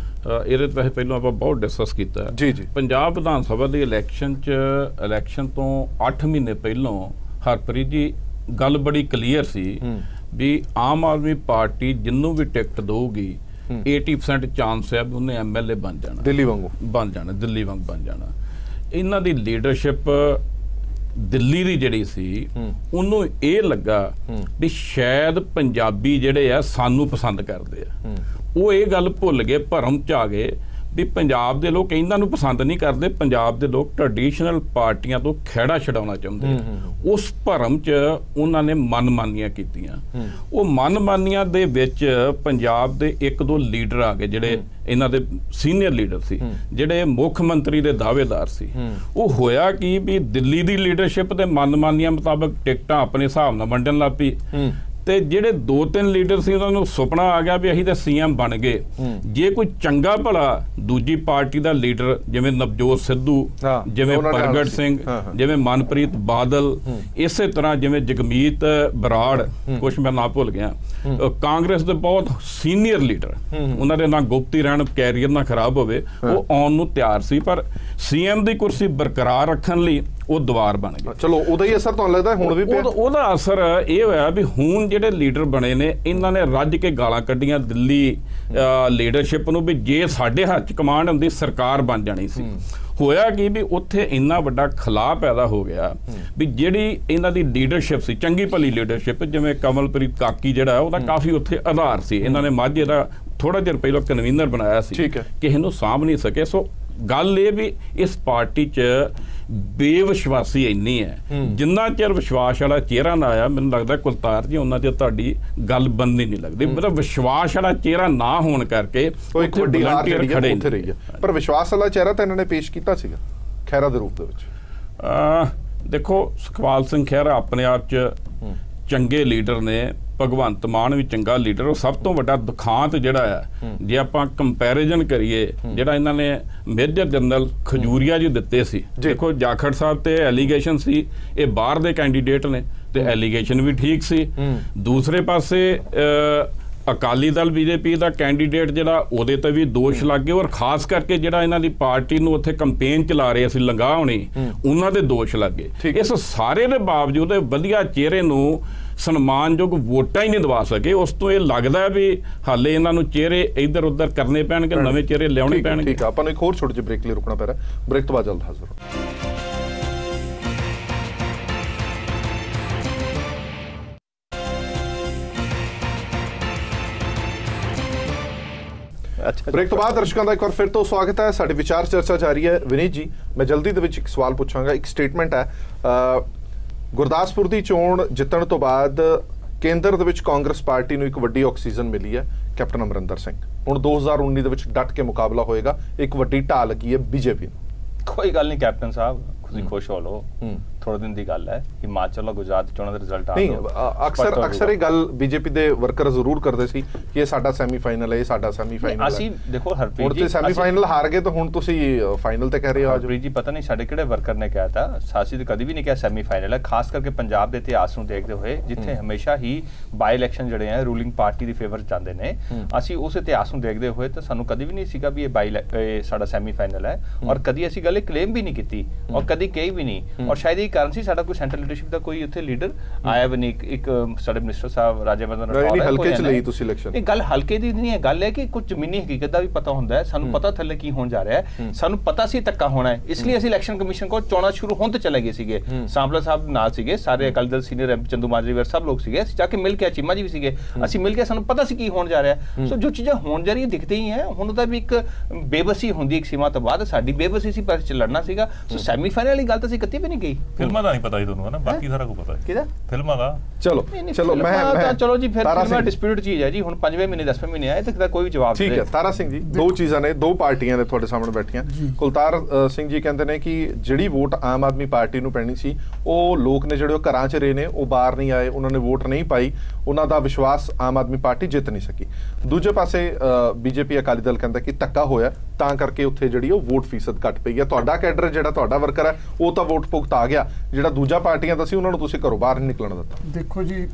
ਇਹਦੇ ਵੈਸੇ ਪਹਿਲਾਂ ਆਪਾਂ ਬਹੁਤ ਡਿਸਕਸ ਕੀਤਾ ਜੀ ਜੀ। ਪੰਜਾਬ ਵਿਧਾਨ ਸਭਾ ਦੀ ਇਲੈਕਸ਼ਨ ਤੋਂ 8 ਮਹੀਨੇ ਪਹਿਲਾਂ ਹਰਪ੍ਰੀਤ ਜੀ ਗੱਲ ਬੜੀ ਕਲੀਅਰ ਸੀ ਵੀ ਆਮ ਆਦਮੀ ਪਾਰਟੀ ਜਿਹਨੂੰ ਵੀ ਟਿਕਟ ਦਊਗੀ 80% ਚਾਂਸ ਹੈ ਵੀ ਉਹਨੇ MLA ਬਣ ਜਾਣਾ, ਦਿੱਲੀ ਵਾਂਗੂ ਬਣ ਜਾਣਾ, ਦਿੱਲੀ ਵਾਂਗ ਬਣ ਜਾਣਾ। ਇਹਨਾਂ ਦੀ ਲੀਡਰਸ਼ਿਪ ਦਿੱਲੀ ਦੀ ਜਿਹੜੀ ਸੀ, ਉਹਨੂੰ ਇਹ ਲੱਗਾ ਵੀ ਸ਼ਾਇਦ ਪੰਜਾਬੀ ਜਿਹੜੇ ਆ ਸਾਨੂੰ ਪਸੰਦ ਕਰਦੇ ਆ। ਉਹ ਇਹ ਗੱਲ ਭੁੱਲ ਗਏ, ਭਰਮ ਚ ਆ ਗਏ ਵੀ ਪੰਜਾਬ ਦੇ ਲੋਕ ਇਹਨਾਂ ਨੂੰ ਪਸੰਦ ਨਹੀਂ ਕਰਦੇ, ਪੰਜਾਬ ਦੇ ਲੋਕ ਟ੍ਰੈਡੀਸ਼ਨਲ ਪਾਰਟੀਆਂ ਤੋਂ ਖਹਿੜਾ ਛਡਾਉਣਾ ਚਾਹੁੰਦੇ ਆ। ਉਸ ਭਰਮ ਚ ਉਹਨਾਂ ਨੇ ਮਨਮਾਨੀਆਂ ਕੀਤੀਆਂ। ਉਹ ਮਨਮਾਨੀਆਂ ਦੇ ਵਿੱਚ ਪੰਜਾਬ ਦੇ 1-2 ਲੀਡਰ ਆ ਗਏ ਜਿਹੜੇ ਇਹਨਾਂ ਦੇ ਸੀਨੀਅਰ ਲੀਡਰ ਸੀ, ਜਿਹੜੇ ਮੁੱਖ ਮੰਤਰੀ ਦੇ ਦਾਅਵੇਦਾਰ ਸੀ। ਉਹ ਹੋਇਆ ਕਿ ਵੀ ਦਿੱਲੀ ਦੀ ਲੀਡਰਸ਼ਿਪ ਦੇ ਮਨਮਾਨੀਆਂ ਮੁਤਾਬਕ ਟਿਕਟਾਂ ਆਪਣੇ ਹਿਸਾਬ ਨਾਲ ਵੰਡਣ ਲੱਗ ਪਈ, ਤੇ ਜਿਹੜੇ 2-3 ਲੀਡਰ ਸੀ ਉਹਨਾਂ ਨੂੰ ਸੁਪਨਾ ਆ ਗਿਆ ਵੀ ਅਸੀਂ ਤਾਂ CM ਬਣ ਗਏ। ਜੇ ਕੋਈ ਚੰਗਾ ਭਲਾ ਦੂਜੀ ਪਾਰਟੀ ਦਾ ਲੀਡਰ ਜਿਵੇਂ ਨਵਜੋਤ ਸਿੱਧੂ, ਜਿਵੇਂ ਪ੍ਰਗਟ ਸਿੰਘ, ਜਿਵੇਂ ਮਨਪ੍ਰੀਤ ਬਾਦਲ, ਇਸੇ ਤਰ੍ਹਾਂ ਜਿਵੇਂ ਜਗਮੀਤ ਬਰਾੜ, ਕੁਛ ਮੈਂ ਨਾ ਭੁੱਲ ਗਿਆ, ਕਾਂਗਰਸ ਦੇ ਬਹੁਤ ਸੀਨੀਅਰ ਲੀਡਰ, ਉਹਨਾਂ ਦੇ ਨਾਲ ਗੁਪਤੀ ਰਹਿਣ, ਕੈਰੀਅਰ ਨਾ ਖਰਾਬ ਹੋਵੇ, ਉਹ ਆਉਣ ਨੂੰ ਤਿਆਰ ਸੀ, ਪਰ CM ਦੀ ਕੁਰਸੀ ਬਰਕਰਾਰ ਰੱਖਣ ਲਈ ਉਹ ਦੀਵਾਰ ਬਣ ਗਏ। ਚਲੋ ਉਹਦਾ ਹੀ ਅਸਰ ਤੁਹਾਨੂੰ ਲੱਗਦਾ ਹੁਣ ਵੀ ਪਿਆ? ਉਹਦਾ ਅਸਰ ਇਹ ਹੋਇਆ ਵੀ ਹੁਣ ਜਿਹੜੇ ਲੀਡਰ ਬਣੇ ਨੇ, ਇਹਨਾਂ ਨੇ ਰੱਜ ਕੇ ਗਾਲਾਂ ਕੱਢੀਆਂ ਦਿੱਲੀ ਲੀਡਰਸ਼ਿਪ ਨੂੰ ਵੀ ਜੇ ਸਾਡੇ ਹੱਥ 'ਚ ਕਮਾਂਡ ਹੁੰਦੀ ਸਰਕਾਰ ਬਣ ਜਾਣੀ ਸੀ। ਹੋਇਆ ਕਿ ਵੀ ਉੱਥੇ ਇੰਨਾ ਵੱਡਾ ਖਲਾਅ ਪੈਦਾ ਹੋ ਗਿਆ ਵੀ ਜਿਹੜੀ ਇਹਨਾਂ ਦੀ ਲੀਡਰਸ਼ਿਪ ਸੀ, ਚੰਗੀ ਭਲੀ ਲੀਡਰਸ਼ਿਪ, ਜਿਵੇਂ ਕਮਲਪ੍ਰੀਤ ਕਾਕੀ ਜਿਹੜਾ ਉਹਦਾ ਕਾਫੀ ਉੱਥੇ ਆਧਾਰ ਸੀ, ਇਹਨਾਂ ਨੇ ਮਾਝੇ ਦਾ ਥੋੜਾ ਚਿਰ ਪਹਿਲਾਂ ਕਨਵੀਨਰ ਬਣਾਇਆ ਸੀ, ਕਿਸੇ ਨੂੰ ਸਾਂਭ ਨਹੀਂ ਸਕੇ। ਸੋ ਗੱਲ ਇਹ ਵੀ ਇਸ ਪਾਰਟੀ 'ਚ ਬੇਵਿਸ਼ਵਾਸੀ ਇੰਨੀ ਹੈ, ਜਿੰਨਾ ਚਿਰ ਵਿਸ਼ਵਾਸ ਵਾਲਾ ਚਿਹਰਾ ਨਾ ਆਇਆ, ਮੈਨੂੰ ਲੱਗਦਾ ਕੁਲਤਾਰ ਜੀ ਉਹਨਾਂ 'ਚ ਤੁਹਾਡੀ ਗੱਲ ਬੰਦੀ ਨਹੀਂ ਲੱਗਦੀ। ਮਤਲਬ ਵਿਸ਼ਵਾਸ ਵਾਲਾ ਚਿਹਰਾ ਨਾ ਹੋਣ ਕਰਕੇ ਇੱਕ ਵੱਡੀ ਹਾਰ ਜਿਹੜੀ ਹੈ ਉੱਥੇ ਰਹੀ ਹੈ। ਪਰ ਵਿਸ਼ਵਾਸ ਵਾਲਾ ਚਿਹਰਾ ਤਾਂ ਇਹਨਾਂ ਨੇ ਪੇਸ਼ ਕੀਤਾ ਸੀਗਾ ਖਹਿਰਾ ਦੇ ਰੂਪ ਦੇ ਵਿੱਚ। ਦੇਖੋ ਸੁਖਪਾਲ ਸਿੰਘ ਖਹਿਰਾ ਆਪਣੇ ਆਪ 'ਚ ਚੰਗੇ ਲੀਡਰ ਨੇ, ਭਗਵੰਤ ਮਾਨ ਵੀ ਚੰਗਾ ਲੀਡਰ। ਉਹ ਸਭ ਤੋਂ ਵੱਡਾ ਦੁਖਾਂਤ ਜਿਹੜਾ ਆ, ਜੇ ਆਪਾਂ ਕੰਪੈਰੀਜ਼ਨ ਕਰੀਏ, ਜਿਹੜਾ ਇਹਨਾਂ ਨੇ ਮੇਜਰ ਜਨਰਲ ਖਜੂਰੀਆ ਜੀ ਦਿੱਤੇ ਸੀ, ਦੇਖੋ ਜਾਖੜ ਸਾਹਿਬ ਤੇ ਐਲੀਗੇਸ਼ਨ ਸੀ, ਇਹ ਬਾਹਰ ਦੇ ਕੈਂਡੀਡੇਟ ਨੇ ਤੇ ਐਲੀਗੇਸ਼ਨ ਵੀ ਠੀਕ ਸੀ। ਦੂਸਰੇ ਪਾਸੇ ਅਕਾਲੀ ਦਲ BJP ਦਾ ਕੈਂਡੀਡੇਟ ਜਿਹੜਾ, ਉਹਦੇ ਤੇ ਵੀ ਦੋਸ਼ ਲੱਗ ਗਏ, ਔਰ ਖਾਸ ਕਰਕੇ ਜਿਹੜਾ ਇਹਨਾਂ ਦੀ ਪਾਰਟੀ ਨੂੰ ਉੱਥੇ ਕੰਪੇਨ ਚਲਾ ਰਹੇ ਸੀ ਲੰਗਾ ਹੋਣੀ, ਉਹਨਾਂ ਦੇ ਦੋਸ਼ ਲੱਗ ਗਏ। ਇਸ ਸਾਰੇ ਦੇ ਬਾਵਜੂਦ ਵਧੀਆ ਚਿਹਰੇ ਨੂੰ ਸਨਮਾਨਯੋਗ ਵੋਟਾਂ ਹੀ ਨਹੀਂ ਦਵਾ ਸਕੇ। ਉਸ ਤੋਂ ਇਹ ਲੱਗਦਾ ਵੀ ਹਾਲੇ ਇਹਨਾਂ ਨੂੰ ਚਿਹਰੇ ਇੱਧਰ ਉੱਧਰ ਕਰਨੇ ਪੈਣਗੇ, ਨਵੇਂ ਚਿਹਰੇ ਲਿਆਉਣੇ ਪੈਣਗੇ। ਠੀਕ ਆ, ਆਪਾਂ ਨੂੰ ਇੱਕ ਹੋਰ ਛੋਟੇ ਜਿਹੇ ਬ੍ਰੇਕ ਲਈ ਰੁਕਣਾ ਪੈ ਰਿਹਾ। ਬ੍ਰੇਕ ਤੋਂ ਬਾਅਦ ਜਲਦ ਹਾਜ਼ਰ ਹੋ। ਬ੍ਰੇਕ ਤੋਂ ਬਾਅਦ ਦਰਸ਼ਕਾਂ ਦਾ ਇੱਕ ਵਾਰ ਫਿਰ ਤੋਂ ਸਵਾਗਤ ਹੈ। ਸਾਡੀ ਵਿਚਾਰ ਚਰਚਾ ਜਾਰੀ ਹੈ। ਵਿਨੀਤ ਜੀ, ਮੈਂ ਜਲਦੀ ਦੇ ਵਿੱਚ ਇੱਕ ਸਵਾਲ ਪੁੱਛਾਂਗਾ। ਇੱਕ ਸਟੇਟਮੈਂਟ ਹੈ, ਗੁਰਦਾਸਪੁਰ ਦੀ ਚੋਣ ਜਿੱਤਣ ਤੋਂ ਬਾਅਦ ਕੇਂਦਰ ਦੇ ਵਿੱਚ ਕਾਂਗਰਸ ਪਾਰਟੀ ਨੂੰ ਇੱਕ ਵੱਡੀ ਆਕਸੀਜਨ ਮਿਲੀ ਹੈ ਕੈਪਟਨ ਅਮਰਿੰਦਰ ਸਿੰਘ। ਹੁਣ 2019 ਦੇ ਵਿੱਚ ਡਟ ਕੇ ਮੁਕਾਬਲਾ ਹੋਏਗਾ, ਇੱਕ ਵੱਡੀ ਢਾਲ ਲੱਗੀ ਹੈ BJP ਨੂੰ। ਕੋਈ ਗੱਲ ਨਹੀਂ ਕੈਪਟਨ ਸਾਹਿਬ, ਤੁਸੀਂ ਖੁਸ਼ ਹੋ ਲਓ, ਥੋੜੇ ਦਿਨ ਦੀ ਗੱਲ ਹੈ। ਹਿਮਾਚਲ ਔਰ ਗੁਜਰਾਤ ਚੋਣਾਂ ਦੇ ਰਿਜ਼ਲਟ ਆ ਨਹੀਂ, ਅਕਸਰ ਇਹ ਗੱਲ BJP ਦੇ ਵਰਕਰ ਜ਼ਰੂਰ ਕਰਦੇ ਸੀ ਕਿ ਇਹ ਸਾਡਾ ਸੈਮੀਫਾਈਨਲ ਹੈ, ਇਹ ਸਾਡਾ ਸੈਮੀਫਾਈਨਲ। ਅਸੀਂ ਦੇਖੋ ਹਰਪ੍ਰੀਤ ਜੀ, ਹੁਣ ਸੈਮੀਫਾਈਨਲ ਹਾਰ ਗਏ ਤਾਂ ਹੁਣ ਤੁਸੀਂ ਫਾਈਨਲ ਤੇ ਕਹਿ ਰਹੇ ਹੋ। ਹਰਪ੍ਰੀਤ ਜੀ, ਪਤਾ ਨਹੀਂ ਸਾਡੇ ਕਿਹੜੇ ਵਰਕਰ ਨੇ ਕਿਹਾ ਤਾਂ, ਅਸੀਂ ਤਾਂ ਕਦੀ ਵੀ ਨਹੀਂ ਕਿਹਾ ਸੈਮੀਫਾਈਨਲ ਹੈ। ਖਾਸ ਕਰਕੇ ਪੰਜਾਬ ਦੇ ਇਤਿਹਾਸ ਨੂੰ ਦੇਖਦੇ ਹੋਏ, ਜਿੱਥੇ ਹਮੇਸ਼ਾ ਹੀ ਬਾਈ ਇਲੈਕਸ਼ਨ ਜਿਹੜੇ ਆ ਰੂਲਿੰਗ ਪਾਰਟੀ ਦੀ ਫੇਵਰ ਜਾਂਦੇ ਨੇ, ਅਸੀਂ ਉਸ ਇਤਿਹਾਸ ਨੂੰ ਦੇਖਦੇ ਹੋਏ ਤਾਂ ਸਾਨੂੰ ਕਦੀ ਵੀ ਨਹੀਂ ਸੀਗਾ ਵੀ ਇਹ ਸਾਡਾ ਸੈਮੀਫਾਈਨਲ ਹੈ, ਔਰ ਕਦੀ ਅਸੀਂ ਗੱਲ ਕਲੇਮ ਵੀ ਨਹੀਂ ਕੀਤੀ ਔਰ ਕਦੀ ਕਹੀ ਵੀ ਨਹੀਂ। ਔਰ ਸ਼ਾਇਦ ਇਹ ਕਾਰਨ ਸੀ ਸਾਡਾ ਕੋਈ ਸੈਂਟਰਲ ਲੀਡਰਸ਼ਿਪ ਦਾ ਕੋਈ ਉੱਥੇ ਲੀਡਰ ਆਇਆ ਵੀ ਨਹੀਂ। ਇੱਕ ਸਾਡੇ ਮਿਨਿਸਟਰ ਸਾਹਿਬ ਰਾਜੇਵਰਧਨ ਹਲਕੇ ਚ ਲਈ ਤੁਸੀਂ ਇਲੈਕਸ਼ਨ। ਇਹ ਗੱਲ ਹਲਕੇ ਦੀ ਨਹੀਂ ਹੈ, ਗੱਲ ਹੈ ਕਿ ਕੁਝ ਜ਼ਮੀਨੀ ਹਕੀਕਤ ਦਾ ਵੀ ਪਤਾ ਹੁੰਦਾ ਹੈ। ਸਾਨੂੰ ਪਤਾ ਥੱਲੇ ਕੀ ਹੋਣ ਜਾ ਰਿਹਾ ਹੈ, ਸਾਨੂੰ ਪਤਾ ਸੀ ਧੱਕਾ ਹੋਣਾ ਹੈ, ਇਸ ਲਈ ਅਸੀਂ ਇਲੈਕਸ਼ਨ ਕਮਿਸ਼ਨ ਕੋਲ ਚੋਣਾਂ ਸ਼ੁਰੂ ਹੋਣ ਤੇ ਚਲੇ ਗਏ ਸੀਗੇ। ਸਾਂਪਲਾ ਸਾਹਿਬ ਨਾਲ ਸੀਗੇ, ਸਾਰੇ ਅਕਾਲੀ ਦਲ ਸੀਨੀਅਰ MP ਚੰਦੂ ਮਾਜਰੀ ਵਰ ਸਭ ਲੋਕ ਸੀਗੇ, ਅਸੀਂ ਜਾ ਕੇ ਮਿਲ ਕੇ, ਚੀਮਾ ਜੀ ਵੀ ਸੀਗੇ, ਅਸੀਂ ਮਿਲ ਕੇ, ਸਾਨੂੰ ਪਤਾ ਸੀ ਕੀ ਹੋਣ ਜਾ ਰਿਹਾ। ਸੋ ਜੋ ਚੀਜ਼ਾਂ ਹੋਣ ਜਾ ਰਹੀਆਂ ਦਿਖਦੀ ਹੀ ਹੈ। ਹੁਣ ਉਹਦਾ ਵੀ ਇੱਕ ਬੇਬਸੀ ਹੁੰਦੀ ਇੱਕ ਸੀਮਾ ਤੋਂ ਬਾਅਦ, ਸਾਡੀ ਬੇਬਸੀ ਸੀ ਪਰ ਲੜਨਾ ਸੀਗਾ। ਸੋ ਸੈਮੀਫਾਈਨਲ ਵਾਲੀ ਗੱਲ ਤਾਂ ਅਸੀਂ ਕਿਤੇ ਵੀ ਨਹੀਂ ਗਈ। ਫਿਲਮਾਂ ਦਾ ਨਹੀਂ ਪਤਾ ਜੀ ਤੁਹਾਨੂੰ, ਹੈ ਨਾ, ਬਾਕੀ ਸਾਰਾ ਕੁਝ ਪਤਾ ਹੈ। ਕਿਹਦਾ ਫਿਲਮਾਂ ਦਾ? ਚਲੋ ਮੈਂ ਚਲੋ ਜੀ, ਫਿਰ ਫਿਲਮਾਂ ਡਿਸਪਿਊਟ ਚੀਜ਼ ਹੈ ਜੀ। ਹੁਣ 5ਵੇਂ ਮਹੀਨੇ 10ਵੇਂ ਮਹੀਨੇ ਆਏ ਤਾਂ ਕੋਈ ਜਵਾਬ ਨਹੀਂ। ਠੀਕ ਹੈ ਤਾਰਾ ਸਿੰਘ ਜੀ, ਦੋ ਚੀਜ਼ਾਂ ਨੇ, ਦੋ ਪਾਰਟੀਆਂ ਨੇ ਤੁਹਾਡੇ ਸਾਹਮਣੇ ਬੈਠੀਆਂ। ਕੁਲਤਾਰ ਸਿੰਘ ਜੀ ਕਹਿੰਦੇ ਨੇ ਕਿ ਜਿਹੜੀ ਵੋਟ ਆਮ ਆਦਮੀ ਪਾਰਟੀ ਨੂੰ ਪੈਣੀ ਸੀ, ਉਹ ਲੋਕ ਨੇ ਜਿਹੜੇ ਉਹ ਘਰਾਂ 'ਚ ਰਹੇ ਨੇ, ਉਹ ਬਾਹਰ ਨਹੀਂ ਆਏ, ਉਹਨਾਂ ਨੇ ਵੋਟ ਨਹੀਂ ਪਾਈ, ਉਹਨਾਂ ਦਾ ਵਿਸ਼ਵਾਸ ਆਮ ਆਦਮੀ ਪਾਰਟੀ ਜਿੱਤ ਨਹੀਂ ਸਕੀ। ਦੂਜੇ ਪਾਸੇ BJP ਅਕਾਲੀ ਦਲ ਕਹਿੰਦਾ ਕਿ ਧੱਕਾ ਹੋਇਆ, ਤਾਂ ਕਰਕੇ ਉੱਥੇ ਜਿਹੜੀ ਉਹ ਵੋਟ ਫੀਸਦ ਘੱਟ ਪਈ ਹੈ। ਤੁਹਾਡਾ ਕੈਡਰ ਜਿਹੜਾ ਤੁਹਾਡਾ ਵਰਕਰ ਹੈ ਉਹ ਤਾਂ ਵੋਟ ਭੁਗਤ ਆ ਗਿਆ, ਜਿਹੜਾ ਦੂਜਾ ਪਾਰਟੀਆਂ ਦਾ ਸੀ ਉਹਨਾਂ ਨੂੰ ਤੁਸੀਂ ਘਰੋਂ ਬਾਹਰ ਨਹੀਂ ਨਿਕਲਣ ਦਿੱਤਾ। ਦੇਖੋ ਜੀ,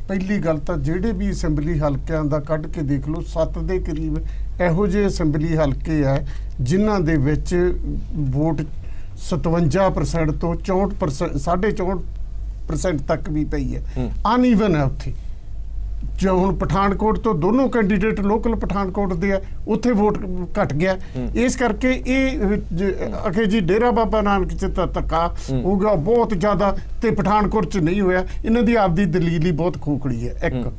ਪਹਿਲੀ ਗੱਲ ਤਾਂ ਜਿਹੜੇ ਵੀ ਅਸੈਂਬਲੀ ਹਲਕਿਆਂ ਦਾ ਕੱਢ ਕੇ ਦੇਖ ਲਓ, 7 ਦੇ ਕਰੀਬ ਇਹੋ ਜਿਹੇ ਅਸੈਂਬਲੀ ਹਲਕੇ ਆ ਜਿਨ੍ਹਾਂ ਦੇ ਵਿੱਚ ਵੋਟ 57% ਤੋਂ 64%, 64% ਤੱਕ ਵੀ ਪਈ ਹੈ। ਅਨਈਵਨ ਹੈ ਉੱਥੇ। ਜੋ ਹੁਣ ਪਠਾਨਕੋਟ ਤੋਂ ਦੋਨੋਂ ਕੈਂਡੀਡੇਟ ਲੋਕਲ ਪਠਾਨਕੋਟ ਦੇ ਆ, ਉੱਥੇ ਵੋਟ ਘਟ ਗਿਆ। ਇਸ ਕਰਕੇ ਇਹ ਅਖੇ ਜੀ ਡੇਰਾ ਬਾਬਾ ਨਾਨਕ ਚ ਤਾਂ ਧੱਕਾ ਹੋ ਗਿਆ ਬਹੁਤ ਜ਼ਿਆਦਾ, ਤੇ ਪਠਾਨਕੋਟ ਚ ਨਹੀਂ ਹੋਇਆ। ਇਹਨਾਂ ਦੀ ਆਪਦੀ ਦਲੀਲ ਹੀ ਬਹੁਤ ਖੋਖੜੀ ਹੈ। ਇੱਕ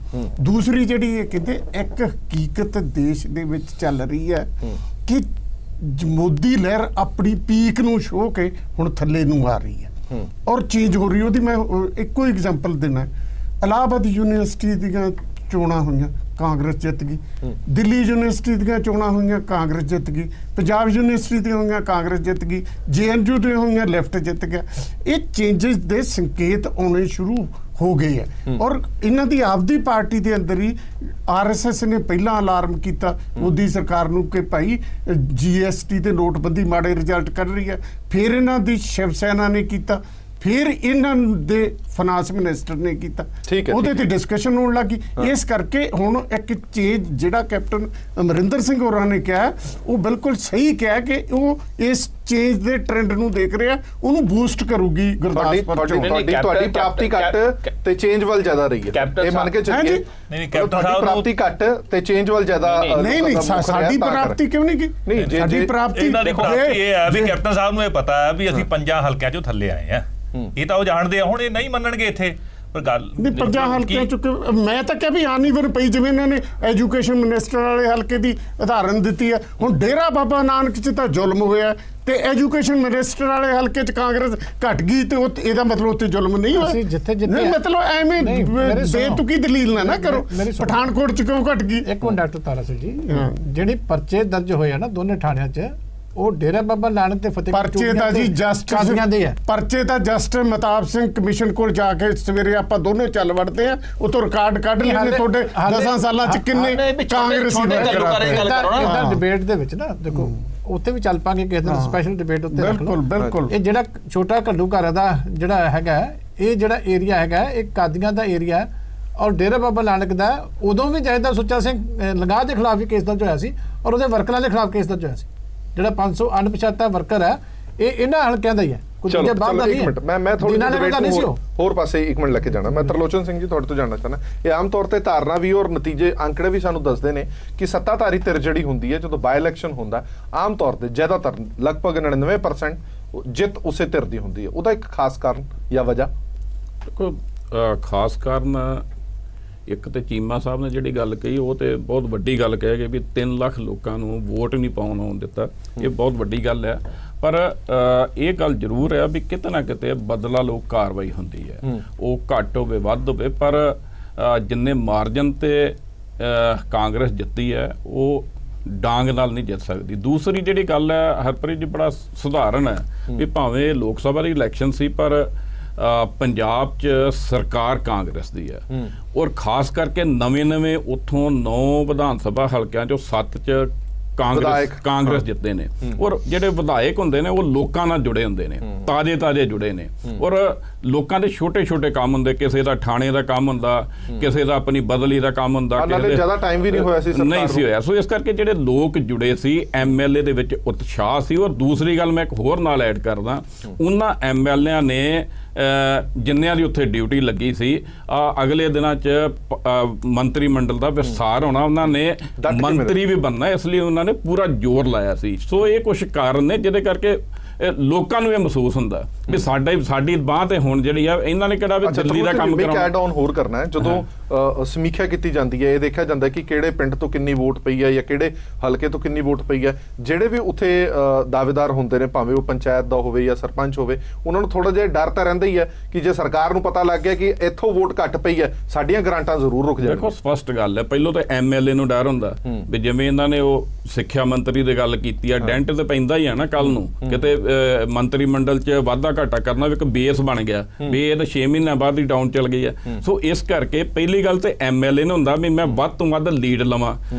ਦੂਸਰੀ ਜਿਹੜੀ ਇਹ ਕਹਿੰਦੇ, ਇੱਕ ਹਕੀਕਤ ਦੇਸ਼ ਦੇ ਵਿੱਚ ਚੱਲ ਰਹੀ ਹੈ ਕਿ ਮੋਦੀ ਲਹਿਰ ਆਪਣੀ ਪੀਕ ਨੂੰ ਛੋਹ ਕੇ ਹੁਣ ਥੱਲੇ ਨੂੰ ਆ ਰਹੀ ਹੈ ਔਰ ਚੇਂਜ ਹੋ ਰਹੀ। ਉਹਦੀ ਮੈਂ ਇੱਕੋ ਐਗਜ਼ਾਮਪਲ ਦੇਣਾ। ਇਲਾਹਾਬਾਦ ਯੂਨੀਵਰਸਿਟੀ ਦੀਆਂ ਚੋਣਾਂ ਹੋਈਆਂ, ਕਾਂਗਰਸ ਜਿੱਤ ਗਈ। ਦਿੱਲੀ ਯੂਨੀਵਰਸਿਟੀ ਦੀਆਂ ਚੋਣਾਂ ਹੋਈਆਂ, ਕਾਂਗਰਸ ਜਿੱਤ ਗਈ। ਪੰਜਾਬ ਯੂਨੀਵਰਸਿਟੀ ਦੀਆਂ ਹੋਈਆਂ, ਕਾਂਗਰਸ ਜਿੱਤ ਗਈ। JNU ਦੀਆਂ ਹੋਈਆਂ, ਲੈਫਟ ਜਿੱਤ ਗਿਆ। ਇਹ ਚੇਂਜਸ ਦੇ ਸੰਕੇਤ ਆਉਣੇ ਸ਼ੁਰੂ ਹੋ ਗਏ ਹੈ ਔਰ ਇਹਨਾਂ ਦੀ ਆਪਦੀ ਪਾਰਟੀ ਦੇ ਅੰਦਰ ਹੀ RSS ਨੇ ਪਹਿਲਾਂ ਅਲਾਰਮ ਕੀਤਾ ਮੋਦੀ ਸਰਕਾਰ ਨੂੰ ਕਿ ਭਾਈ GST ਤੇ ਨੋਟਬੰਦੀ ਮਾੜੇ ਰਿਜ਼ਲਟ ਕਰ ਰਹੀ ਹੈ। ਫਿਰ ਇਹਨਾਂ ਦੀ ਸ਼ਿਵ ਸੈਨਾ ਨੇ ਕੀਤਾ, ਫਿਰ ਇਹਨਾਂ ਦੇ ਫਾਈਨਾਂਸ ਮਿਨਿਸਟਰ ਨੇ ਕੀਤਾ, ਉਹਦੇ ਤੇ ਡਿਸਕਸ਼ਨ ਹੋਣ ਲੱਗੀ। ਇਸ ਕਰਕੇ ਹੁਣ ਇੱਕ ਚੇਂਜ ਜਿਹੜਾ ਕੈਪਟਨ ਅਮਰਿੰਦਰ ਸਿੰਘ ਹੋਰਾਂ ਨੇ ਕਿਹਾ, ਉਹ ਬਿਲਕੁਲ ਸਹੀ ਕਿਹਾ ਕਿ ਉਹ ਇਸ ਚੇਂਜ ਦੇ ਟ੍ਰੈਂਡ ਨੂੰ ਦੇਖ ਰਿਹਾ, ਉਹਨੂੰ ਬੂਸਟ ਕਰੂਗੀ। ਗੁਰਦਾਸਪੁਰ ਤੁਹਾਡੀ ਪ੍ਰਾਪਤੀ ਘੱਟ ਤੇ ਚੇਂਜ ਵੱਲ ਜ਼ਿਆਦਾ ਰਹੀ ਹੈ, ਇਹ ਮੰਨ ਕੇ ਚੱਲੀਏ। ਨਹੀਂ, ਕੈਪਟਨ ਸਾਹਿਬ ਪ੍ਰਾਪਤੀ ਘੱਟ ਤੇ ਚੇਂਜ ਵੱਲ ਜ਼ਿਆਦਾ। ਨਹੀਂ, ਸਾਡੀ ਪ੍ਰਾਪਤੀ ਕਿਉਂ ਨਹੀਂ ਗਈ? ਸਾਡੀ ਪ੍ਰਾਪਤੀ ਇਹਨਾਂ ਦੀ ਪ੍ਰਾਪਤੀ ਇਹ ਹੈ ਵੀ ਕੈਪਟਨ ਸਾਹਿਬ ਨੂੰ ਇਹ ਪਤਾ ਹੈ ਵੀ ਅਸੀਂ 5 ਹਲਕਿਆਂ ਚੋਂ ਥੱਲੇ ਆਏ ਆ। ਇਹ ਤਾਂ ਉਹ ਜਾਣਦੇ ਆ। ਹੁਣ ਇਹ ਨਹੀਂ ਮੰਨਣਗੇ ਇੱਥੇ ਪਰ ਗੱਲ ਨਹੀਂ 50 ਹਲਕਿਆਂ ਚੁੱਕੇ ਮੈਂ ਤਾਂ ਕਿਹਾ ਵੀ ਆਉਣ ਨਹੀਂ ਪਈ, ਜਿਵੇਂ ਇਹਨਾਂ ਨੇ ਐਜੂਕੇਸ਼ਨ ਮਿਨਿਸਟਰ ਵਾਲੇ ਹਲਕੇ ਦੀ ਉਦਾਹਰਨ ਦਿੱਤੀ ਹੈ। ਹੁਣ ਡੇਰਾ ਬਾਬਾ ਨਾਨਕ 'ਚ ਤਾਂ ਜ਼ੁਲਮ ਹੋਇਆ ਤੇ ਐਜੂਕੇਸ਼ਨ ਮਿਨਿਸਟਰ ਵਾਲੇ ਹਲਕੇ 'ਚ ਕਾਂਗਰਸ ਘਟ ਗਈ ਤੇ ਇਹਦਾ ਮਤਲਬ ਉੱਥੇ ਜ਼ੁਲਮ ਨਹੀਂ ਹੋਇਆ। ਜਿੱਥੇ ਨਹੀਂ ਮਤਲਬ ਐਵੇਂ ਬੇਤੁਕੀ ਦਲੀਲ ਨਾ ਕਰੋ। ਪਠਾਨਕੋਟ 'ਚ ਕਿਉਂ ਘਟ ਗਈ? ਇੱਕ ਮਿੰਟ ਡਾਕਟਰ ਤਾਰਾ ਸਿੰਘ ਜੀ, ਜਿਹੜੀ ਪਰਚੇ ਦਰਜ ਹੋਏ ਆ ਨਾ ਦੋਨੇ ਥਾਣਿਆਂ 'ਚ, ਉਹ ਡੇਰਾ ਬਾਬਾ ਨਾਨਕ ਤੇ ਫਤਿਹਗੜ੍ਹ ਪਰਚੇ ਦਾ ਜੀ ਪਰਚੇ ਤਾਂ ਜਸਟਿਸ ਮਹਿਤਾਬ ਸਿੰਘ ਕਮਿਸ਼ਨ ਕੋਲ ਜਾ ਕੇ ਸਵੇਰੇ ਆਪਾਂ ਦੋਨੋਂ ਚੱਲ ਵੜਦੇ ਆ, ਉਤੋਂ ਰਿਕਾਰਡ ਕੱਢ ਲੈਣੇ ਤੁਹਾਡੇ 10 ਸਾਲਾਂ 'ਚ ਕਿੰਨੇ ਕਾਂਗਰਸੀ ਇਹਦਾ ਡਿਬੇਟ ਦੇ ਵਿੱਚ ਨਾ ਦੇਖੋ ਉੱਥੇ ਵੀ ਚੱਲ ਪਾਂਗੇ ਕਿਸੇ ਦਿਨ ਸਪੈਸ਼ਲ ਡਿਬੇਟ ਉੱਤੇ। ਬਿਲਕੁਲ ਇਹ ਜਿਹੜਾ ਛੋਟਾ ਘੱਲੂਘਾਰਾ ਦਾ ਜਿਹੜਾ ਹੈਗਾ, ਇਹ ਜਿਹੜਾ ਏਰੀਆ ਹੈਗਾ ਇਹ ਕਾਦੀਆਂ ਦਾ ਏਰੀਆ, ਔਰ ਡੇਰਾ ਬਾਬਾ ਨਾਨਕ ਦਾ ਉਦੋਂ ਵੀ ਜਥੇਦਾਰ ਸੁੱਚਾ ਸਿੰਘ ਲੰਗਾਹ ਦੇ ਖਿਲਾਫ ਵੀ ਕੇਸ ਦਰਜ ਹੋਇਆ ਸੀ, ਔਰ ਉਹਦੇ ਵਰਕਰਾਂ ਦੇ ਖਿਲਾਫ ਕੇਸ ਦਰਜ ਹੋਇਆ ਸੀ। ਜਿਹੜਾ 500 ਅਣਪਛਾਤਾ ਵਰਕਰ ਹੈ ਇਹ ਇਹਨਾਂ ਹਲਕਿਆਂ ਦਾ ਹੀ ਹੈ, ਕੁਝ ਬਾਹਰ ਦਾ ਨਹੀਂ ਹੈ। ਮੈਂ ਥੋੜੀ ਜਿਹੀ ਹੋਰ ਪਾਸੇ 1 ਮਿੰਟ ਲੈ ਕੇ ਜਾਣਾ। ਮੈਂ ਤਰਲੋਚਨ ਸਿੰਘ ਜੀ ਤੁਹਾਡੇ ਤੋਂ ਜਾਣਨਾ ਚਾਹੁੰਦਾ, ਇਹ ਆਮ ਤੌਰ ਤੇ ਧਾਰਨਾ ਵੀ ਔਰ ਨਤੀਜੇ ਅੰਕੜੇ ਵੀ ਸਾਨੂੰ ਦੱਸਦੇ ਨੇ ਕਿ ਸੱਤਾਧਾਰੀ ਧਿਰ ਜਿਹੜੀ ਹੁੰਦੀ ਹੈ ਜਦੋਂ ਬਾਈ ਇਲੈਕਸ਼ਨ ਹੁੰਦਾ, ਆਮ ਤੌਰ ਤੇ ਜ਼ਿਆਦਾਤਰ ਲਗਭਗ 99% ਜਿੱਤ ਉਸੇ ਧਿਰ ਦੀ ਹੁੰਦੀ ਹੈ। ਉਹਦਾ ਇੱਕ ਖਾਸ ਕਾਰਨ ਜਾਂ ਵਜ੍ਹਾ? ਦੇਖੋ ਖਾਸ ਕਾਰਨ ਇੱਕ ਤੇ ਚੀਮਾ ਸਾਹਿਬ ਨੇ ਜਿਹੜੀ ਗੱਲ ਕਹੀ ਉਹ ਤੇ ਬਹੁਤ ਵੱਡੀ ਗੱਲ ਕਹਿ ਗਏ ਵੀ 3 ਲੱਖ ਲੋਕਾਂ ਨੂੰ ਵੋਟ ਨਹੀਂ ਪਾਉਣ ਆਉਣ ਦਿੱਤਾ, ਇਹ ਬਹੁਤ ਵੱਡੀ ਗੱਲ ਹੈ। ਪਰ ਇਹ ਗੱਲ ਜ਼ਰੂਰ ਹੈ ਵੀ ਕਿਤੇ ਨਾ ਕਿਤੇ ਬਦਲਾ ਲੋਕ ਕਾਰਵਾਈ ਹੁੰਦੀ ਹੈ, ਉਹ ਘੱਟ ਹੋਵੇ ਵੱਧ ਹੋਵੇ, ਪਰ ਜਿੰਨੇ ਮਾਰਜਨ ਤੇ ਕਾਂਗਰਸ ਜਿੱਤੀ ਹੈ ਉਹ ਡਾਂਗ ਨਾਲ ਨਹੀਂ ਜਿੱਤ ਸਕਦੀ। ਦੂਸਰੀ ਜਿਹੜੀ ਗੱਲ ਹੈ ਹਰਪ੍ਰੀਤ ਜੀ, ਬੜਾ ਸੁਧਾਰਨ ਹੈ ਵੀ ਭਾਵੇਂ ਲੋਕ ਸਭਾ ਦੀ ਇਲੈਕਸ਼ਨ ਸੀ ਪਰ ਪੰਜਾਬ 'ਚ ਸਰਕਾਰ ਕਾਂਗਰਸ ਦੀ ਹੈ, ਔਰ ਖਾਸ ਕਰਕੇ ਨਵੇਂ ਉੱਥੋਂ 9 ਵਿਧਾਨ ਸਭਾ ਹਲਕਿਆਂ 'ਚੋਂ 7 'ਚ ਕਾਂਗਰਸ ਜਿੱਤੇ ਨੇ, ਔਰ ਜਿਹੜੇ ਵਿਧਾਇਕ ਹੁੰਦੇ ਨੇ ਉਹ ਲੋਕਾਂ ਨਾਲ ਜੁੜੇ ਹੁੰਦੇ ਨੇ, ਤਾਜ਼ੇ ਜੁੜੇ ਨੇ, ਔਰ ਲੋਕਾਂ ਦੇ ਛੋਟੇ ਕੰਮ ਹੁੰਦੇ, ਕਿਸੇ ਦਾ ਥਾਣੇ ਦਾ ਕੰਮ ਹੁੰਦਾ, ਕਿਸੇ ਦਾ ਆਪਣੀ ਬਦਲੀ ਦਾ ਕੰਮ ਹੁੰਦਾ, ਜ਼ਿਆਦਾ ਟਾਈਮ ਵੀ ਨਹੀਂ ਹੋਇਆ ਸੀ, ਨਹੀਂ ਸੀ ਹੋਇਆ। ਸੋ ਇਸ ਕਰਕੇ ਜਿਹੜੇ ਲੋਕ ਜੁੜੇ ਸੀ, ਐਮਐਲਏ ਦੇ ਵਿੱਚ ਉਤਸ਼ਾਹ ਸੀ। ਔਰ ਦੂਸਰੀ ਗੱਲ ਮੈਂ ਇੱਕ ਹੋਰ ਨਾਲ ਐਡ ਕਰਦਾ, ਉਹਨਾਂ ਐਮਐਲਏਆਂ ਨੇ ਜਿੰਨਿਆਂ ਦੀ ਉੱਥੇ ਡਿਊਟੀ ਲੱਗੀ ਸੀ, ਅਗਲੇ ਦਿਨਾਂ 'ਚ ਮੰਤਰੀ ਮੰਡਲ ਦਾ ਵਿਸਥਾਰ ਹੋਣਾ, ਉਹਨਾਂ ਨੇ ਮੰਤਰੀ ਵੀ ਬਣਨਾ, ਇਸ ਲਈ ਉਹਨਾਂ ਨੇ ਪੂਰਾ ਜ਼ੋਰ ਲਾਇਆ ਸੀ। ਸੋ ਇਹ ਕੁਝ ਕਾਰਨ ਨੇ ਜਿਹਦੇ ਕਰਕੇ ਲੋਕਾਂ ਨੂੰ ਇਹ ਮਹਿਸੂਸ ਹੁੰਦਾ ਵੀ ਸਾਡੀ ਬਾਂਹ ਤੇ ਹੁਣ ਜਿਹੜੀ ਆ ਇਹਨਾਂ ਨੇ ਕਿਹੜਾ ਵੀ ਦਿੱਲੀ ਦਾ ਕੰਮ ਕਰਾਉਣਾ। ਐਡ ਆਨ ਹੋਰ ਕਰਨਾ ਹੈ, ਜਦੋਂ ਸਮੀਖਿਆ ਕੀਤੀ ਜਾਂਦੀ ਹੈ ਇਹ ਦੇਖਿਆ ਜਾਂਦਾ ਕਿ ਕਿਹੜੇ ਪਿੰਡ ਤੋਂ ਕਿੰਨੀ ਵੋਟ ਪਈ ਹੈ ਜਾਂ ਕਿਹੜੇ ਹਲਕੇ ਤੋਂ ਕਿੰਨੀ ਵੋਟ ਪਈ ਹੈ। ਜਿਹੜੇ ਵੀ ਉੱਥੇ ਦਾਅਵੇਦਾਰ ਹੁੰਦੇ ਨੇ, ਭਾਵੇਂ ਉਹ ਪੰਚਾਇਤ ਦਾ ਹੋਵੇ ਜਾਂ ਸਰਪੰਚ ਹੋਵੇ, ਉਹਨਾਂ ਨੂੰ ਥੋੜਾ ਜਿਹਾ ਡਰ ਤਾਂ ਰਹਿੰਦਾ ਹੀ ਹੈ ਕਿ ਜੇ ਸਰਕਾਰ ਨੂੰ ਪਤਾ ਲੱਗ ਗਿਆ ਕਿ ਇੱਥੋਂ ਵੋਟ ਘੱਟ ਪਈ ਹੈ, ਸਾਡੀਆਂ ਗ੍ਰਾਂਟਾਂ ਜ਼ਰੂਰ ਰੁਕ ਜਾਣਗੀਆਂ। ਦੇਖੋ ਸਪਸ਼ਟ ਗੱਲ ਹੈ, ਪਹਿਲੋਂ ਤਾਂ ਐਮਐਲਏ ਨੂੰ ਡਰ ਹੁੰਦਾ ਵੀ ਜਿਵੇਂ ਇਹਨਾਂ ਨੇ ਉਹ ਸਿੱਖਿਆ ਮੰਤਰੀ ਦੀ ਗੱਲ ਕੀਤੀ ਆ, ਡੈਂਟ ਤੇ ਪੈਂਦਾ ਹੀ ਆ ਨਾ ਕੱਲ ਨੂੰ ਕਿਤੇ ਮੰਤਰੀ ਮੰਡਲ 'ਚ ਵਾਧਾ ਘਾਟਾ ਕਰਨਾ ਵੀ ਇੱਕ ਬੇਸ ਬਣ ਗਿਆ ਵੀ ਇਹ ਤਾਂ 6 ਮਹੀਨਿਆਂ ਬਾਅਦ ਹੀ ਡਾਊਨ ਚਲ ਗਈ ਆ। ਸੋ ਇਸ ਕਰਕੇ ਪਹਿਲੀ ਗੱਲ ਤੇ ਐਮਐਲਏ ਨੂੰ ਹੁੰਦਾ ਵੀ ਮੈਂ ਵੱਧ ਤੋਂ ਵੱਧ ਲੀਡ ਲਵਾਂ।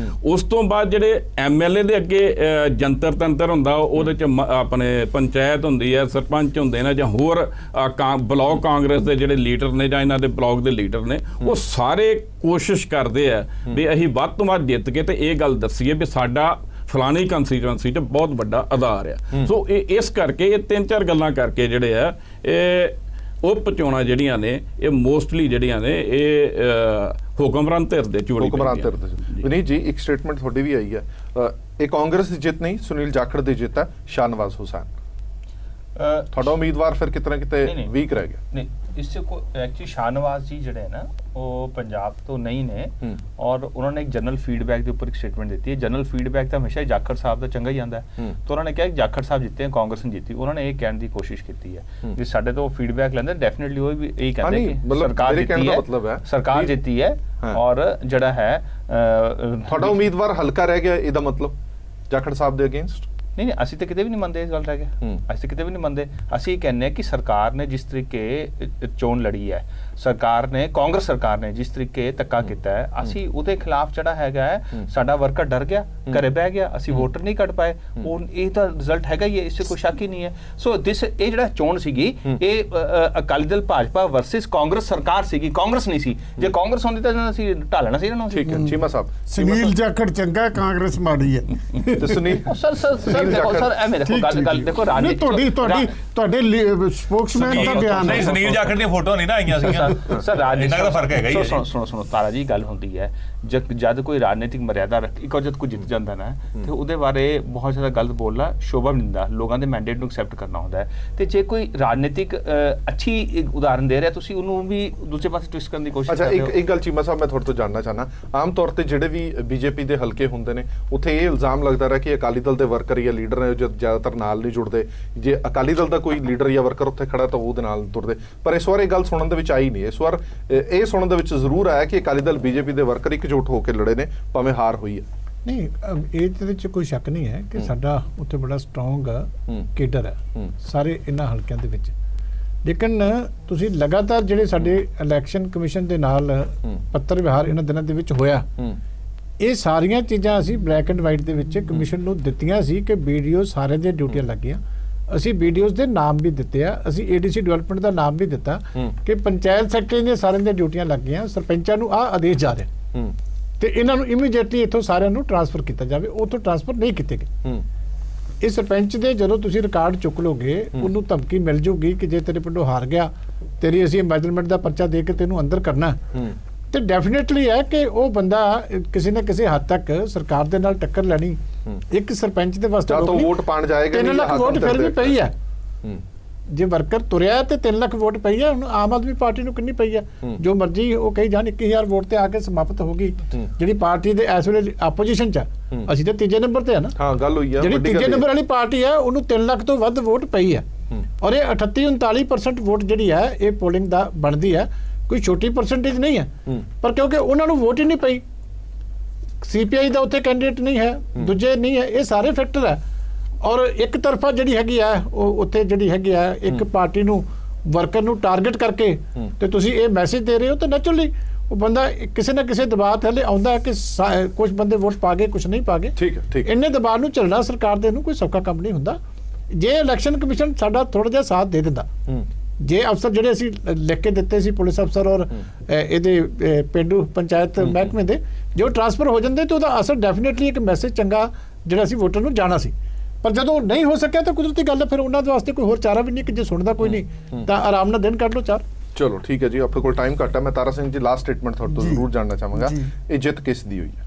ਉਸ ਤੋਂ ਬਾਅਦ ਜਿਹੜੇ ਐਮਐਲਏ ਦੇ ਅੱਗੇ ਜੰਤਰ ਤੰਤਰ ਹੁੰਦਾ, ਉਹਦੇ 'ਚ ਆਪਣੇ ਪੰਚਾਇਤ ਹੁੰਦੀ ਹੈ, ਸਰਪੰਚ ਹੁੰਦੇ ਨੇ ਜਾਂ ਹੋਰ ਬਲਾਕ ਕਾਂਗਰਸ ਦੇ ਜਿਹੜੇ ਲੀਡਰ ਨੇ ਜਾਂ ਇਹਨਾਂ ਦੇ ਬਲਾਕ ਦੇ ਲੀਡਰ ਨੇ, ਉਹ ਸਾਰੇ ਕੋਸ਼ਿਸ਼ ਕਰਦੇ ਆ ਵੀ ਅਸੀਂ ਵੱਧ ਤੋਂ ਵੱਧ ਜਿੱਤ ਕੇ ਤੇ ਇਹ ਗੱਲ ਦੱਸੀਏ ਵੀ ਸਾਡਾ ਫਲਾਣੀ ਕੰਸਟੀਟੂਐਂਸੀ 'ਚ ਬਹੁਤ ਵੱਡਾ ਆਧਾਰ ਆ। ਸੋ ਇਹ ਇਸ ਕਰਕੇ ਇਹ 3-4 ਗੱਲਾਂ ਕਰਕੇ ਜਿਹੜੇ ਆ ਇਹ ਉਪ ਚੋਣਾਂ ਜਿਹੜੀਆਂ ਨੇ ਇਹ ਮੋਸਟਲੀ ਜਿਹੜੀਆਂ ਨੇ ਇਹ ਹੁਕਮਰਾਨ ਧਿਰ ਦੇ ਝੋਲੀ ਪੈਂਦੀਆਂ। ਵਿਨੀਤ ਜੀ, ਇੱਕ ਸਟੇਟਮੈਂਟ ਤੁਹਾਡੀ ਵੀ ਆਈ ਹੈ, ਇਹ ਕਾਂਗਰਸ ਦੀ ਜਿੱਤ ਨਹੀਂ, ਸੁਨੀਲ ਜਾਖੜ ਦੀ ਜਿੱਤ ਹੈ, ਸ਼ਾਹਨਵਾਜ਼ ਹੁਸੈਨ। ਤੁਹਾਡਾ ਉਮੀਦਵਾਰ ਫਿਰ ਕਿਤੇ ਨਾ ਕਿਤੇ ਵੀਕ ਰਹਿ ਗਿਆ। ਨਹੀਂ, इससे को एक्चुअली शाहनवाज जी जड़े है ना वो पंजाब तो नहीं ने, और उन्होंने एक जनरल फीडबैक के ऊपर एक स्टेटमेंट दी है। जनरल फीडबैक तो हमेशा जाखड़ साहब का चंगा ही आता है, तो उन्होंने कहा कि जाखड़ साहब जीते हैं, कांग्रेस ने जीती। उन्होंने ये कहने की कोशिश की है कि साडे तो फीडबैक लेंदे, डेफिनेटली वो भी यही कहते हैं कि सरकार जीती है, सरकार जीती है, और जड़ा है ਤੁਹਾਡਾ ਉਮੀਦਵਾਰ ਹਲਕਾ ਰਹਿ ਗਿਆ, ਇਹਦਾ ਮਤਲਬ ਜਾਖੜ ਸਾਹਿਬ ਦੇ ਅਗੇਂਸਟ नहीं, ਅਸੀਂ ਤਾਂ ਕਿਤੇ ਵੀ ਨਹੀਂ ਮੰਨਦੇ ਇਸ ਗੱਲ ਰਹਿ ਗਿਆ, ਅਸੀਂ ਤਾਂ ਕਿਤੇ ਵੀ ਨਹੀਂ ਮੰਨਦੇ। ਅਸੀਂ ਕਹਿੰਦੇ ਕਿ ਸਰਕਾਰ ਨੇ ਜਿਸ ਤਰੀਕੇ ਚੋਣ ਲੜੀ ਹੈ, ਸਰਕਾਰ ਨੇ, ਕਾਂਗਰਸ ਸਰਕਾਰ ਨੇ ਜਿਸ ਤਰੀਕੇ ਧੱਕਾ ਕੀਤਾ ਹੈ, ਅਸੀਂ ਉਹਦੇ ਖਿਲਾਫ ਜਿਹੜਾ ਹੈਗਾ ਹੈ, ਸਾਡਾ ਵਰਕਰ ਡਰ ਗਿਆ, ਘਰੇ ਬਹਿ ਗਿਆ, ਅਸੀਂ ਵੋਟਰ ਨਹੀਂ ਕੱਢ ਪਾਏ, ਉਹ ਇਹ ਤਾਂ ਰਿਜ਼ਲਟ ਹੈਗਾ ਹੀ ਹੈ, ਇਸ 'ਚ ਕੋਈ ਸ਼ੱਕ ਹੀ ਨਹੀਂ ਹੈ। ਸੋ ਇਹ ਜਿਹੜਾ ਚੋਣ ਸੀਗੀ ਇਹ ਅਕਾਲੀ ਦਲ ਭਾਜਪਾ ਵਰਸਸ ਕਾਂਗਰਸ ਸਰਕਾਰ ਸੀਗੀ, ਕਾਂਗਰਸ ਨਹੀਂ ਸੀ। ਜੇ ਕਾਂਗਰਸ ਹੁੰਦੀ ਤਾਂ ਅਸੀਂ ਢਾਲਣਾ ਸੀ ਇਹਨਾਂ ਨੂੰ। ਠੀਕ ਹੈ ਚੀਮਾ ਸਾਹਿਬ, ਸੁਨੀਲ ਜਾਖੜ ਚੰਗਾ, ਕਾਂਗਰਸ ਮਾੜੀ ਹੈ ਤੇ ਸੁਨੀਲ ਤੁਹਾਡੇ ਸਪੋਕਸਮੈਨ ਦਾ ਬਿਆਨ ਨਹੀਂ, ਸੁਨੀਲ ਜਾਖੜ ਦੀਆਂ ਫੋਟੋਆਂ ਨਹੀਂ ਨਾ ਆਈਆਂ ਸੀਗੀਆਂ, ਸਰ ਇੰਨਾ ਦਾ ਫਰਕ ਹੈਗਾ ਹੀ। ਸੁਣੋ ਤਾਰਾ ਜੀ, ਗੱਲ ਹੁੰਦੀ ਹੈ ਜਦ ਕੋਈ ਰਾਜਨੀਤਿਕ ਮਰਿਆਦਾ ਇੱਕੋ ਜਦ ਕੋਈ ਜਿੱਤ ਜਾਂਦਾ ਨਾ ਤੇ ਉਹਦੇ ਬਾਰੇ ਬਹੁਤ ਜ਼ਿਆਦਾ ਗਲਤ ਬੋਲਣਾ ਸ਼ੋਭਾ ਨਹੀਂ ਦਿੰਦਾ, ਲੋਕਾਂ ਦੇ ਮੈਂਡੇਟ ਨੂੰ ਐਕਸੈਪਟ ਕਰਨਾ ਹੁੰਦਾ ਹੈ। ਤੇ ਜੇ ਕੋਈ ਰਾਜਨੀਤਿਕ ਅੱਛੀ ਉਦਾਹਰਨ ਦੇ ਰਿਹਾ, ਤੁਸੀਂ ਉਹਨੂੰ ਵੀ ਦੂਜੇ ਪਾਸੇ ਟਵਿਸਟ ਕਰਨ ਦੀ ਕੋਸ਼ਿਸ਼ ਕਰਦੇ ਹੋ। ਇੱਕ ਗੱਲ ਚੀਮਾ ਸਾਹਿਬ ਮੈਂ ਤੁਹਾਡੇ ਤੋਂ ਜਾਣਨਾ ਚਾਹਨਾ, ਆਮ ਤੌਰ ਤੇ ਜਿਹੜੇ ਵੀ ਬੀਜੇਪੀ ਦੇ ਹਲਕੇ ਹੁੰਦੇ ਨੇ ਉੱਥੇ ਇਹ ਇਲਜ਼ਾਮ ਲੱਗਦਾ ਰਿਹਾ ਕਿ ਅਕਾਲੀ ਦਲ ਦੇ ਵਰਕਰ ਜਾਂ ਲੀਡਰ ਨੇ ਜੋ ਜ਼ਿਆਦਾਤਰ ਨਾਲ ਨਹੀਂ ਜੁੜਦੇ, ਜੇ ਅਕਾਲੀ ਦਲ ਦਾ ਕੋਈ ਲੀਡਰ ਜਾਂ ਵਰਕਰ ਉੱਥੇ ਖੜਾ ਤਾਂ ਉਹਦੇ ਨਾਲ ਤੁਰਦੇ, ਪਰ ਇਸ ਵਾਰ ਇਹ ਗੱਲ ਸੁਣਨ ਦੇ ਵਿੱਚ ਆਈ ਨਹੀਂ। ਇਸ ਵਾਰ ਇਹ ਸੁਣਨ ਦੇ ਵਿੱਚ ਜ਼ਰੂਰ ਆਇਆ ਕਿ ਅਕਾਲੀ ਦਲ ਬੀਜੇਪੀ ਦੇ ਵਰਕਰ ਇਕਜੁੱਟ ਹੋ ਕੇ ਲੜੇ ਨੇ ਭਾਵੇਂ ਹਾਰ ਹੋਈ ਹੈ। ਨਹੀਂ, ਇਹਦੇ ਵਿੱਚ ਕੋਈ ਸ਼ੱਕ ਨਹੀਂ ਹੈ ਕਿ ਸਾਡਾ ਉੱਥੇ ਬੜਾ ਸਟਰੋਂਗ ਕੇਡਰ ਹੈ ਸਾਰੇ ਇਹਨਾਂ ਹਲਕਿਆਂ ਦੇ ਵਿੱਚ। ਲੇਕਿਨ ਤੁਸੀਂ ਲਗਾਤਾਰ ਜਿਹੜੇ ਸਾਡੇ ਇਲੈਕਸ਼ਨ ਕਮਿਸ਼ਨ ਦੇ ਨਾਲ ਪੱਤਰ ਵਿਹਾਰ ਇਹਨਾਂ ਦਿਨਾਂ ਦੇ ਵਿੱਚ ਹੋਇਆ, ਇਹ ਸਾਰੀਆਂ ਚੀਜ਼ਾਂ ਅਸੀਂ ਬਲੈਕ ਐਂਡ ਵਾਈਟ ਦੇ ਵਿੱਚ ਕਮਿਸ਼ਨ ਨੂੰ ਦਿੱਤੀਆਂ ਸੀ ਕਿ ਵੀਡੀਓ ਸਾਰਿਆਂ ਦੀਆਂ ਡਿਊਟੀਆਂ ਲੱਗੀਆਂ। ਅਸੀਂ ਵੀਡੀਓਜ਼ ਦੇ ਨਾਮ ਵੀ ਦਿੱਤੇ ਆ, ਅਸੀਂ ਏਡੀਸੀ ਡਿਵੈਲਪਮੈਂਟ ਦਾ ਨਾਮ ਵੀ ਦਿੱਤਾ ਕਿ ਪੰਚਾਇਤ ਸੈਕਟਰੀ ਦੀਆਂ ਸਾਰਿਆਂ ਦੀਆਂ ਡਿਊਟੀਆਂ ਲੱਗ ਗਈਆਂ, ਸਰਪੰਚਾਂ ਨੂੰ ਆਹ ਆਦੇਸ਼ ਜਾ ਰਿਹਾ ਤੇ ਇਹਨਾਂ ਨੂੰ ਇਮੀਡੀਏਟਲੀ ਇੱਥੋਂ ਸਾਰਿਆਂ ਨੂੰ ਟ੍ਰਾਂਸਫਰ ਕੀਤਾ ਜਾਵੇ। ਉੱਥੋਂ ਟ੍ਰਾਂਸਫਰ ਨਹੀਂ ਕੀਤੇ ਗਏ। ਇਹ ਸਰਪੰਚ ਦੇ ਜਦੋਂ ਤੁਸੀਂ ਰਿਕਾਰਡ ਚੁੱਕ ਲੋਗੇ, ਉਹਨੂੰ ਧਮਕੀ ਮਿਲ ਜੂਗੀ ਕਿ ਜੇ ਤੇਰੇ ਪਿੰਡੋਂ ਹਾਰ ਗਿਆ, ਤੇਰੀ ਅਸੀਂ ਐਮਬੈਜਲਮੈਂਟ ਦਾ ਪਰਚਾ ਦੇ ਕੇ ਤੈਨੂੰ ਅੰਦਰ ਕਰਨਾ, ਤੇ ਡੈਫੀਨੇਟਲੀ ਹੈ ਕਿ ਉਹ ਬੰਦਾ ਕਿਸੇ ਨਾ ਕਿਸੇ ਹੱਦ ਤੱਕ ਸਰਕਾਰ ਦੇ ਨਾਲ ਟੱਕਰ ਲੈਣੀ ਇੱਕ ਸਰਪੰਚ ਦੇ ਵਾਸਤੇ ਵੋਟ ਪਾਣ ਜਾਏਗਾ। 3 ਲੱਖ ਵੋਟ ਫਿਰ ਵੀ ਪਈ ਹੈ। ਜੇ ਵਰਕਰ ਤੁਰਿਆ ਤੇ 3 ਲੱਖ ਵੋਟ ਪਈ ਹੈ। ਹੁਣ ਆਮ ਆਦਮੀ ਪਾਰਟੀ ਨੂੰ ਕਿੰਨੀ ਪਈ ਹੈ? ਜੋ ਮਰਜ਼ੀ ਉਹ ਕਹੀ ਜਾਣ, 21,000 ਵੋਟ ਤੇ ਆ ਕੇ ਸਮਾਪਤ ਹੋ ਗਈ। ਜਿਹੜੀ ਪਾਰਟੀ ਦੇ ਇਸ ਵੇਲੇ ਆਪੋਜੀਸ਼ਨ ਚ, ਅਸੀਂ ਤਾਂ ਤੀਜੇ ਨੰਬਰ ਤੇ ਆ ਨਾ। ਹਾਂ, ਗੱਲ ਹੋਈ ਹੈ। ਜਿਹੜੀ ਤੀਜੇ ਨੰਬਰ ਵਾਲੀ ਪਾਰਟੀ ਹੈ ਉਹਨੂੰ 3 ਲੱਖ ਤੋਂ ਵੱਧ ਵੋਟ ਪਈ ਹੈ ਔਰ ਇਹ 38-39% ਵੋਟ ਜਿਹੜੀ ਹੈ ਇਹ ਪੋਲਿੰਗ ਦਾ ਬਣਦੀ ਹੈ। ਕੋਈ ਛੋਟੀ ਪਰਸੈਂਟੇਜ ਨਹੀਂ ਹੈ, ਪਰ ਕਿਉਂਕਿ ਉਹਨਾਂ ਨੂੰ ਵੋਟ ਹੀ ਨਹੀਂ ਪਈ, ਸੀਪੀਆਈ ਦਾ ਉੱਥੇ ਕੈਂਡੀਡੇਟ ਨਹੀਂ ਹੈ, ਦੂਜੇ ਨਹੀਂ ਹੈ, ਇਹ ਸਾਰੇ ਫੈਕਟਰ ਹੈ। ਔਰ ਇੱਕ ਤਰਫਾ ਜਿਹੜੀ ਹੈਗੀ ਆ ਉਹ ਉੱਥੇ ਜਿਹੜੀ ਹੈਗੀ ਆ ਇੱਕ ਪਾਰਟੀ ਨੂੰ ਵਰਕਰ ਨੂੰ ਟਾਰਗੇਟ ਕਰਕੇ ਤੇ ਤੁਸੀਂ ਇਹ ਮੈਸੇਜ ਦੇ ਰਹੇ ਹੋ, ਤਾਂ ਨੈਚੁਰਲੀ ਉਹ ਬੰਦਾ ਕਿਸੇ ਨਾ ਕਿਸੇ ਦਬਾਅ ਥੱਲੇ ਆਉਂਦਾ ਕਿ ਕੁਝ ਬੰਦੇ ਵੋਟ ਪਾ ਗਏ, ਕੁਝ ਨਹੀਂ ਪਾ ਗਏ। ਠੀਕ ਹੈ, ਠੀਕ। ਇੰਨੇ ਦਬਾਅ ਨੂੰ ਚੱਲਣਾ ਸਰਕਾਰ ਦੇ ਨੂੰ ਕੋਈ ਸੌਖਾ ਕੰਮ ਨਹੀਂ ਹੁੰਦਾ। ਜੇ ਇਲੈਕਸ਼ਨ ਕਮਿਸ਼ਨ ਸਾਡਾ ਥੋੜਾ ਜਿਹਾ ਸਾਥ ਦੇ ਦਿੰਦਾ, ਜੇ ਅਫਸਰ ਜਿਹੜੇ ਅਸੀਂ ਲਿਖ ਕੇ ਦਿੱਤੇ ਸੀ ਪੁਲਿਸ ਅਫਸਰ ਔਰ ਇਹਦੇ ਪਿੰਡੂ ਪੰਚਾਇਤ ਮਹਿਕਮੇ ਦੇ, ਜੋ ਟ੍ਰਾਂਸਫਰ ਹੋ ਜਾਂਦੇ ਤੇ ਉਹਦਾ ਅਸਰ ਡੈਫੀਨੇਟਲੀ ਇੱਕ ਮੈਸੇਜ ਚੰਗਾ ਜਿਹੜਾ ਸੀ ਵੋਟਰ ਨੂੰ ਜਾਣਾ ਸੀ। ਪਰ ਜਦੋਂ ਨਹੀਂ ਹੋ ਸਕਿਆ ਤਾਂ ਕੁਦਰਤੀ ਗੱਲ ਹੈ, ਫਿਰ ਉਹਨਾਂ ਦੇ ਵਾਸਤੇ ਕੋਈ ਹੋਰ ਚਾਰਾ ਵੀ ਨਹੀਂ ਕਿ ਜੇ ਸੁਣਦਾ ਕੋਈ ਨਹੀਂ ਤਾਂ ਆਰਾਮ ਨਾਲ ਦਿਨ ਕੱਢ ਲਓ ਚਾਰ। ਚਲੋ ਠੀਕ ਹੈ ਜੀ, ਆਪਣੇ ਕੋਲ ਟਾਈਮ ਘੱਟ ਹੈ। ਮੈਂ ਤਾਰਾ ਸਿੰਘ ਜੀ ਲਾਸਟ ਸਟੇਟਮੈਂਟ ਤੁਹਾਡੇ ਤੋਂ ਜ਼ਰੂਰ ਜਾਣਨਾ ਚਾਹਾਂਗਾ, ਇਹ ਜਿੱਤ ਕਿਸ ਦੀ ਹੋਈ ਹੈ?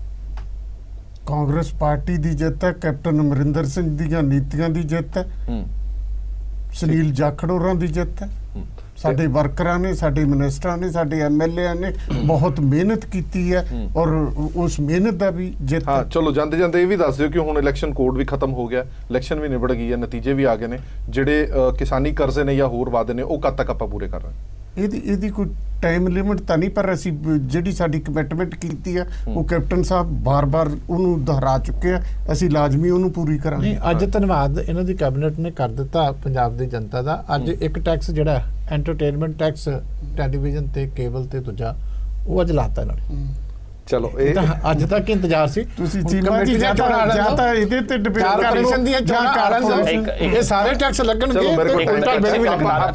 ਕਾਂਗਰਸ ਪਾਰਟੀ ਦੀ ਜਿੱਤ ਹੈ, ਕੈਪਟਨ ਅਮਰਿੰਦਰ ਸਿੰਘ ਦੀਆਂ ਨੀਤੀਆਂ ਦੀ ਜਿੱਤ ਹੈ, ਸੁਨੀਲ ਜਾਖੜ ਹੋਰਾਂ ਦੀ ਜਿੱਤ ਹੈ। ਸਾਡੇ ਵਰਕਰਾਂ ਨੇ, ਸਾਡੇ ਮਿਨਿਸਟਰਾਂ ਨੇ, ਸਾਡੇ ਐਮਐਲਏ ਨੇ ਬਹੁਤ ਮਿਹਨਤ ਕੀਤੀ ਹੈ ਔਰ ਉਸ ਮਿਹਨਤ ਦਾ ਵੀ ਜਿੱਤ। ਹਾਂ, ਚਲੋ ਜਾਂਦੇ ਜਾਂਦੇ ਇਹ ਵੀ ਦੱਸ ਦਿਓ ਕਿ ਹੁਣ ਇਲੈਕਸ਼ਨ ਕੋਡ ਵੀ ਖਤਮ ਹੋ ਗਿਆ, ਇਲੈਕਸ਼ਨ ਵੀ ਨਿਬੜ ਗਈ ਹੈ, ਨਤੀਜੇ ਵੀ ਆ ਗਏ ਨੇ, ਜਿਹੜੇ ਕਿਸਾਨੀ ਕਰਜ਼ੇ ਨੇ ਜਾਂ ਹੋਰ ਵਾਅਦੇ ਨੇ ਉਹ ਕਦ ਤੱਕ ਆਪਾਂ ਪੂਰੇ ਕਰ ਰਹੇ ਹਾਂ? ਇਹਦੀ ਕੋਈ ਟਾਈਮ ਲਿਮਿਟ ਤਾਂ ਨਹੀਂ, ਪਰ ਅਸੀਂ ਜਿਹੜੀ ਸਾਡੀ ਕਮਿਟਮੈਂਟ ਕੀਤੀ ਹੈ ਉਹ ਕੈਪਟਨ ਸਾਹਿਬ ਬਾਰ-ਬਾਰ ਉਹਨੂੰ ਦੁਹਰਾ ਚੁੱਕੇ ਆ, ਅਸੀਂ ਲਾਜ਼ਮੀ ਉਹਨੂੰ ਪੂਰੀ ਕਰਾਂਗੇ। ਅੱਜ ਧੰਨਵਾਦ ਇਹਨਾਂ ਦੀ ਕੈਬਨਿਟ ਨੇ ਕਰ ਦਿੱਤਾ ਪੰਜਾਬ ਦੀ ਜਨਤਾ ਦਾ। ਅੱਜ ਇੱਕ ਟੈਕਸ ਜਿਹੜਾ ਐਂਟਰਟੇਨਮੈਂਟ ਟੈਕਸ ਟੈਲੀਵਿਜ਼ਨ ਤੇ ਕੇਬਲ ਤੇ ਦੂਜਾ ਉਹ ਅੱਜ ਲਾਤਾ ਇਹਨਾਂ ਨੇ। ਚਲੋ ਇਹ ਅੱਜ ਤੱਕ ਇੰਤਜ਼ਾਰ ਸੀ। ਤੁਸੀਂ ਚੀਮਾ ਜੀ ਜਾਂ ਤਾਂ ਇਹਦੇ ਤੇ ਡਿਬੇਟ ਕਾਰਪੋਰੇਸ਼ਨ ਦੀਆਂ ਚੋਣਾਂ, ਇਹ ਸਾਰੇ ਟੈਕਸ ਲੱਗਣਗੇ ਤੇ ਉਲਟਾ ਬਿੱਲ ਵੀ ਲੱਗਣਾ।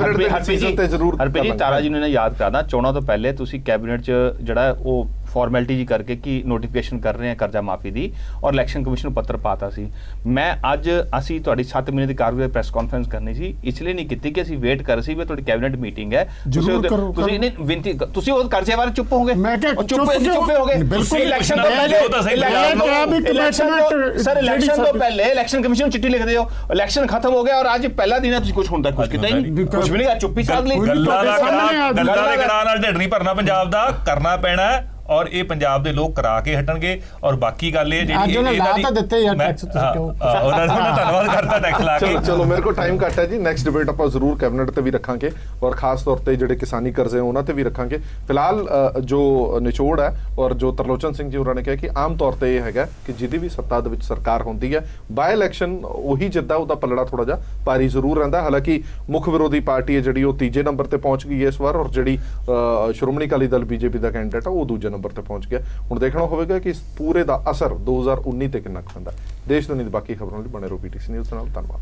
ਹਰਪ੍ਰੀਤ ਜੀ, ਤਾਰਾ ਜੀ ਨੂੰ ਯਾਦ ਕਰਾਦਾ, ਚੋਣਾਂ ਤੋਂ ਪਹਿਲੇ ਤੁਸੀਂ ਕੈਬਨਿਟ 'ਚ ਜਿਹੜਾ ਉਹ ਫਾਰਮੈਲਿਟੀ ਜੀ ਕਰਕੇ ਕਿ ਨੋਟੀਫਿਕੇਸ਼ਨ ਕਰ ਰਹੇ ਆ ਕਰਜ਼ਾ ਮਾਫੀ ਦੀ, ਔਰ ਇਲੈਕਸ਼ਨ ਕਮਿਸ਼ਨ ਨੂੰ ਪੱਤਰ ਪਾਤਾ ਸੀ। ਮੈਂ ਅੱਜ ਅਸੀਂ ਤੁਹਾਡੀ 7 ਮਹੀਨੇ ਦੀ ਕਾਰਗੁਜ਼ਾਰੀ ਪ੍ਰੈਸ ਕਾਨਫਰੰਸ ਕਰਨੀ ਸੀ, ਇਸ ਲਈ ਨਹੀਂ ਕੀਤੀ ਕਿ ਅਸੀਂ ਵੇਟ ਕਰ ਸੀ ਵੀ ਤੁਹਾਡੀ ਕੈਬਨਿਟ ਮੀਟਿੰਗ ਹੈ, ਤੁਸੀਂ ਨਹੀਂ ਵਿਨਤੀ, ਤੁਸੀਂ ਉਹ ਕਰਜ਼ੇ ਬਾਰੇ ਚੁੱਪ ਹੋਗੇ, ਚੁੱਪੇ ਹੋ ਗਏ। ਇਲੈਕਸ਼ਨ ਤੋਂ ਪਹਿਲੇ ਇਲੈਕਸ਼ਨ ਕਮਿਸ਼ਨ ਨੂੰ ਚਿੱਠੀ ਲਿਖਦੇ ਹੋ, ਇਲੈਕਸ਼ਨ ਖਤਮ ਹੋ ਗਿਆ ਔਰ ਅੱਜ ਪਹਿਲਾ ਦਿਨ ਹੈ, ਤੁਸੀਂ ਕੁਝ ਹੁੰਦਾ ਕੁਝ ਕੀਤਾ ਹੀ ਨਹੀਂ, ਕੁਝ ਵੀ ਨਹੀਂ, ਚੁੱਪੀ ਸਾਧ ਲਈ। ਗੱਲਾਂ ਦੇ ਗੜਾਂ ਨਾਲ ਢਿੱਡ ਨਹੀਂ ਭਰਨਾ ਪੰਜਾਬ ਦਾ, ਕਰਨਾ ਪੈਣਾ ਔਰ ਇਹ ਪੰਜਾਬ ਦੇ ਲੋਕ ਕਰਾ ਕੇ ਹਟਣਗੇ। ਔਰ ਬਾਕੀ ਗੱਲ ਇਹ ਜਿਹੜੀ ਇਹਨਾਂ ਦੀ ਦਿੱਤੇ ਯਾਰ ਟੈਕਸ, ਤੁਸੀਂ ਕਿਉਂ ਉਹਨਾਂ ਦਾ ਧੰਨਵਾਦ ਕਰਤਾ ਟੈਕਸ ਲਾ ਕੇ। ਚਲੋ ਮੇਰੇ ਕੋਲ ਟਾਈਮ ਘੱਟ ਹੈ ਜੀ, ਨੈਕਸਟ ਡਿਬੇਟ ਆਪਾਂ ਜ਼ਰੂਰ ਕੈਬਨਿਟ ਤੇ ਵੀ ਰੱਖਾਂਗੇ ਔਰ ਖਾਸ ਤੌਰ ਤੇ ਜਿਹੜੇ ਕਿਸਾਨੀ ਕਰਜ਼ੇ ਉਹਨਾਂ ਤੇ ਵੀ ਰੱਖਾਂਗੇ। ਫਿਲਹਾਲ ਜੋ ਨਿਚੋੜ ਹੈ ਔਰ ਜੋ ਤਰਲੋਚਨ ਸਿੰਘ ਜੀ ਹੋਰਾਂ ਨੇ ਕਿਹਾ ਕਿ ਆਮ ਤੌਰ ਤੇ ਇਹ ਹੈਗਾ ਕਿ ਜਿਹਦੀ ਵੀ ਸੱਤਾ ਦੇ ਵਿੱਚ ਸਰਕਾਰ ਹੁੰਦੀ ਹੈ, ਬਾਈ ਇਲੈਕਸ਼ਨ ਉਹੀ ਜਿੱਦਾਂ, ਉਹਦਾ ਪਲੜਾ ਥੋੜਾ ਜਿਹਾ ਭਾਰੀ ਜ਼ਰੂਰ ਰਹਿੰਦਾ। ਹਾਲਾਂਕਿ ਮੁੱਖ ਵਿਰੋਧੀ ਪਾਰਟੀ ਹੈ ਜਿਹੜੀ ਉਹ ਤੀਜੇ ਨੰਬਰ ਤੇ ਪਹੁੰਚ ਗਈ ਹੈ ਇਸ ਵਾਰ, ਔਰ ਜਿਹੜੀ ਸ਼੍ਰੋਮਣੀ ਅਕਾਲੀ ਦਲ ਬੀਜੇਪੀ ਦਾ ਕੈਂਡੀਡੇਟ ਹੈ ਉਹ ਦੂਜੇ ਨੰਬਰ ਤੇ ਪਹੁੰਚ ਗਿਆ। ਹੁਣ ਦੇਖਣਾ ਹੋਵੇਗਾ ਕਿ ਇਸ ਪੂਰੇ ਦਾ ਅਸਰ 2019 ਤੇ ਕਿੰਨਾ ਕੁ ਪੈਂਦਾ। ਦੇਸ਼ ਦੁਨੀਆ ਦੀ ਬਾਕੀ ਖਬਰਾਂ ਲਈ ਬਣੇ ਰਹੋ PTC ਨਿਊਜ਼ ਨਾਲ। ਧੰਨਵਾਦ।